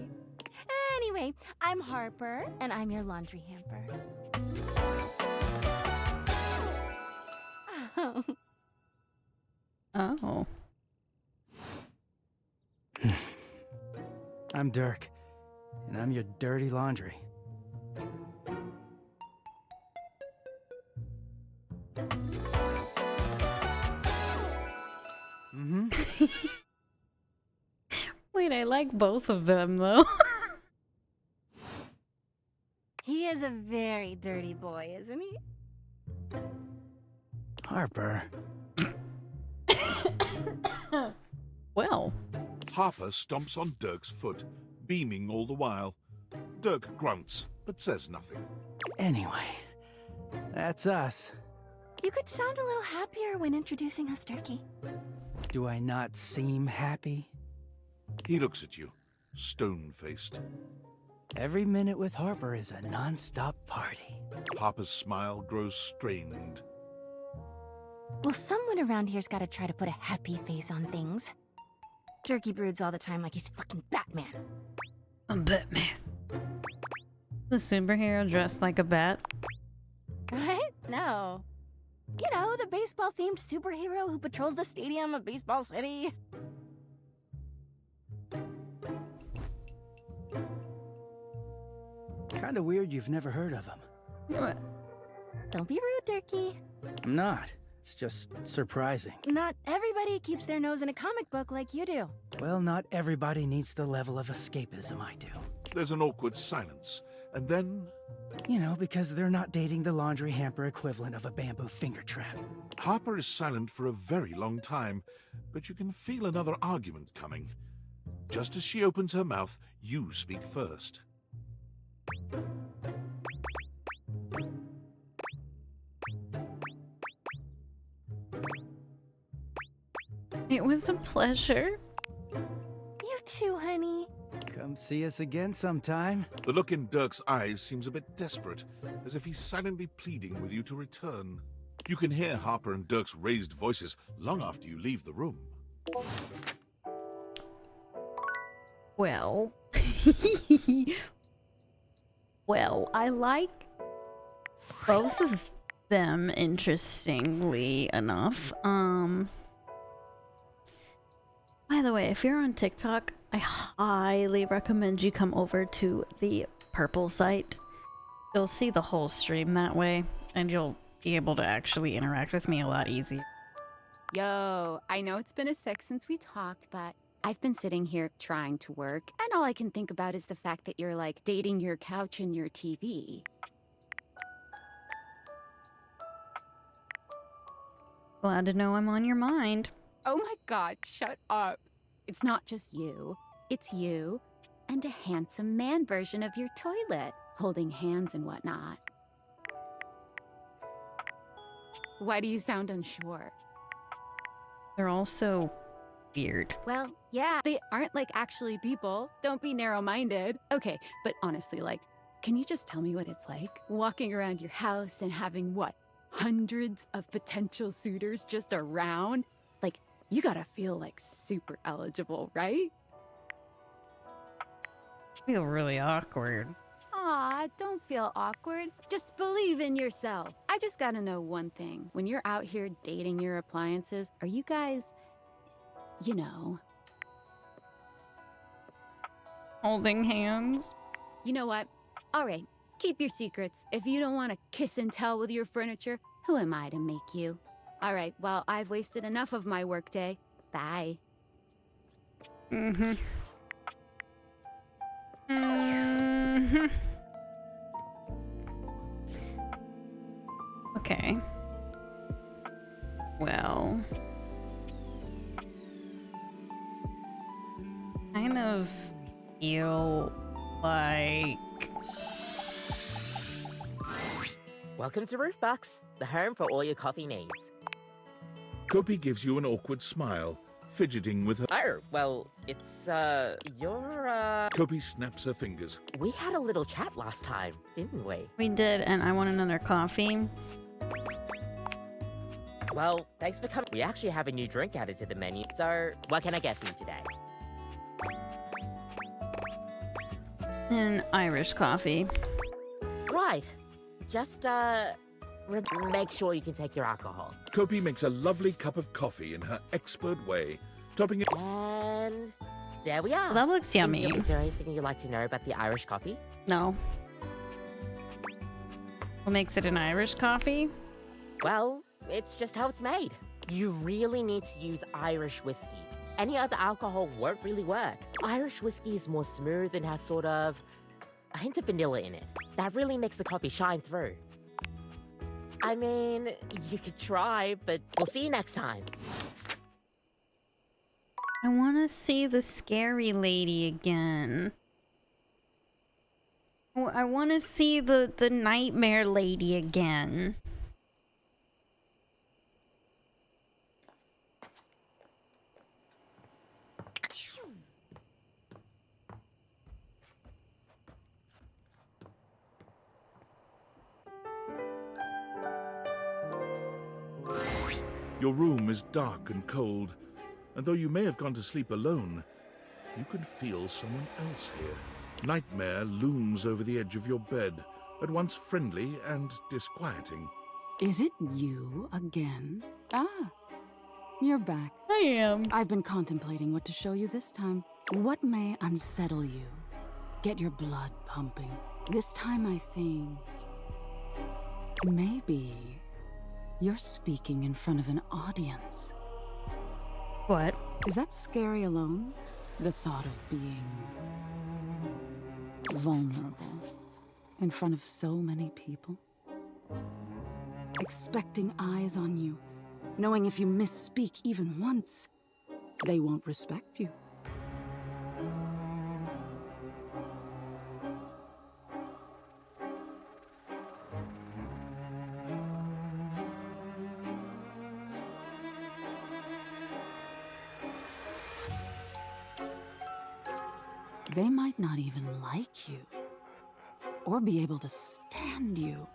Anyway, I'm Harper, and I'm your laundry hamper. Oh. Oh. I'm Dirk, and I'm your dirty laundry. Mm-hmm. Wait, I like both of them, though. He is a very dirty boy, isn't he? Harper. Well. Harper stomps on Dirk's foot, beaming all the while. Dirk grunts, but says nothing. Anyway, that's us. You could sound a little happier when introducing us, Durkee. Do I not seem happy? He looks at you, stone-faced. Every minute with Harper is a non-stop party. Harper's smile grows strained. Well, someone around here's gotta try to put a happy face on things. Durkee broods all the time like he's fucking Batman. I'm Batman. The superhero dressed like a bat? What? No. You know, the baseball-themed superhero who patrols the stadium of Baseball City. Kinda weird you've never heard of him. What? Don't be rude, Durkee. I'm not. It's just surprising. Not everybody keeps their nose in a comic book like you do. Well, not everybody needs the level of escapism I do. There's an awkward silence, and then... You know, because they're not dating the laundry hamper equivalent of a bamboo finger trap. Harper is silent for a very long time, but you can feel another argument coming. Just as she opens her mouth, you speak first. It was a pleasure. You too, honey. Come see us again sometime. The look in Dirk's eyes seems a bit desperate, as if he's silently pleading with you to return. You can hear Harper and Dirk's raised voices long after you leave the room. Well. Well, I like both of them, interestingly enough. By the way, if you're on TikTok, I highly recommend you come over to the Purple site. You'll see the whole stream that way, and you'll be able to actually interact with me a lot easier. Yo, I know it's been a sec since we talked, but I've been sitting here trying to work, and all I can think about is the fact that you're like dating your couch and your TV. Glad to know I'm on your mind. Oh my god, shut up. It's not just you. It's you and a handsome man version of your toilet, holding hands and whatnot. Why do you sound unsure? They're also weird. Well, yeah, they aren't like actually people. Don't be narrow-minded. Okay, but honestly, like, can you just tell me what it's like? Walking around your house and having what? Hundreds of potential suitors just around? Like, you gotta feel like super eligible, right? I feel really awkward. Aw, don't feel awkward. Just believe in yourself. I just gotta know one thing. When you're out here dating your appliances, are you guys, you know, holding hands? You know what? All right, keep your secrets. If you don't want to kiss and tell with your furniture, who am I to make you? All right, well, I've wasted enough of my workday. Bye. Mm-hmm. Okay. Well. Kind of feel like... Welcome to Roofbox, the home for all your coffee needs. Kopi gives you an awkward smile, fidgeting with her... Oh, well, it's, you're, Kopi snaps her fingers. We had a little chat last time, didn't we? We did, and I want another coffee. Well, thanks for coming. We actually have a new drink added to the menu, so what can I get for you today? An Irish coffee. Right. Just, make sure you can take your alcohol. Kopi makes a lovely cup of coffee in her expert way, topping it... And there we are. Well, that looks yummy. Is there anything you'd like to know about the Irish coffee? No. What makes it an Irish coffee? Well, it's just how it's made. You really need to use Irish whiskey. Any other alcohol won't really work. Irish whiskey is more smooth and has sort of a hint of vanilla in it. That really makes the coffee shine through. I mean, you could try, but we'll see you next time. I want to see the scary lady again. Oh, I want to see the nightmare lady again. Your room is dark and cold, and though you may have gone to sleep alone, you can feel someone else here. Nightmare looms over the edge of your bed, at once friendly and disquieting. Is it you again? Ah, you're back. I am. I've been contemplating what to show you this time. What may unsettle you? Get your blood pumping. This time I think... maybe... you're speaking in front of an audience. What? Is that scary alone? The thought of being... vulnerable in front of so many people? Expecting eyes on you, knowing if you misspeak even once, they won't respect you. They might not even like you, or be able to stand you.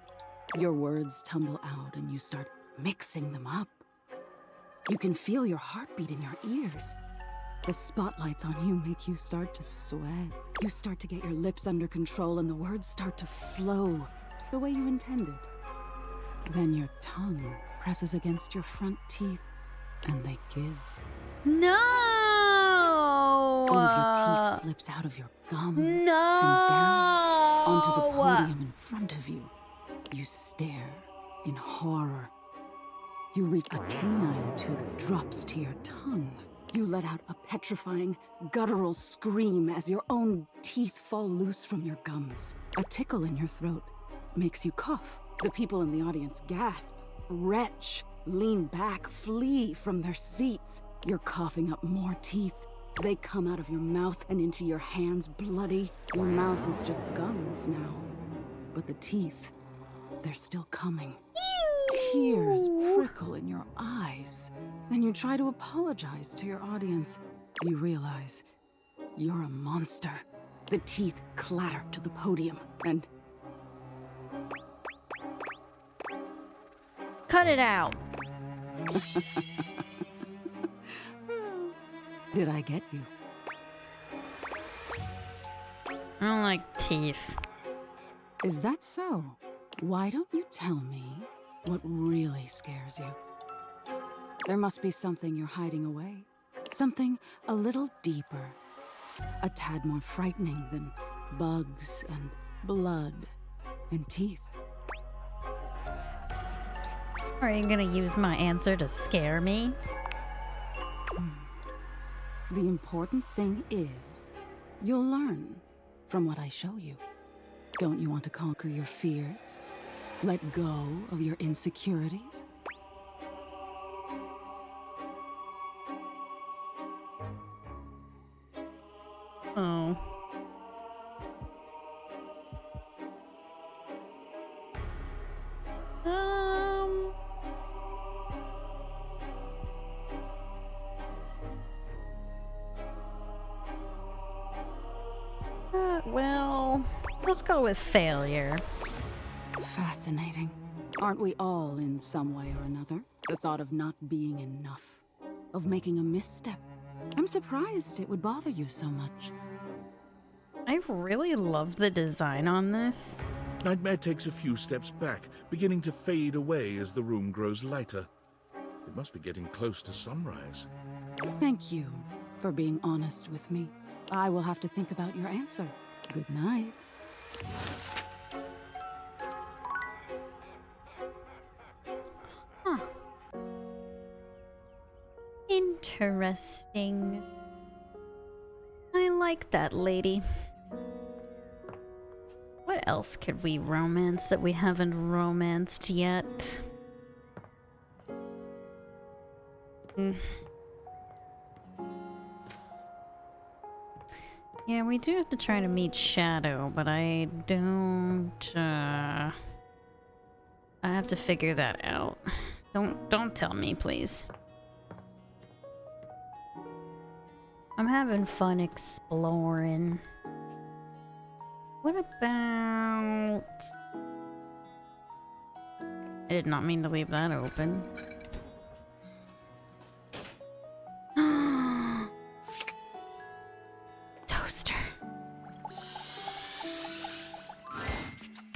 Your words tumble out and you start mixing them up. You can feel your heartbeat in your ears. The spotlights on you make you start to sweat. You start to get your lips under control and the words start to flow the way you intended. Then your tongue presses against your front teeth and they give. No! One of your teeth slips out of your gum No! and down onto the podium in front of you. You stare in horror. You reach a canine tooth drops to your tongue. You let out a petrifying, guttural scream as your own teeth fall loose from your gums. A tickle in your throat makes you cough. The people in the audience gasp, retch, lean back, flee from their seats. You're coughing up more teeth. They come out of your mouth and into your hands bloody. Your mouth is just gums now. But the teeth, they're still coming. Tears prickle in your eyes. Then you try to apologize to your audience. You realize you're a monster. The teeth clatter to the podium and... Cut it out. Did I get you? I don't like teeth. Is that so? Why don't you tell me what really scares you? There must be something you're hiding away. Something a little deeper. A tad more frightening than bugs and blood and teeth. Are you gonna use my answer to scare me? The important thing is, you'll learn from what I show you. Don't you want to conquer your fears? Let go of your insecurities? Oh. Well, let's go with failure. Fascinating. Aren't we all in some way or another? The thought of not being enough, of making a misstep. I'm surprised it would bother you so much. I really love the design on this. Nightmare takes a few steps back, beginning to fade away as the room grows lighter. It must be getting close to sunrise. Thank you for being honest with me. I will have to think about your answer. Good night. Huh. Interesting. I like that lady. What else could we romance that we haven't romanced yet? Yeah, we do have to try to meet Shadow, but I don't, I have to figure that out. Don't tell me, please. I'm having fun exploring. What about... I did not mean to leave that open. Toaster.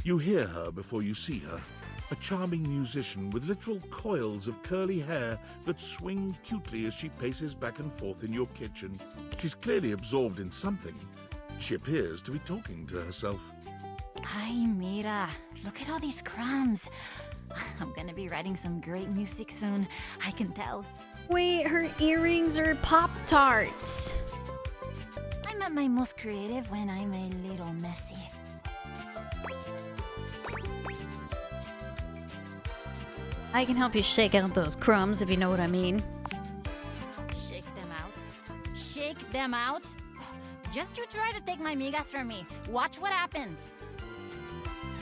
You hear her before you see her. A charming musician with literal coils of curly hair that swing cutely as she paces back and forth in your kitchen. She's clearly absorbed in something. She appears to be talking to herself. Ay, mira. Look at all these crumbs. I'm gonna be writing some great music soon. I can tell. Wait, her earrings are Pop-Tarts. I'm at my most creative when I'm a little messy. I can help you shake out those crumbs, if you know what I mean. Shake them out. Shake them out? Just you try to take my migas from me. Watch what happens.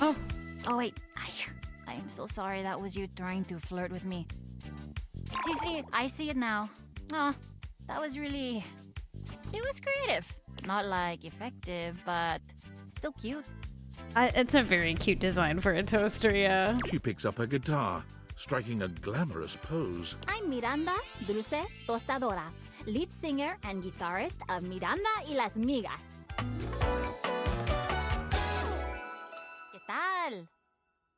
Oh. Oh, wait. I am so sorry that was you trying to flirt with me. See, I see it now. Oh, that was really... It was creative. Not like effective, but still cute. It's a very cute design for a toaster, yeah. She picks up a guitar, striking a glamorous pose. I'm Miranda Dulce Tostadora, lead singer and guitarist of Miranda y las Migas. ¿Qué tal?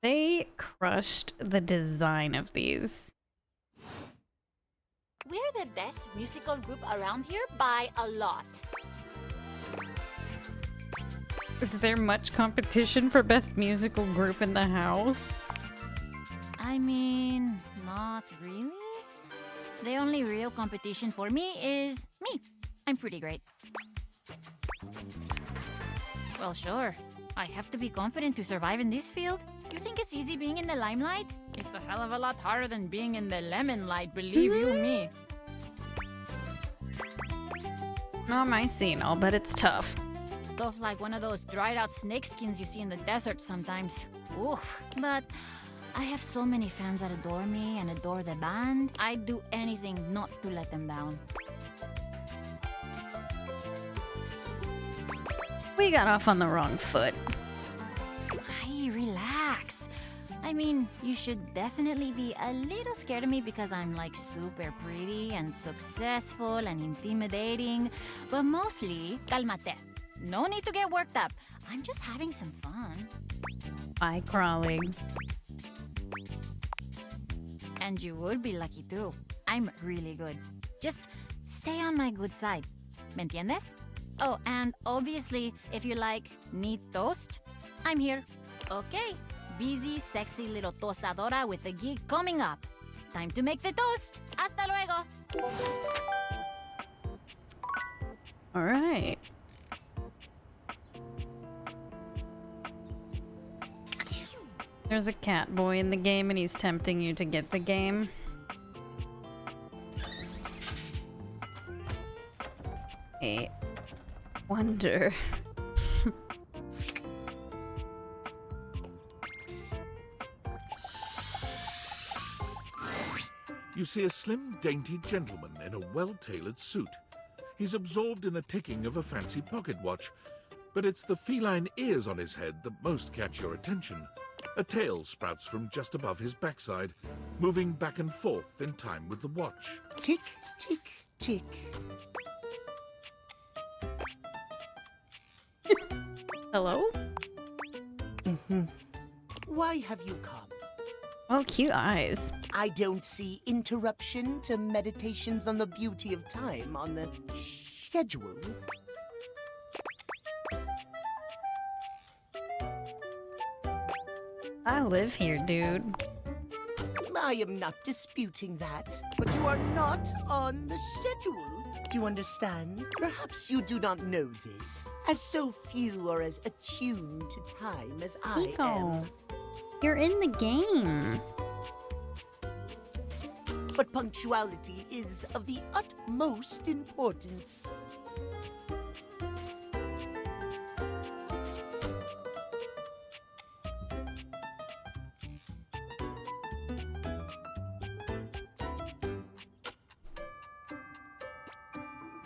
They crushed the design of these. We're the best musical group around here by a lot. Is there much competition for best musical group in the house? I mean, not really. The only real competition for me is me. I'm pretty great. Well, sure. I have to be confident to survive in this field. You think it's easy being in the limelight? It's a hell of a lot harder than being in the lemon light, believe you me. Not my scene, I'll bet it's tough. Tough like one of those dried out snake skins you see in the desert sometimes. Oof. But I have so many fans that adore me and adore the band. I'd do anything not to let them down. We got off on the wrong foot. Hey, relax. I mean, you should definitely be a little scared of me because I'm like super pretty and successful and intimidating. But mostly, calmate. No need to get worked up. I'm just having some fun. Eye crawling. And you would be lucky too. I'm really good. Just stay on my good side. ¿Me entiendes? Oh, and obviously, if you like need toast, I'm here. Okay, busy, sexy little tostadora with a gig coming up. Time to make the toast. Hasta luego. All right. There's a cat boy in the game and he's tempting you to get the game. I wonder. You see a slim, dainty gentleman in a well-tailored suit. He's absorbed in the ticking of a fancy pocket watch, but it's the feline ears on his head that most catch your attention. A tail sprouts from just above his backside, moving back and forth in time with the watch. Tick, tick, tick. Hello? Why have you come? Oh, cute eyes. I don't see interruption to meditations on the beauty of time on the schedule. I live here, dude. I am not disputing that, but you are not on the schedule. Do you understand? Perhaps you do not know this, as so few are as attuned to time as I am. You're in the game. But punctuality is of the utmost importance.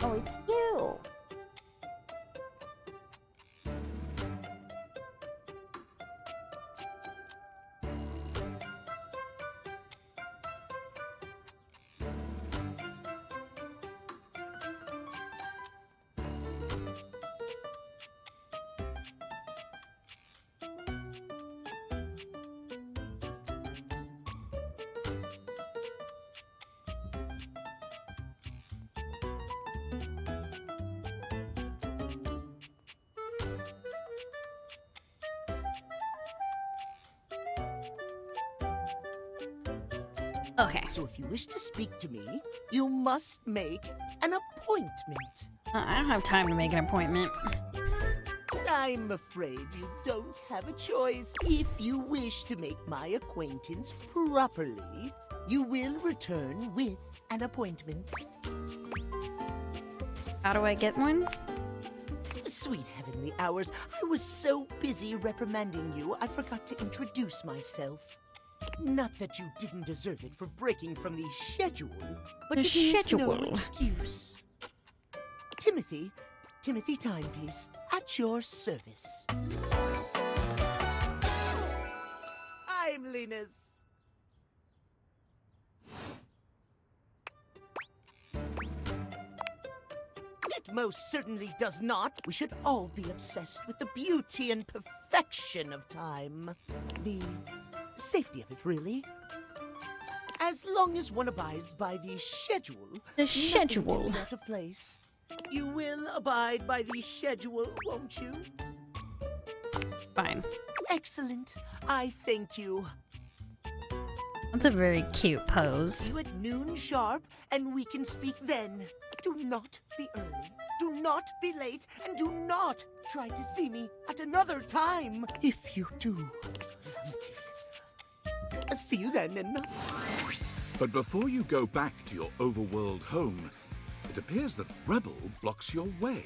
Oh, it's you. Okay. So if you wish to speak to me, you must make an appointment. I don't have time to make an appointment. I'm afraid you don't have a choice. If you wish to make my acquaintance properly, you will return with an appointment. How do I get one? Sweet heavenly hours, I was so busy reprimanding you, I forgot to introduce myself. Not that you didn't deserve it for breaking from the schedule, but The it is no schedule. excuse. Timothy, Timothy Timepiece, at your service. I'm Linus. It most certainly does not. We should all be obsessed with the beauty and perfection of time. The safety of it, really. As long as one abides by the schedule. The schedule. Nothing can be out of place. You will abide by the schedule, won't you? Fine. Excellent. I thank you. That's a very cute pose. See you at noon sharp, and we can speak then. Do not be early, do not be late, and do not try to see me at another time. If you do, see you then, and... But before you go back to your overworld home, it appears that Rebel blocks your way.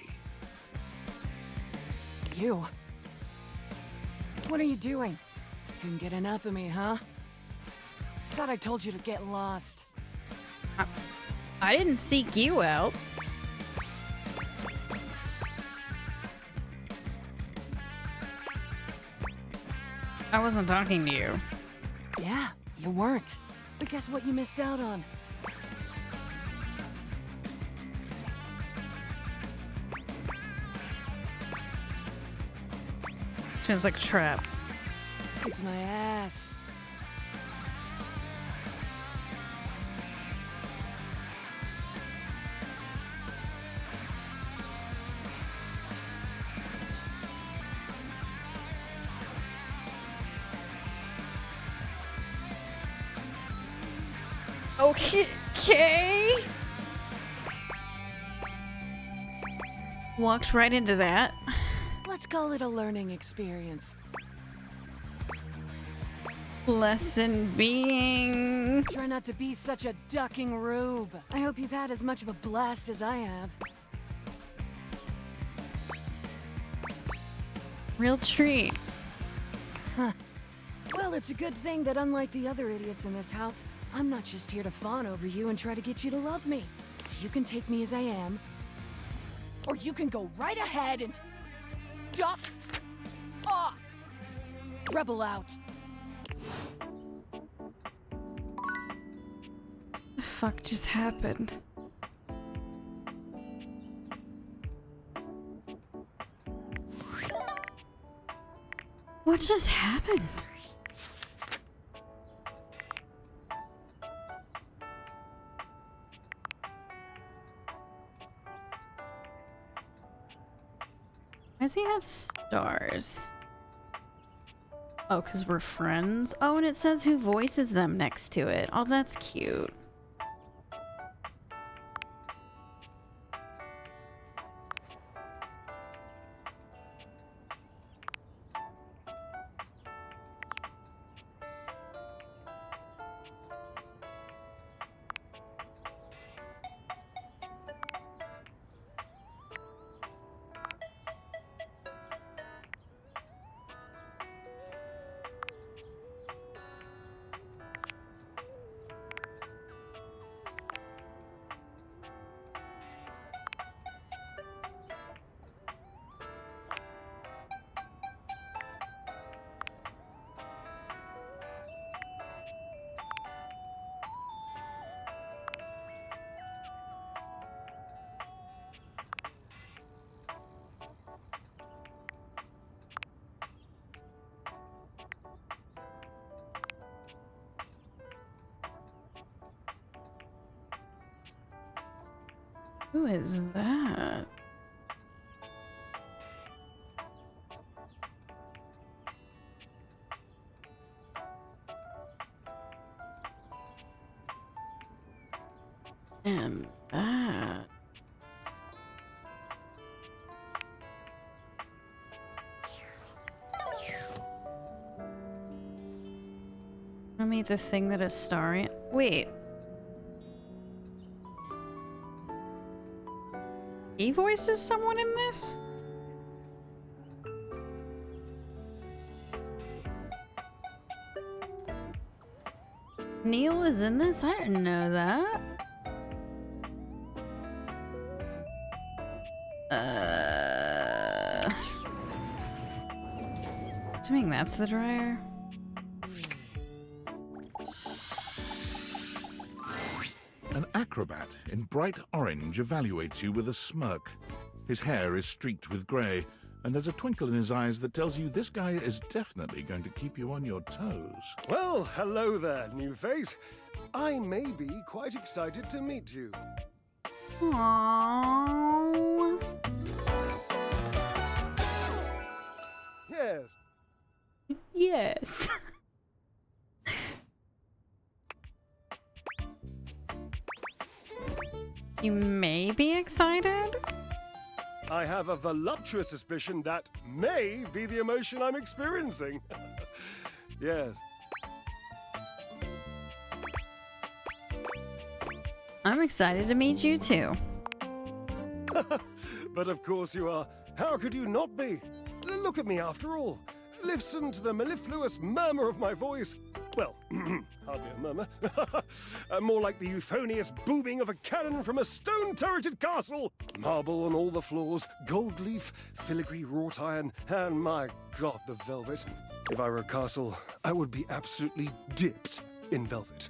You? What are you doing? Couldn't get enough of me, huh? Thought I told you to get lost. I didn't seek you out. I wasn't talking to you. Yeah, you weren't. But guess what you missed out on? Sounds like a trap. It's my ass. Okay. Walked right into that. Let's call it a learning experience. Lesson being... Try not to be such a ducking rube. I hope you've had as much of a blast as I have. Real treat. Huh. Well, it's a good thing that unlike the other idiots in this house, I'm not just here to fawn over you and try to get you to love me. So you can take me as I am. Or you can go right ahead and... duck off! Rebel out. The fuck just happened? What just happened? Why does he have stars? Oh, because we're friends? Oh, and it says who voices them next to it. Oh, that's cute. Who is that? And that. I mean, the thing that is starring. Wait. He voices someone in this? Neil is in this? I didn't know that. Assuming that's the dryer. An acrobat in bright orange evaluates you with a smirk. His hair is streaked with grey, and there's a twinkle in his eyes that tells you this guy is definitely going to keep you on your toes. Well, hello there, new face. I may be quite excited to meet you. Aww. Yes. Yes. You may be excited? I have a voluptuous suspicion that may be the emotion I'm experiencing. Yes. I'm excited to meet you too. But of course you are. How could you not be? Look at me after all. Listen to the mellifluous murmur of my voice. Well, hardly a murmur. More like the euphonious booming of a cannon from a stone-turreted castle. Marble on all the floors, gold leaf, filigree wrought iron, and my God, the velvet. If I were a castle, I would be absolutely dipped in velvet.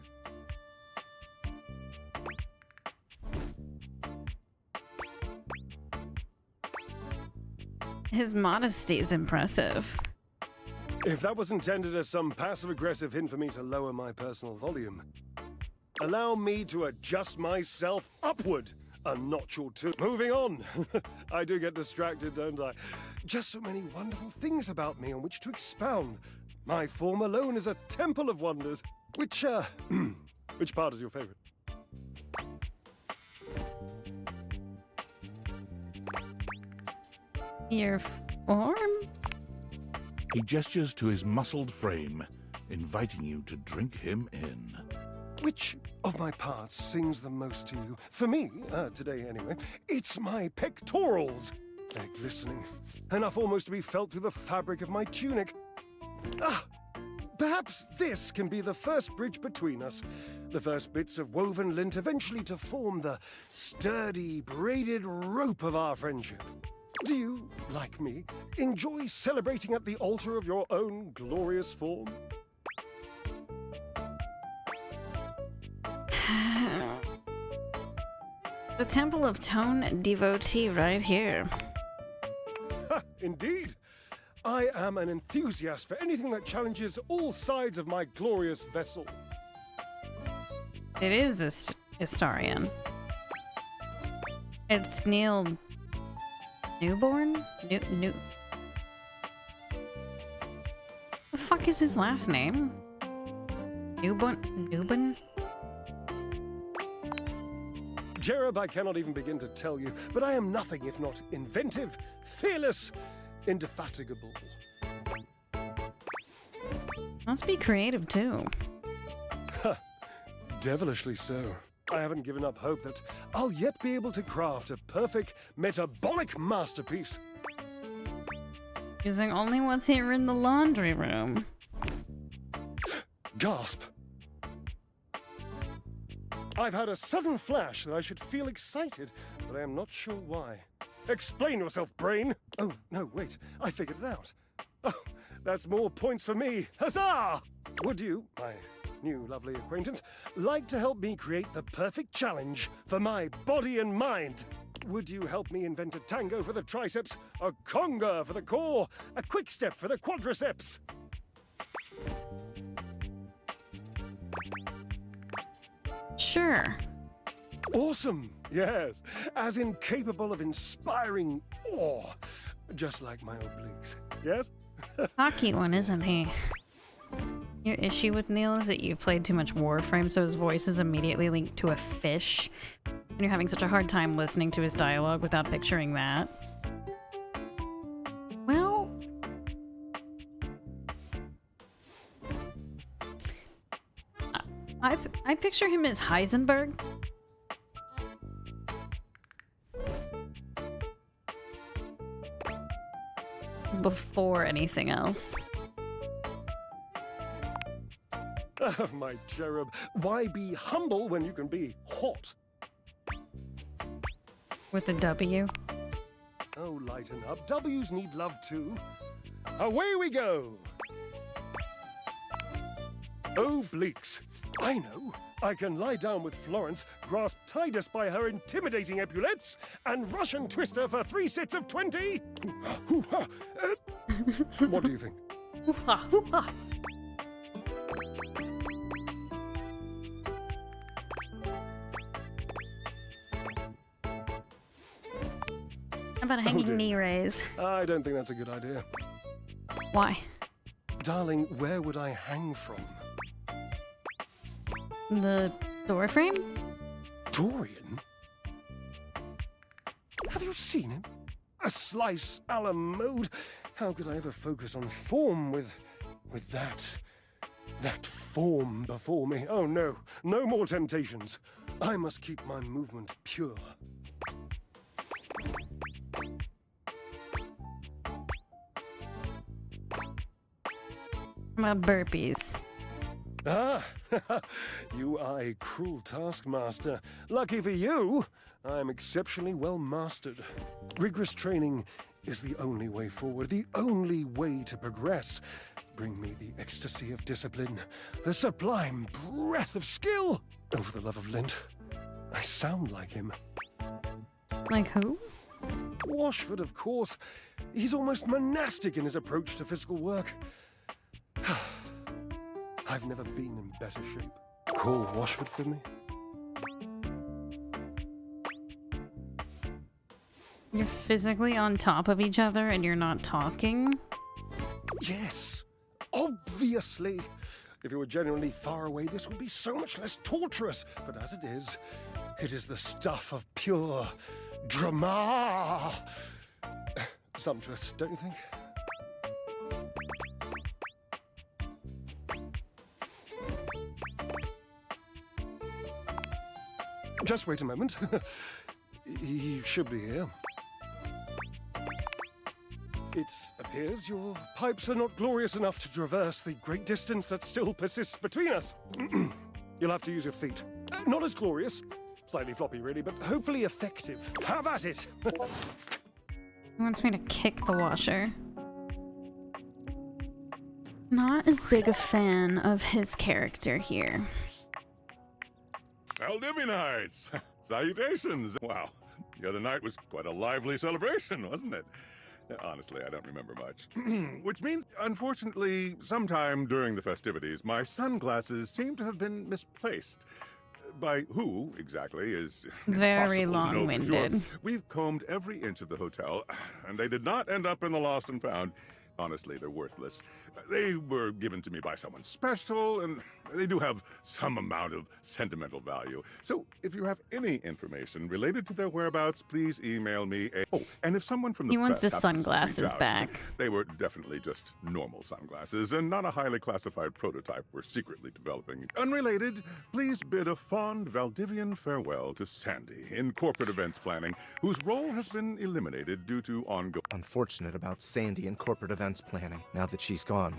His modesty is impressive. If that was intended as some passive-aggressive hint for me to lower my personal volume, allow me to adjust myself upward a notch or two. Moving on. I do get distracted, don't I? Just so many wonderful things about me on which to expound. My form alone is a temple of wonders. Which part is your favorite? Your form? He gestures to his muscled frame, inviting you to drink him in. Which of my parts sings the most to you? For me, today anyway, it's my pectorals. They're glistening, enough almost to be felt through the fabric of my tunic. Perhaps this can be the first bridge between us. The first bits of woven lint eventually to form the sturdy, braided rope of our friendship. Do you, like me, enjoy celebrating at the altar of your own glorious form? The Temple of Tone devotee right here. Indeed. I am an enthusiast for anything that challenges all sides of my glorious vessel. It is Istarion. It's Neil Newborn? The fuck is his last name? Newborn? Jerub, I cannot even begin to tell you, but I am nothing if not inventive, fearless, indefatigable. Must be creative too. Devilishly so. I haven't given up hope that I'll yet be able to craft a perfect metabolic masterpiece. Using only what's here in the laundry room. Gasp. I've had a sudden flash that I should feel excited, but I am not sure why. Explain yourself, brain! Oh, no, wait. I figured it out. Oh, that's more points for me. Huzzah! Would you, my new lovely acquaintance, like to help me create the perfect challenge for my body and mind? Would you help me invent a tango for the triceps, a conga for the core, a quick step for the quadriceps? Sure. Awesome, yes. As incapable of inspiring awe, just like my obliques. Yes? Hockey one, isn't he? Your issue with Neil is that you've played too much Warframe, so his voice is immediately linked to a fish. And you're having such a hard time listening to his dialogue without picturing that. Well... I picture him as Heisenberg. Before anything else. Oh, my cherub. Why be humble when you can be hot? With a W? Oh, lighten up. W's need love too. Away we go! Oh, Bleaks. I know. I can lie down with Florence, grasp Tidus by her intimidating epaulettes, and Russian twist her for 3 sets of 20. What do you think? Hoo-ha, hoo-ha. How about a hanging dear. knee raise? I don't think that's a good idea. Why? Darling, where would I hang from? The door frame? Dorian? Have you seen him? A slice a la mode? How could I ever focus on form with that form before me? Oh no, no more temptations. I must keep my movement pure. How about burpees? Ah, you are a cruel taskmaster. Lucky for you, I'm exceptionally well mastered. Rigorous training is the only way forward, the only way to progress. Bring me the ecstasy of discipline, the sublime breath of skill. Oh, for the love of Lint, I sound like him. Like who? Washford, of course. He's almost monastic in his approach to physical work. I've never been in better shape. Call Washford for me. You're physically on top of each other and you're not talking? Yes, obviously. If you were genuinely far away, this would be so much less torturous. But as it is the stuff of pure drama. Sumptuous, don't you think? Just wait a moment. He should be here. It appears your pipes are not glorious enough to traverse the great distance that still persists between us. You'll have to use your feet. Not as glorious, slightly floppy really, but hopefully effective. Have at it! He wants me to kick the washer. Not as big a fan of his character here. Valdivianites! Salutations! Wow, the other night was quite a lively celebration, wasn't it? Honestly, I don't remember much. Which means, unfortunately, sometime during the festivities, my sunglasses seem to have been misplaced. By who, exactly, is Very impossible to know for long-winded. sure. We've combed every inch of the hotel, and they did not end up in the lost and found. Honestly, they're worthless. They were given to me by someone special, and they do have some amount of sentimental value. So, if you have any information related to their whereabouts, please email me. Oh, and if someone from the He wants press his happens to reach sunglasses out, back. They were definitely just normal sunglasses, and not a highly classified prototype we're secretly developing. Unrelated, please bid a fond Valdivian farewell to Sandy in corporate events planning, whose role has been eliminated due to ongoing... Unfortunate about Sandy and corporate events planning, now that she's gone.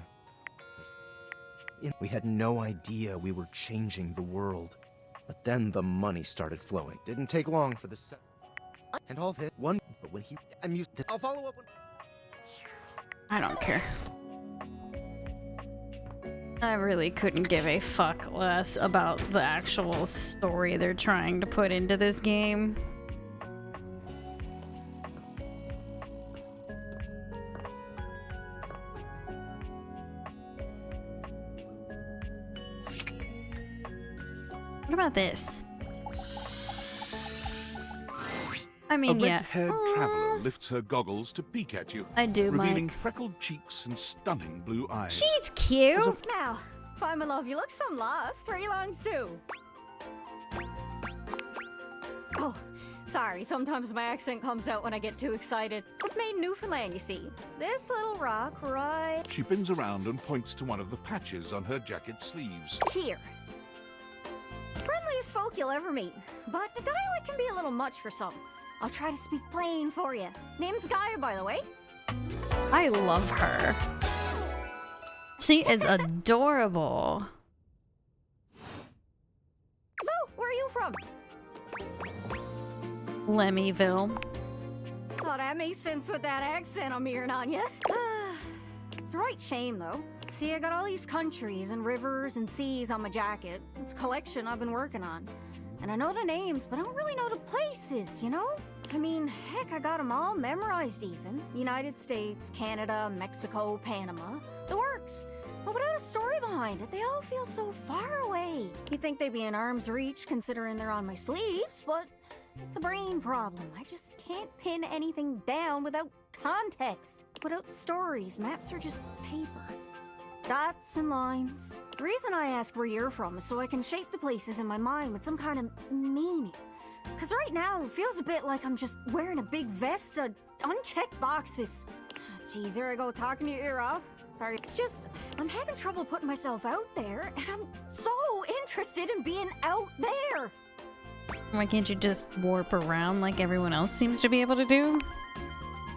We had no idea we were changing the world. But then the money started flowing. Didn't take long for the set. And all that one, but when he... I'm used to... I'll follow up when... I don't care. I really couldn't give a fuck less about the actual story they're trying to put into this game. What about this? I mean, a yeah. red-haired traveler lifts her goggles to peek at you, I do, revealing Mike. freckled cheeks and stunning blue eyes. She's cute. As a Now, fine, my love, you look some lost. Where are you longs to? Oh, sorry, sometimes my accent comes out when I get too excited. It's made in Newfoundland, you see. This little rock right She bends around and points to one of the patches on her jacket sleeves. here. Friendliest folk you'll ever meet, but the dialect can be a little much for some. I'll try to speak plain for you. Name's Gaia, by the way. I love her. She is adorable. So, where are you from? Lemmyville. Oh, that makes sense with that accent I'm hearing on you. It's a right shame, though. See, I got all these countries and rivers and seas on my jacket. It's a collection I've been working on. And I know the names, but I don't really know the places, you know? I mean, heck, I got them all memorized even. United States, Canada, Mexico, Panama. The works. But without a story behind it, they all feel so far away. You'd think they'd be in arm's reach considering they're on my sleeves, but it's a brain problem. I just can't pin anything down without context. Without stories, maps are just paper. Dots and lines. The reason I ask where you're from is so I can shape the places in my mind with some kind of meaning. Because right now, it feels a bit like I'm just wearing a big vest of unchecked boxes. Jeez, here I go talking your ear off. Sorry, it's just, I'm having trouble putting myself out there, and I'm so interested in being out there. Why can't you just warp around like everyone else seems to be able to do?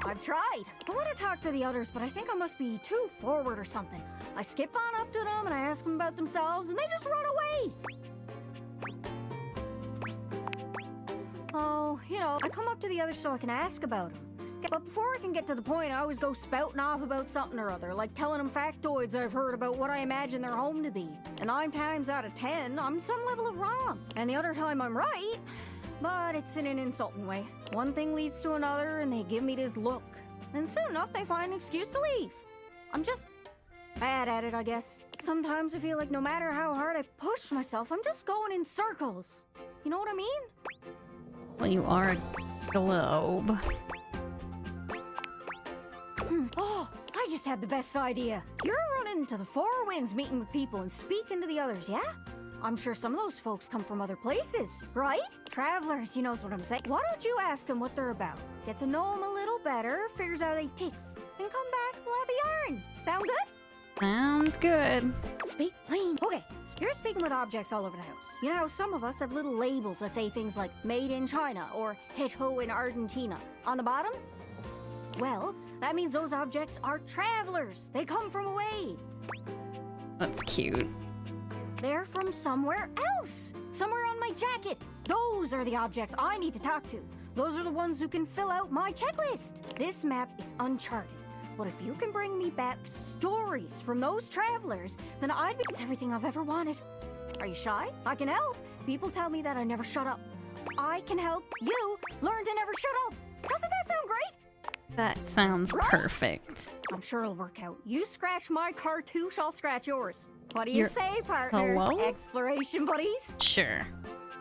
I've tried. I want to talk to the others, but I think I must be too forward or something. I skip on up to them and I ask them about themselves, and they just run away. Oh, you know, I come up to the others so I can ask about them. But before I can get to the point, I always go spouting off about something or other, like telling them factoids I've heard about what I imagine their home to be. And 9 times out of 10, I'm some level of wrong. And the other time I'm right, but it's in an insulting way. One thing leads to another, and they give me this look. And soon enough, they find an excuse to leave. I'm just bad at it, I guess. Sometimes I feel like no matter how hard I push myself, I'm just going in circles. You know what I mean? Well, you are a globe. Oh, I just had the best idea. You're running to the Four Winds meeting with people and speaking to the others, yeah? I'm sure some of those folks come from other places, right? Travelers, you knows what I'm saying. Why don't you ask them what they're about? Get to know them a little better, figures out they ticks, and come back, we'll have a yarn. Sound good? Sounds good. Speak plain. Okay, so you're speaking with objects all over the house. You know how some of us have little labels that say things like made in China or hecho in Argentina on the bottom? Well, that means those objects are travelers. They come from away. That's cute. They're from somewhere else. Somewhere on my jacket. Those are the objects I need to talk to. Those are the ones who can fill out my checklist. This map is uncharted. But if you can bring me back stories from those travelers, then I'd be... It's everything I've ever wanted. Are you shy? I can help. People tell me that I never shut up. I can help you learn to never shut up. Doesn't that sound great? That sounds perfect. I'm sure it'll work out. You scratch my cartouche, I'll scratch yours. What do you You're- say, partner? Hello? Exploration buddies? Sure.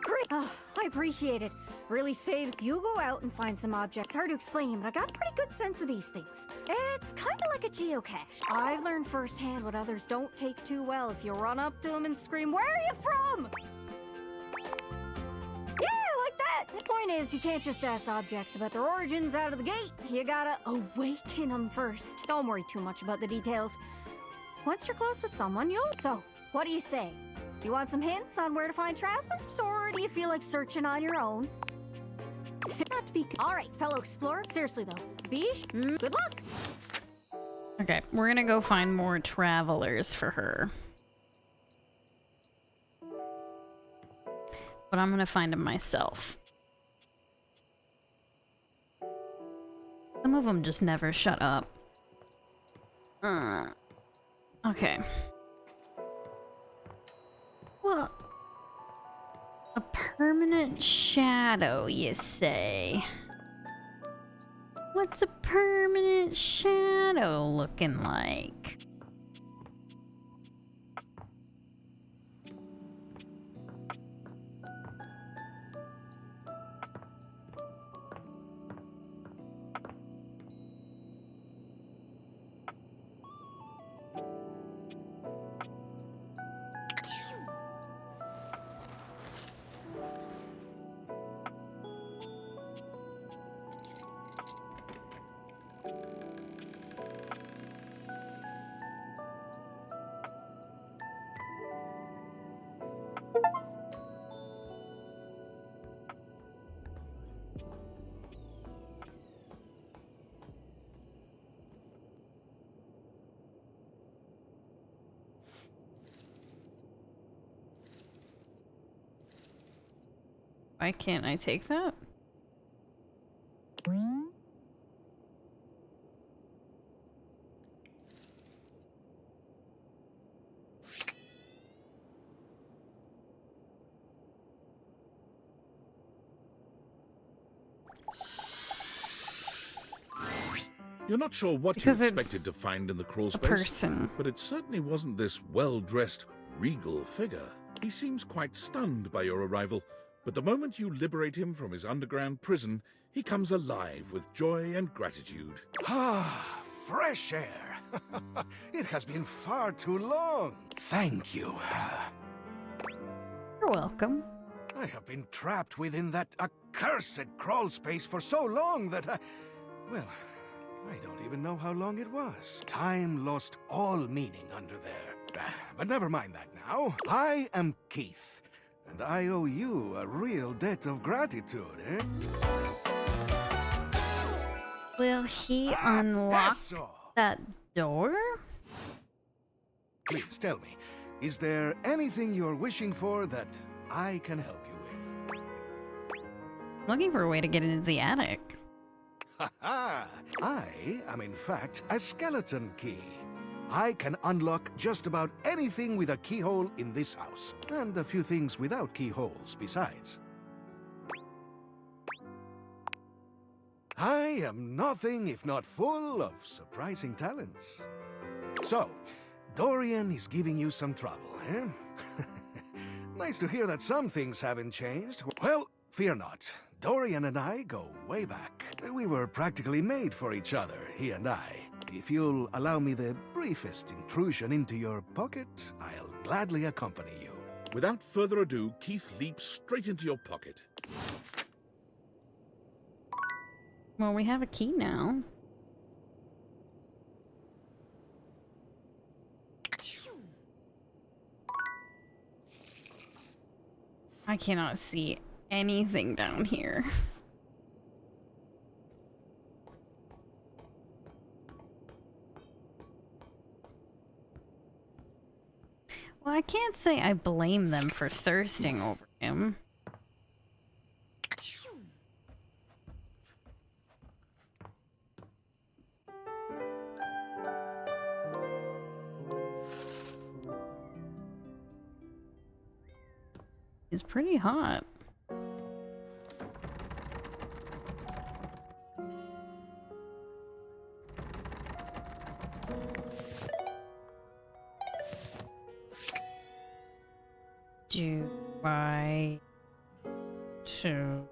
Great. Oh, I appreciate it. Really saves. You go out and find some objects. Hard to explain, but I got a pretty good sense of these things. It's kind of like a geocache. I've learned firsthand what others don't take too well if you run up to them and scream, "Where are you from?" Yeah, like that. The point is, you can't just ask objects about their origins out of the gate. You gotta awaken them first. Don't worry too much about the details. Once you're close with someone, you'll... So, what do you say? You want some hints on where to find travelers, or do you feel like searching on your own? Not to be... All right, fellow explorer. Seriously, though. Good luck! Okay, we're gonna go find more travelers for her. But I'm gonna find them myself. Some of them just never shut up. Okay. Well, a permanent shadow, you say? What's a permanent shadow looking like? Why can't I take that? You're not sure what Because you it's expected to find in the crawl a space, person. but it certainly wasn't this well-dressed, regal figure. He seems quite stunned by your arrival, but the moment you liberate him from his underground prison, he comes alive with joy and gratitude. Ah, fresh air. It has been far too long. Thank you. You're welcome. I have been trapped within that accursed crawl space for so long that well, I don't even know how long it was. Time lost all meaning under there. But never mind that now. I am Keith, and I owe you a real debt of gratitude, eh? Will he unlock that door? Please tell me, is there anything you're wishing for that I can help you with? I'm looking for a way to get into the attic. Ha-ha! I am in fact a skeleton key. I can unlock just about anything with a keyhole in this house, and a few things without keyholes besides. I am nothing if not full of surprising talents. So, Dorian is giving you some trouble, eh? Nice to hear that some things haven't changed. Well, fear not. Dorian and I go way back. We were practically made for each other, he and I. If you'll allow me the briefest intrusion into your pocket, I'll gladly accompany you. Without further ado, Keith leaps straight into your pocket. Well, we have a key now. I cannot see anything down here. Well, I can't say I blame them for thirsting over him. He's pretty hot. Do I to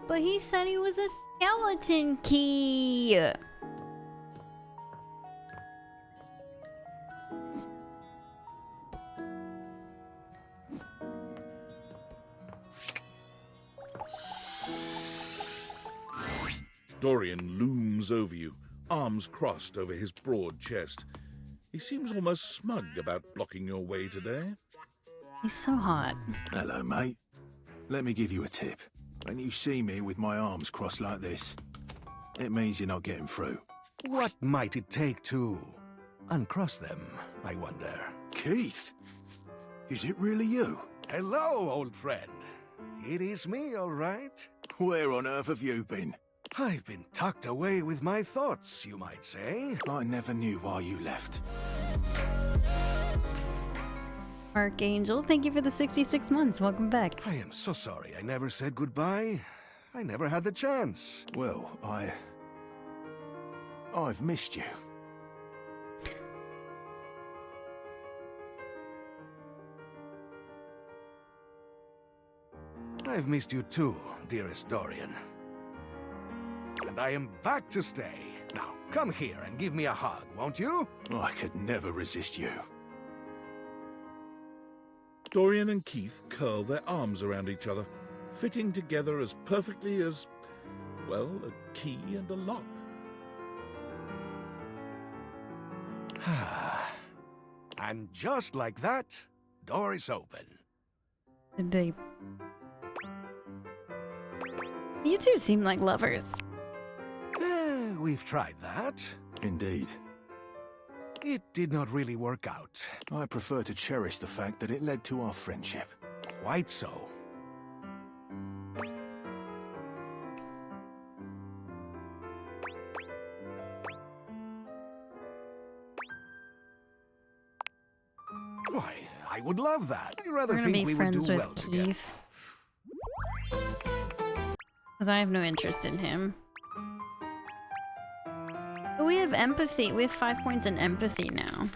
But he said he was a skeleton key. Dorian looms over you, arms crossed over his broad chest. He seems almost smug about blocking your way today. He's so hot. Hello, mate. Let me give you a tip. When you see me with my arms crossed like this, it means you're not getting through. What might it take to uncross them, I wonder? Keith? Is it really you? Hello, old friend. It is me, all right. Where on earth have you been? I've been tucked away with my thoughts, you might say. I never knew why you left. Archangel, thank you for the 66 months. Welcome back. I am so sorry I never said goodbye. I never had the chance. Well, I've missed you. I've missed you too, dearest Dorian. And I am back to stay. Now, come here and give me a hug, won't you? I could never resist you. Dorian and Keith curl their arms around each other, fitting together as perfectly as, well, a key and a lock. And just like that, door is open. Did they... You two seem like lovers. We've tried that. Indeed. It did not really work out. I prefer to cherish the fact that it led to our friendship. Quite so. Why, I would love that. I rather We're gonna think be we would friends do with well together. Keith. Because I have no interest in him. But we have empathy. We have 5 points in empathy now.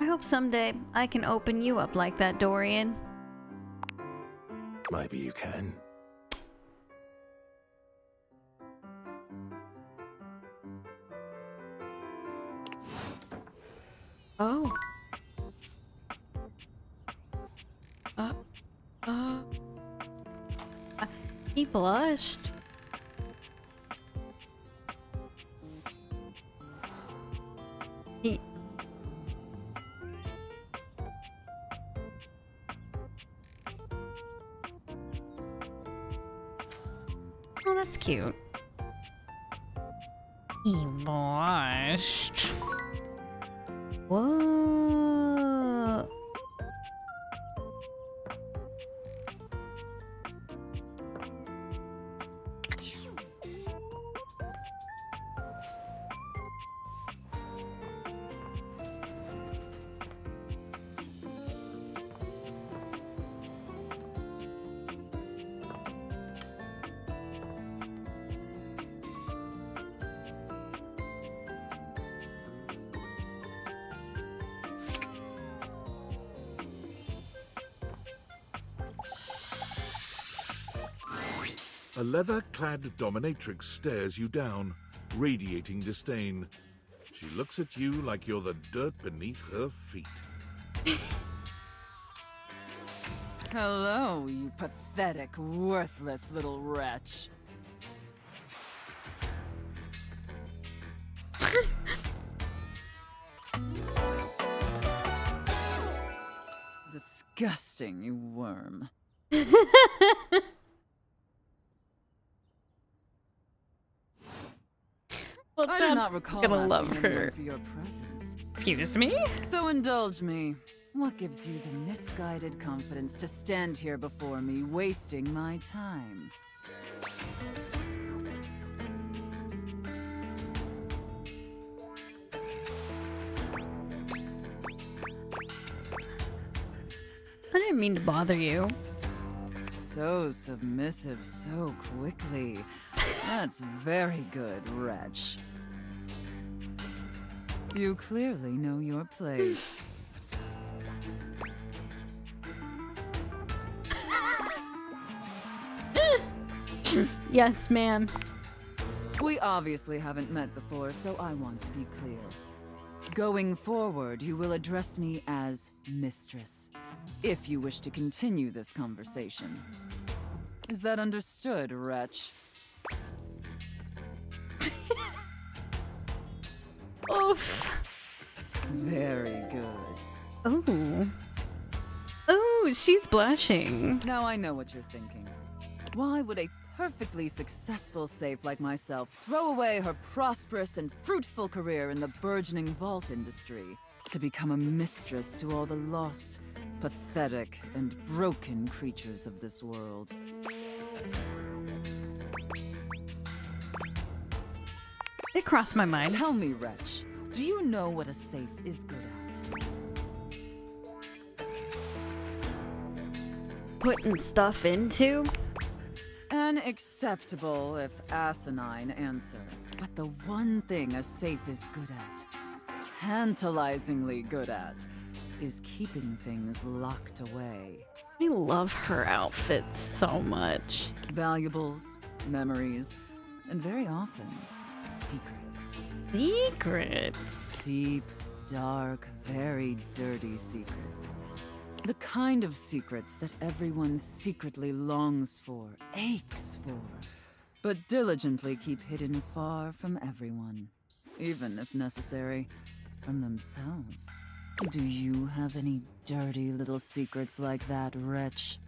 I hope someday I can open you up like that, Dorian. Maybe you can. Oh. He blushed. He... Oh, that's cute. He blushed. Whoa. A leather-clad dominatrix stares you down, radiating disdain. She looks at you like you're the dirt beneath her feet. Hello, you pathetic, worthless little wretch. Disgusting, you worm. Well, I do John's not recall gonna asking love anyone her. for your presence. Excuse me? So indulge me. What gives you the misguided confidence to stand here before me, wasting my time? I didn't mean to bother you. So submissive so quickly. That's very good, wretch. You clearly know your place. Yes, ma'am. We obviously haven't met before, so I want to be clear. Going forward, you will address me as Mistress, if you wish to continue this conversation. Is that understood, wretch? Oof. Very good. Ooh. Ooh, she's blushing. Now I know what you're thinking. Why would a perfectly successful safe like myself throw away her prosperous and fruitful career in the burgeoning vault industry to become a mistress to all the lost, pathetic, and broken creatures of this world? It crossed my mind. Tell me, wretch, do you know what a safe is good at? Putting stuff into? An acceptable, if asinine, answer. But the one thing a safe is good at, tantalizingly good at, is keeping things locked away. I love her outfits so much. Valuables, memories, and very often, secrets. Secrets? Deep, dark, very dirty secrets. The kind of secrets that everyone secretly longs for, aches for, but diligently keep hidden far from everyone, even if necessary, from themselves. Do you have any dirty little secrets like that, wretch?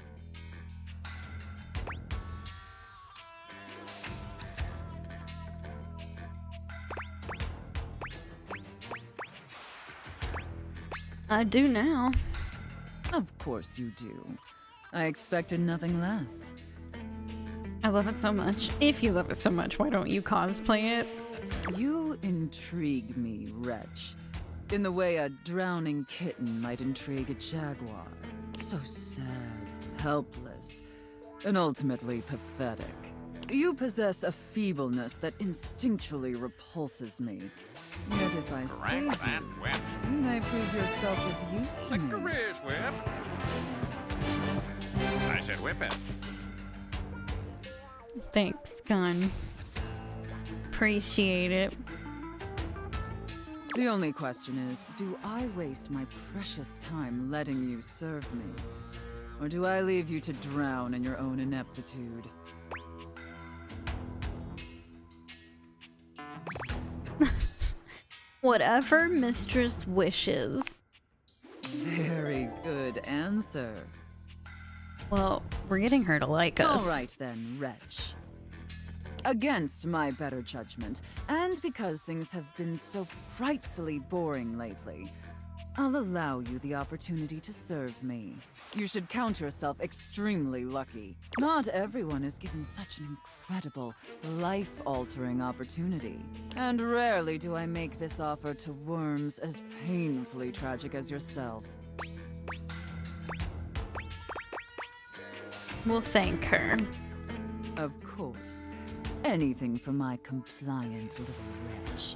I do now. Of course you do. I expected nothing less. I love it so much. If you love it so much, why don't you cosplay it? You intrigue me, wretch. in the way a drowning kitten might intrigue a jaguar. So sad, helpless, and ultimately pathetic. You possess a feebleness that instinctually repulses me. Yet if I save you, you may prove yourself of use to me. Licorice whip. I said whip it. Thanks, Gun. Appreciate it. The only question is, do I waste my precious time letting you serve me? Or do I leave you to drown in your own ineptitude? Whatever Mistress wishes. Very good answer. Well, we're getting her to like us. All right then, wretch. Against my better judgment, and because things have been so frightfully boring lately, I'll allow you the opportunity to serve me. You should count yourself extremely lucky. Not everyone is given such an incredible, life-altering opportunity. And rarely do I make this offer to worms as painfully tragic as yourself. We'll thank her. Of course. Anything for my compliant little wretch.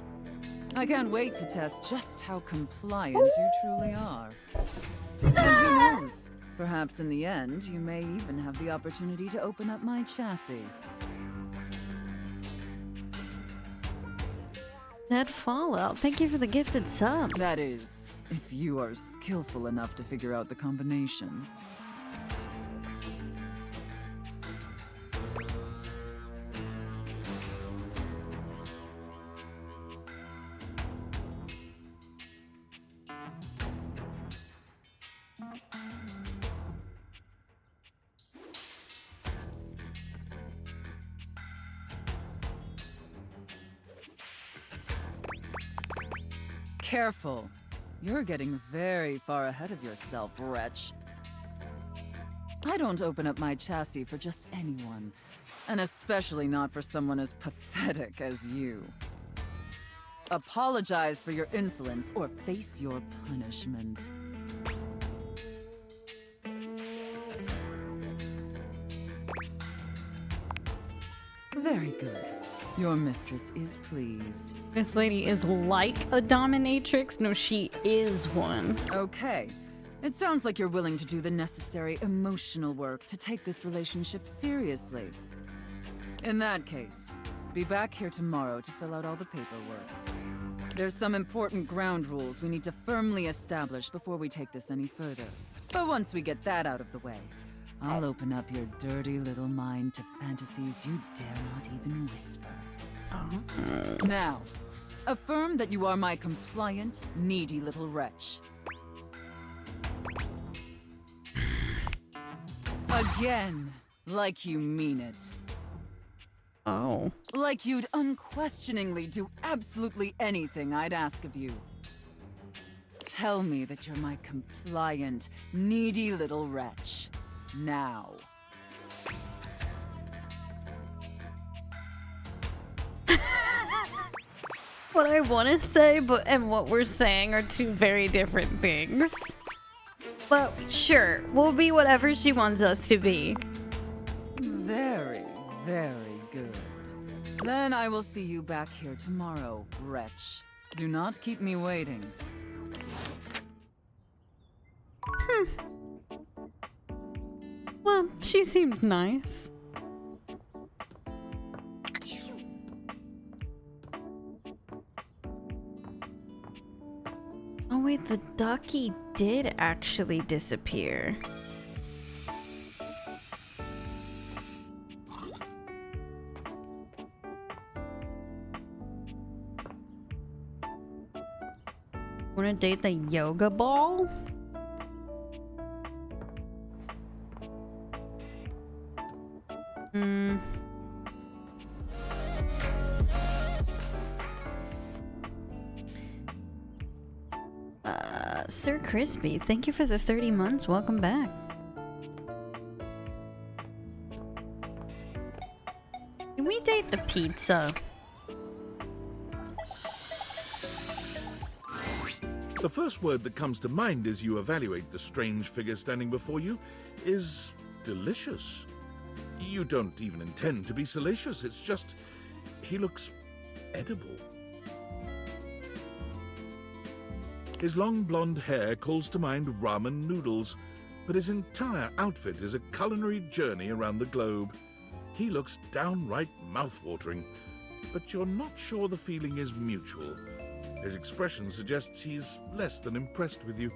I can't wait to test just how compliant you truly are. And who knows? Perhaps in the end, you may even have the opportunity to open up my chassis. That Fallout, thank you for the gifted sub. That is, if you are skillful enough to figure out the combination. Careful. You're getting very far ahead of yourself, wretch. I don't open up my chassis for just anyone, and especially not for someone as pathetic as you. Apologize for your insolence or face your punishment. Very good. Your mistress is pleased. This lady is like a dominatrix. No, she is one. Okay. It sounds like you're willing to do the necessary emotional work to take this relationship seriously. In that case, be back here tomorrow to fill out all the paperwork. There's some important ground rules we need to firmly establish before we take this any further. But once we get that out of the way, I'll open up your dirty little mind to fantasies you dare not even whisper. Now, affirm that you are my compliant, needy little wretch. Again, like you mean it. Oh. Like you'd unquestioningly do absolutely anything I'd ask of you. Tell me that you're my compliant, needy little wretch. Now. What I want to say and what we're saying are two very different things. But sure, we'll be whatever she wants us to be. Very, very good. Then I will see you back here tomorrow, wretch. Do not keep me waiting. Well, she seemed nice. Oh wait, the ducky did actually disappear. Wanna date the yoga ball? Sir Crispy, thank you for the 30 months. Welcome back. Can we date the pizza? The first word that comes to mind as you evaluate the strange figure standing before you is delicious. You don't even intend to be salacious, it's just he looks edible. His long blonde hair calls to mind ramen noodles, but his entire outfit is a culinary journey around the globe. He looks downright mouth-watering, but you're not sure the feeling is mutual. His expression suggests he's less than impressed with you.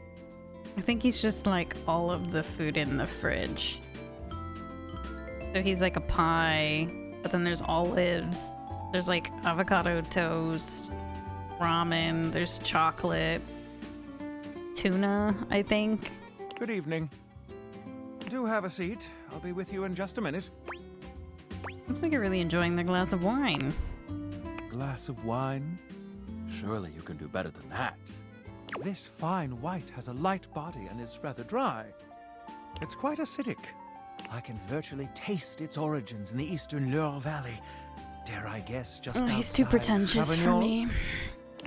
I think he's just like all of the food in the fridge. So he's like a pie, but then there's olives. There's like avocado toast, ramen, there's chocolate, tuna, I think. Good evening. Do have a seat. I'll be with you in just a minute. Looks like you're really enjoying the glass of wine. Glass of wine? Surely you can do better than that. This fine white has a light body and is rather dry. It's quite acidic. I can virtually taste its origins in the eastern Loire Valley. Dare I guess just outside He's too pretentious for Chavignon. me.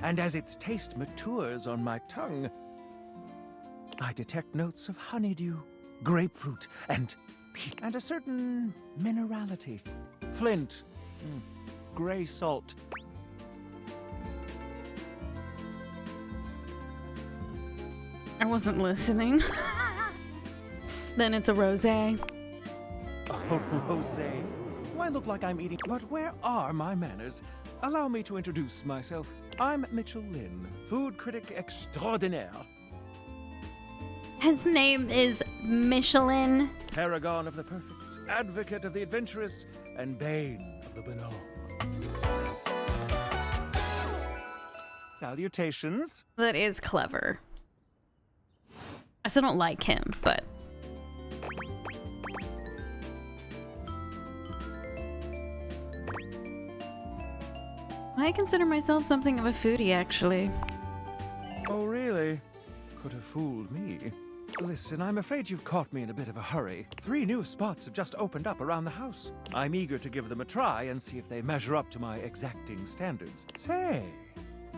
And as its taste matures on my tongue, I detect notes of honeydew, grapefruit, and a certain minerality. Flint, gray salt. I wasn't listening. Then it's a rosé. Oh, rosé. Do I look like I'm eating? But where are my manners? Allow me to introduce myself. I'm Mitchell Lynn, food critic extraordinaire. His name is Michelin. Paragon of the perfect, advocate of the adventurous, and bane of the banal. Salutations. That is clever. I still don't like him, but... I consider myself something of a foodie, actually. Oh, really? Could have fooled me. Listen, I'm afraid you've caught me in a bit of a hurry. 3 new spots have just opened up around the house. I'm eager to give them a try and see if they measure up to my exacting standards. Say,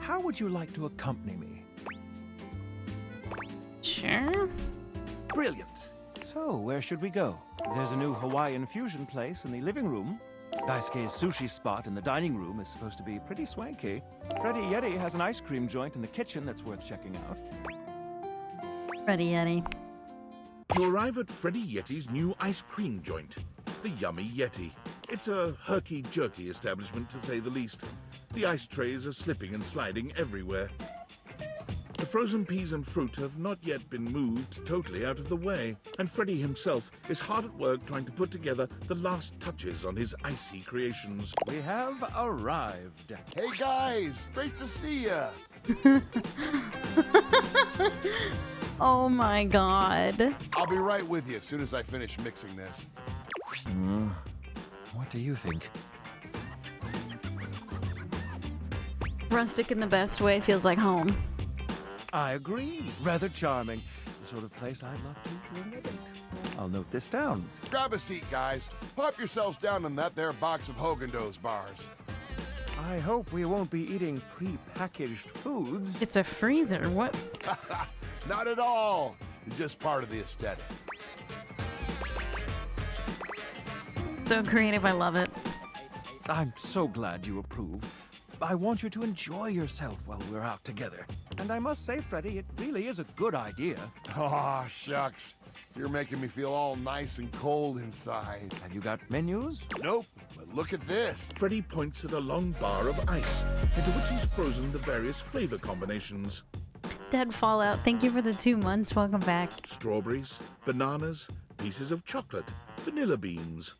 how would you like to accompany me? Sure. Brilliant. So, where should we go? There's a new Hawaiian fusion place in the living room. Daisuke's sushi spot in the dining room is supposed to be pretty swanky. Freddy Yeti has an ice cream joint in the kitchen that's worth checking out. Freddy Yeti. You arrive at Freddy Yeti's new ice cream joint, the Yummy Yeti. It's a herky-jerky establishment, to say the least. The ice trays are slipping and sliding everywhere. The frozen peas and fruit have not yet been moved totally out of the way, and Freddy himself is hard at work trying to put together the last touches on his icy creations. We have arrived. Hey guys, great to see ya. Oh my god. I'll be right with you as soon as I finish mixing this. What do you think? Rustic in the best way, feels like home. I agree. Rather charming. The sort of place I'd love to renovate. I'll note this down. Grab a seat, guys. Pop yourselves down in that there box of Haagen-Dazs bars. I hope we won't be eating pre-packaged foods. It's a freezer, what? Not at all. It's just part of the aesthetic. So creative, I love it. I'm so glad you approve. I want you to enjoy yourself while we're out together. And I must say, Freddy, it really is a good idea. Aw, shucks. You're making me feel all nice and cold inside. Have you got menus? Nope, but look at this. Freddy points at a long bar of ice, into which he's frozen the various flavor combinations. Dead Fallout, thank you for the 2 months. Welcome back. Strawberries, bananas, pieces of chocolate, vanilla beans.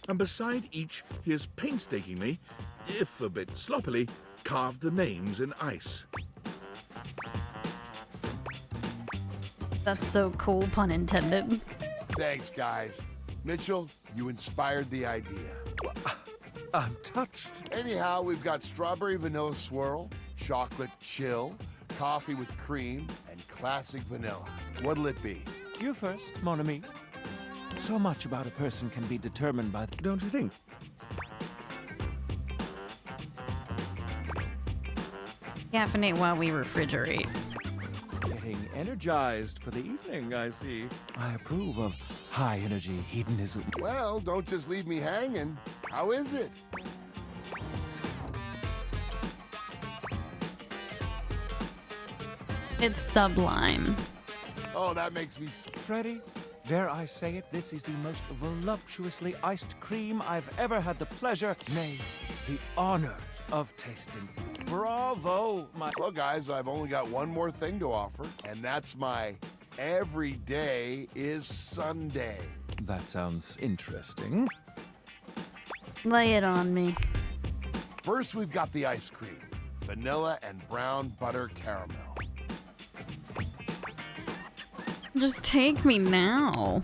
And beside each, he has painstakingly, if a bit sloppily, carved the names in ice. That's so cool, pun intended. Thanks, guys. Mitchell, you inspired the idea. I'm touched. Anyhow, we've got strawberry vanilla swirl, chocolate chill, coffee with cream, and classic vanilla. What'll it be? You first, mon ami. So much about a person can be determined by, don't you think? Caffeinate while we refrigerate. looking energized for the evening, I see. I approve of high-energy hedonism. Well, don't just leave me hanging. How is it? It's sublime. Oh, that makes me... Freddy, dare I say it, this is the most voluptuously iced cream I've ever had the pleasure, nay, the honor of tasting. Bravo, my... Well, guys, I've only got one more thing to offer, and that's my every day is Sunday. That sounds interesting. Lay it on me. First, we've got the ice cream. Vanilla and brown butter caramel. Just take me now.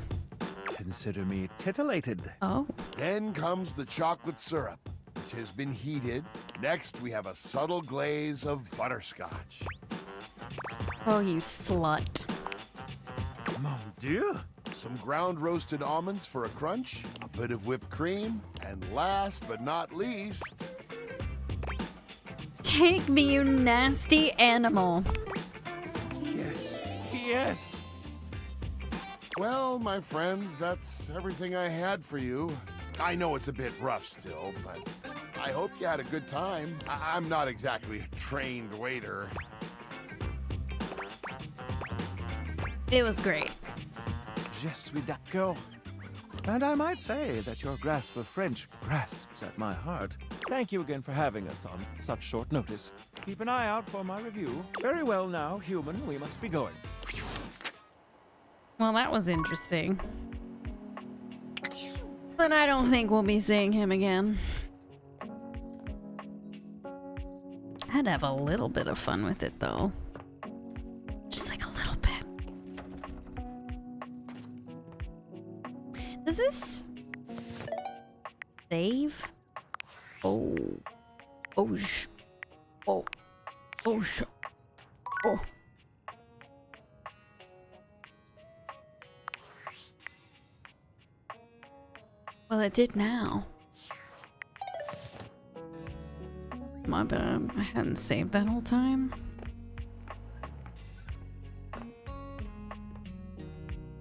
Consider me titillated. Oh. Then comes the chocolate syrup, which has been heated. Next, we have a subtle glaze of butterscotch. Oh, you slut. Mon Dieu! Some ground roasted almonds for a crunch, a bit of whipped cream, and last but not least... Take me, you nasty animal. Yes. Yes. Well, my friends, that's everything I had for you. I know it's a bit rough still, but I hope you had a good time. I'm not exactly a trained waiter. It was great. Je suis d'accord. And I might say that your grasp of French grasps at my heart. Thank you again for having us on such short notice. Keep an eye out for my review. Very well now, human, we must be going. Well, that was interesting. But I don't think we'll be seeing him again. I'd have a little bit of fun with it, though. Just like a little bit. Does this save? Oh. Oh, oh. Oh, oh. Well, it did now. My bad. I hadn't saved that whole time.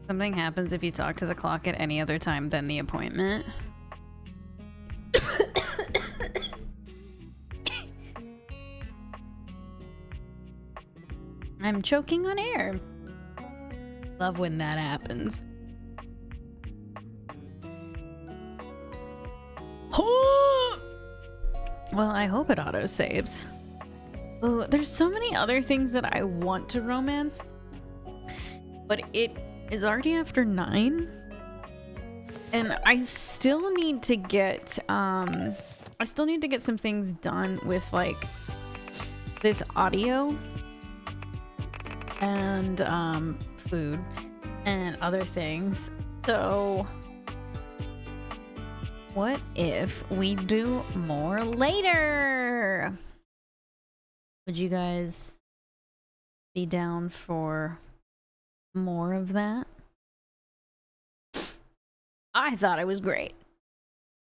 Something happens if you talk to the clock at any other time than the appointment. I'm choking on air. Love when that happens. Well, I hope it auto-saves. Oh, there's so many other things that I want to romance. But it is already after 9. And I still need to get, some things done with, like, this audio. And, food. And other things. So... what if we do more later? Would you guys be down for more of that? I thought it was great.